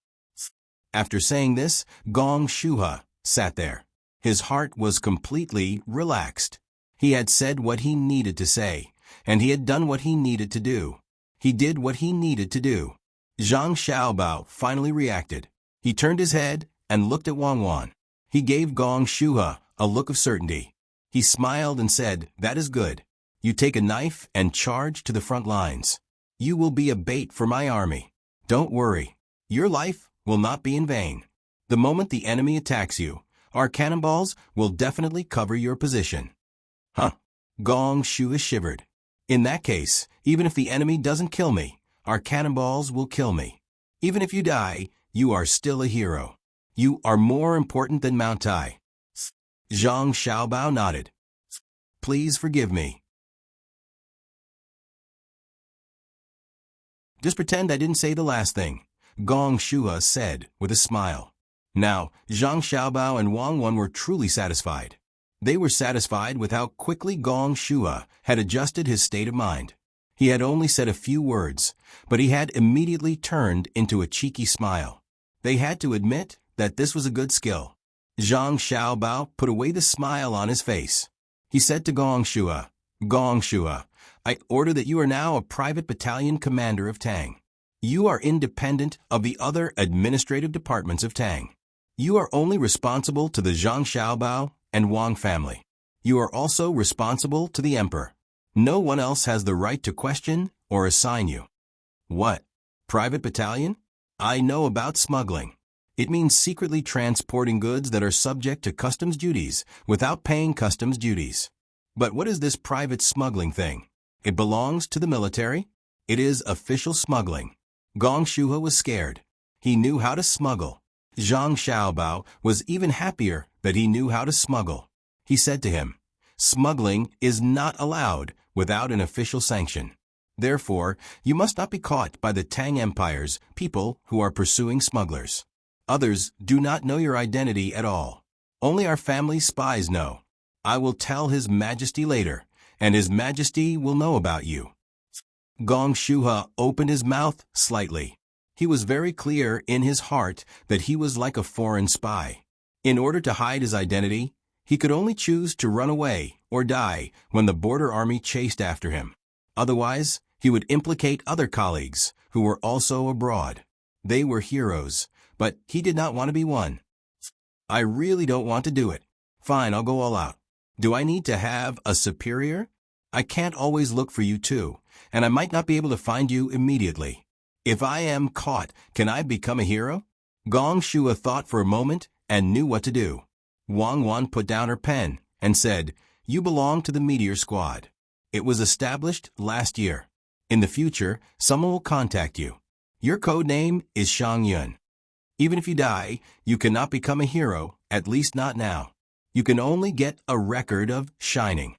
After saying this, Gong Shua sat there. His heart was completely relaxed. He had said what he needed to say, and he had done what he needed to do. He did what he needed to do. Zhang Xiaobao finally reacted. He turned his head and looked at Wang Wan. He gave Gong Shua a look of certainty. He smiled and said, "That is good. You take a knife and charge to the front lines. You will be a bait for my army. Don't worry. Your life will not be in vain. The moment the enemy attacks you, our cannonballs will definitely cover your position." Huh. Gong Shua shivered. "In that case, even if the enemy doesn't kill me, our cannonballs will kill me. Even if you die, you are still a hero. You are more important than Mount Tai." Zhang Xiaobao nodded. "Please forgive me. Just pretend I didn't say the last thing," Gong Shua said with a smile. Now, Zhang Xiaobao and Wang Wan were truly satisfied. They were satisfied with how quickly Gong Shua had adjusted his state of mind. He had only said a few words, but he had immediately turned into a cheeky smile. They had to admit that this was a good skill. Zhang Xiaobao put away the smile on his face. He said to Gong Shua, "Gong Shua, I order that you are now a private battalion commander of Tang. You are independent of the other administrative departments of Tang. You are only responsible to the Zhang Xiaobao and Wang family. You are also responsible to the emperor. No one else has the right to question or assign you." "What? Private battalion? I know about smuggling. It means secretly transporting goods that are subject to customs duties without paying customs duties. But what is this private smuggling thing? It belongs to the military? It is official smuggling." Gong Shua was scared. He knew how to smuggle. Zhang Xiaobao was even happier that he knew how to smuggle. He said to him, "Smuggling is not allowed without an official sanction. Therefore, you must not be caught by the Tang Empire's people who are pursuing smugglers. Others do not know your identity at all. Only our family's spies know. I will tell His Majesty later, and His Majesty will know about you." Gong Shuha opened his mouth slightly. He was very clear in his heart that he was like a foreign spy. In order to hide his identity, he could only choose to run away or die when the border army chased after him. Otherwise, he would implicate other colleagues who were also abroad. They were heroes, but he did not want to be one. "I really don't want to do it. Fine, I'll go all out. Do I need to have a superior? I can't always look for you too, and I might not be able to find you immediately. If I am caught, can I become a hero?" Gong Shuha thought for a moment and knew what to do. Wang Wan put down her pen and said, "You belong to the Meteor Squad. It was established last year. In the future, someone will contact you. Your code name is Shang Yun. Even if you die, you cannot become a hero, at least not now. You can only get a record of shining.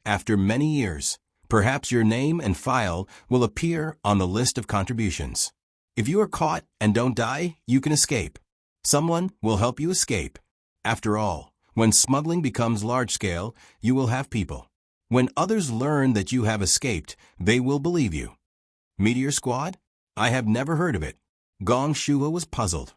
After many years, perhaps your name and file will appear on the list of contributions. If you are caught and don't die, you can escape. Someone will help you escape. After all, when smuggling becomes large-scale, you will have people. When others learn that you have escaped, they will believe you." Meteor Squad? I have never heard of it. Gong Shuha was puzzled.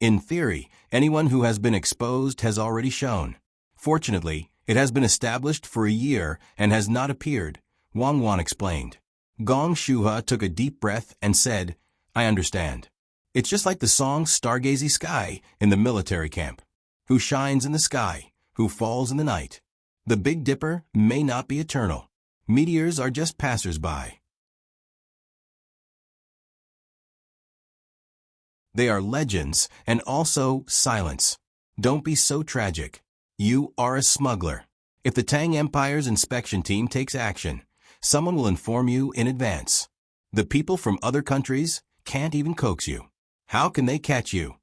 In theory, anyone who has been exposed has already shown. Fortunately, it has been established for a year and has not appeared, Wang Wan explained. Gong Shuha took a deep breath and said, "I understand. It's just like the song Stargazy Sky in the military camp. Who shines in the sky, who falls in the night. The Big Dipper may not be eternal. Meteors are just passers-by. They are legends and also silence. Don't be so tragic. You are a smuggler. If the Tang Empire's inspection team takes action, someone will inform you in advance. The people from other countries can't even coax you. How can they catch you?"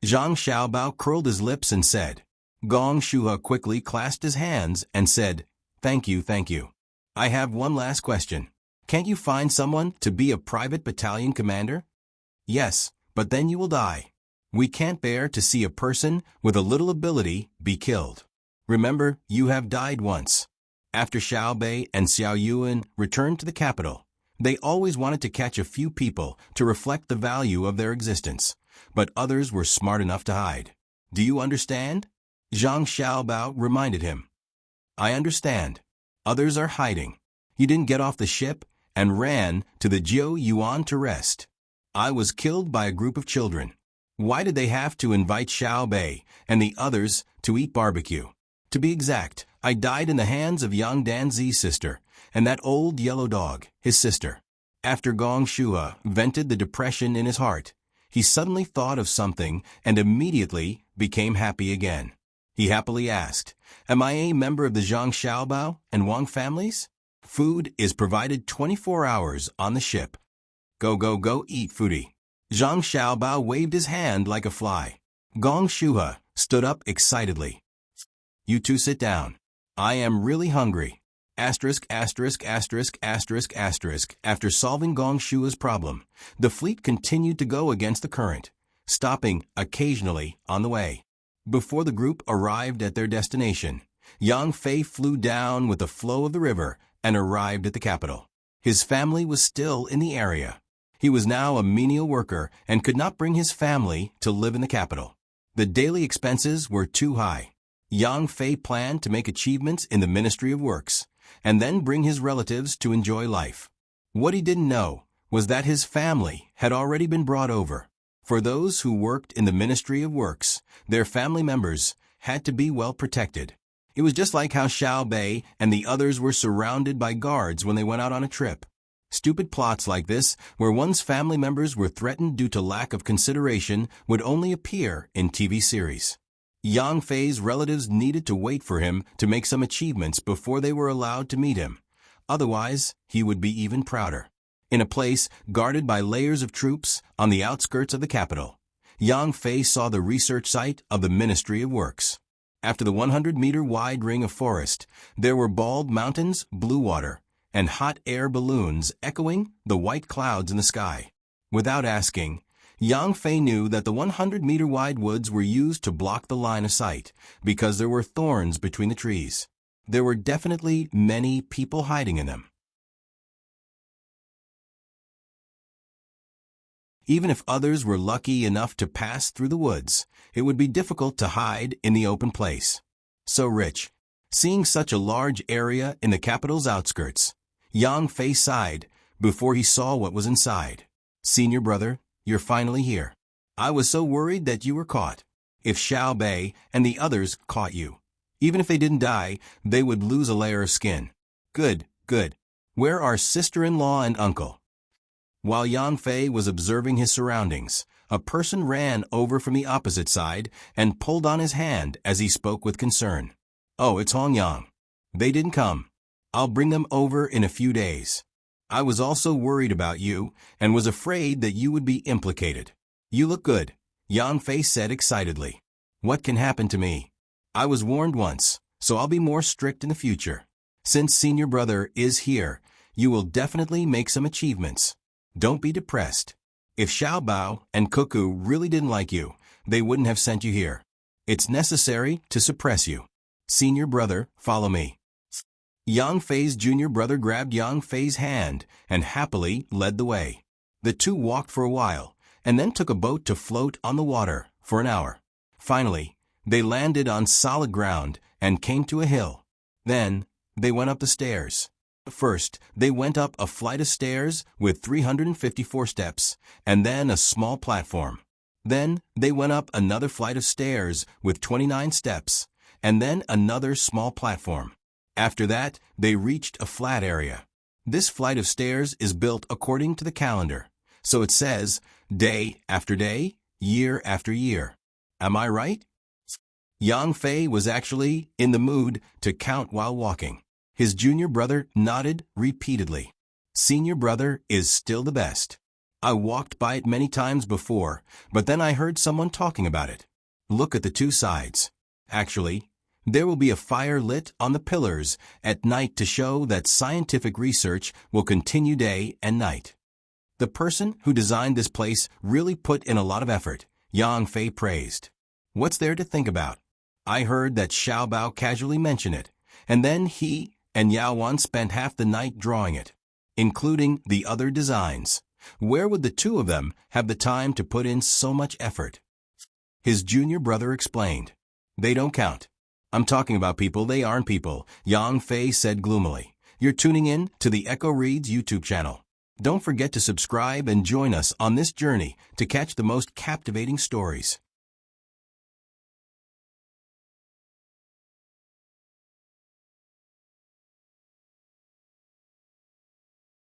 Zhang Xiaobao curled his lips and said. Gong Shuha quickly clasped his hands and said, Thank you. I have one last question. Can't you find someone to be a private battalion commander?" "Yes, but then you will die. We can't bear to see a person with a little ability be killed. Remember, you have died once." After Xiao Bei and Xiao Yuan returned to the capital, they always wanted to catch a few people to reflect the value of their existence, but others were smart enough to hide. "Do you understand?" Zhang Xiaobao reminded him. "I understand. Others are hiding. You didn't get off the ship and ran to the Jiu Yuan to rest. I was killed by a group of children. Why did they have to invite Xiao Bei and the others to eat barbecue? To be exact, I died in the hands of Yang Danzi's sister and that old yellow dog, his sister." After Gong Shuha vented the depression in his heart, he suddenly thought of something and immediately became happy again. He happily asked, "Am I a member of the Zhang Xiaobao and Wang families?" "Food is provided 24 hours on the ship. Go eat, foodie." Zhang Xiaobao waved his hand like a fly. Gong Shuha stood up excitedly. "You two sit down. I am really hungry." After solving Gong Shua's problem, the fleet continued to go against the current, stopping occasionally on the way. Before the group arrived at their destination, Yang Fei flew down with the flow of the river and arrived at the capital. His family was still in the area. He was now a menial worker and could not bring his family to live in the capital. The daily expenses were too high. Yang Fei planned to make achievements in the Ministry of Works and then bring his relatives to enjoy life. What he didn't know was that his family had already been brought over. For those who worked in the Ministry of Works, their family members had to be well protected. It was just like how Xiao Bei and the others were surrounded by guards when they went out on a trip. Stupid plots like this, where one's family members were threatened due to lack of consideration, would only appear in TV series. Yang Fei's relatives needed to wait for him to make some achievements before they were allowed to meet him. Otherwise, he would be even prouder. In a place guarded by layers of troops on the outskirts of the capital, Yang Fei saw the research site of the Ministry of Works. After the 100-meter wide ring of forest, there were bald mountains, blue water, and hot air balloons echoing the white clouds in the sky. Without asking, Yang Fei knew that the 100-meter-wide woods were used to block the line of sight because there were thorns between the trees. There were definitely many people hiding in them. Even if others were lucky enough to pass through the woods, it would be difficult to hide in the open place. So Rich, seeing such a large area in the capital's outskirts, Yang Fei sighed before he saw what was inside. Senior brother, you're finally here. I was so worried that you were caught. If Xiao Bei and the others caught you, even if they didn't die, they would lose a layer of skin. Good, good. Where are sister-in-law and uncle? While Yang Fei was observing his surroundings, a person ran over from the opposite side and pulled on his hand as he spoke with concern. Oh, it's Hong Yang. They didn't come. I'll bring them over in a few days. I was also worried about you and was afraid that you would be implicated. You look good, Yang Fei said excitedly. What can happen to me? I was warned once, so I'll be more strict in the future. Since senior brother is here, you will definitely make some achievements. Don't be depressed. If Xiao Bao and Cuckoo really didn't like you, they wouldn't have sent you here. It's necessary to suppress you. Senior brother, follow me. Yang Fei's junior brother grabbed Yang Fei's hand and happily led the way. The two walked for a while, and then took a boat to float on the water for an hour. Finally, they landed on solid ground and came to a hill. Then, they went up the stairs. First, they went up a flight of stairs with 354 steps, and then a small platform. Then, they went up another flight of stairs with 29 steps, and then another small platform. After that, they reached a flat area. This flight of stairs is built according to the calendar, so it says day after day, year after year. Am I right? Yang Fei was actually in the mood to count while walking. His junior brother nodded repeatedly. Senior brother is still the best. I walked by it many times before, but then I heard someone talking about it. Look at the two sides. Actually, there will be a fire lit on the pillars at night to show that scientific research will continue day and night. The person who designed this place really put in a lot of effort, Yang Fei praised. What's there to think about? I heard that Xiao Bao casually mention it, and then he and Yao Wan spent half the night drawing it, including the other designs. Where would the two of them have the time to put in so much effort? His junior brother explained. They don't count. I'm talking about people, they aren't people, Yang Fei said gloomily. You're tuning in to the Echo Reads YouTube channel. Don't forget to subscribe and join us on this journey to catch the most captivating stories.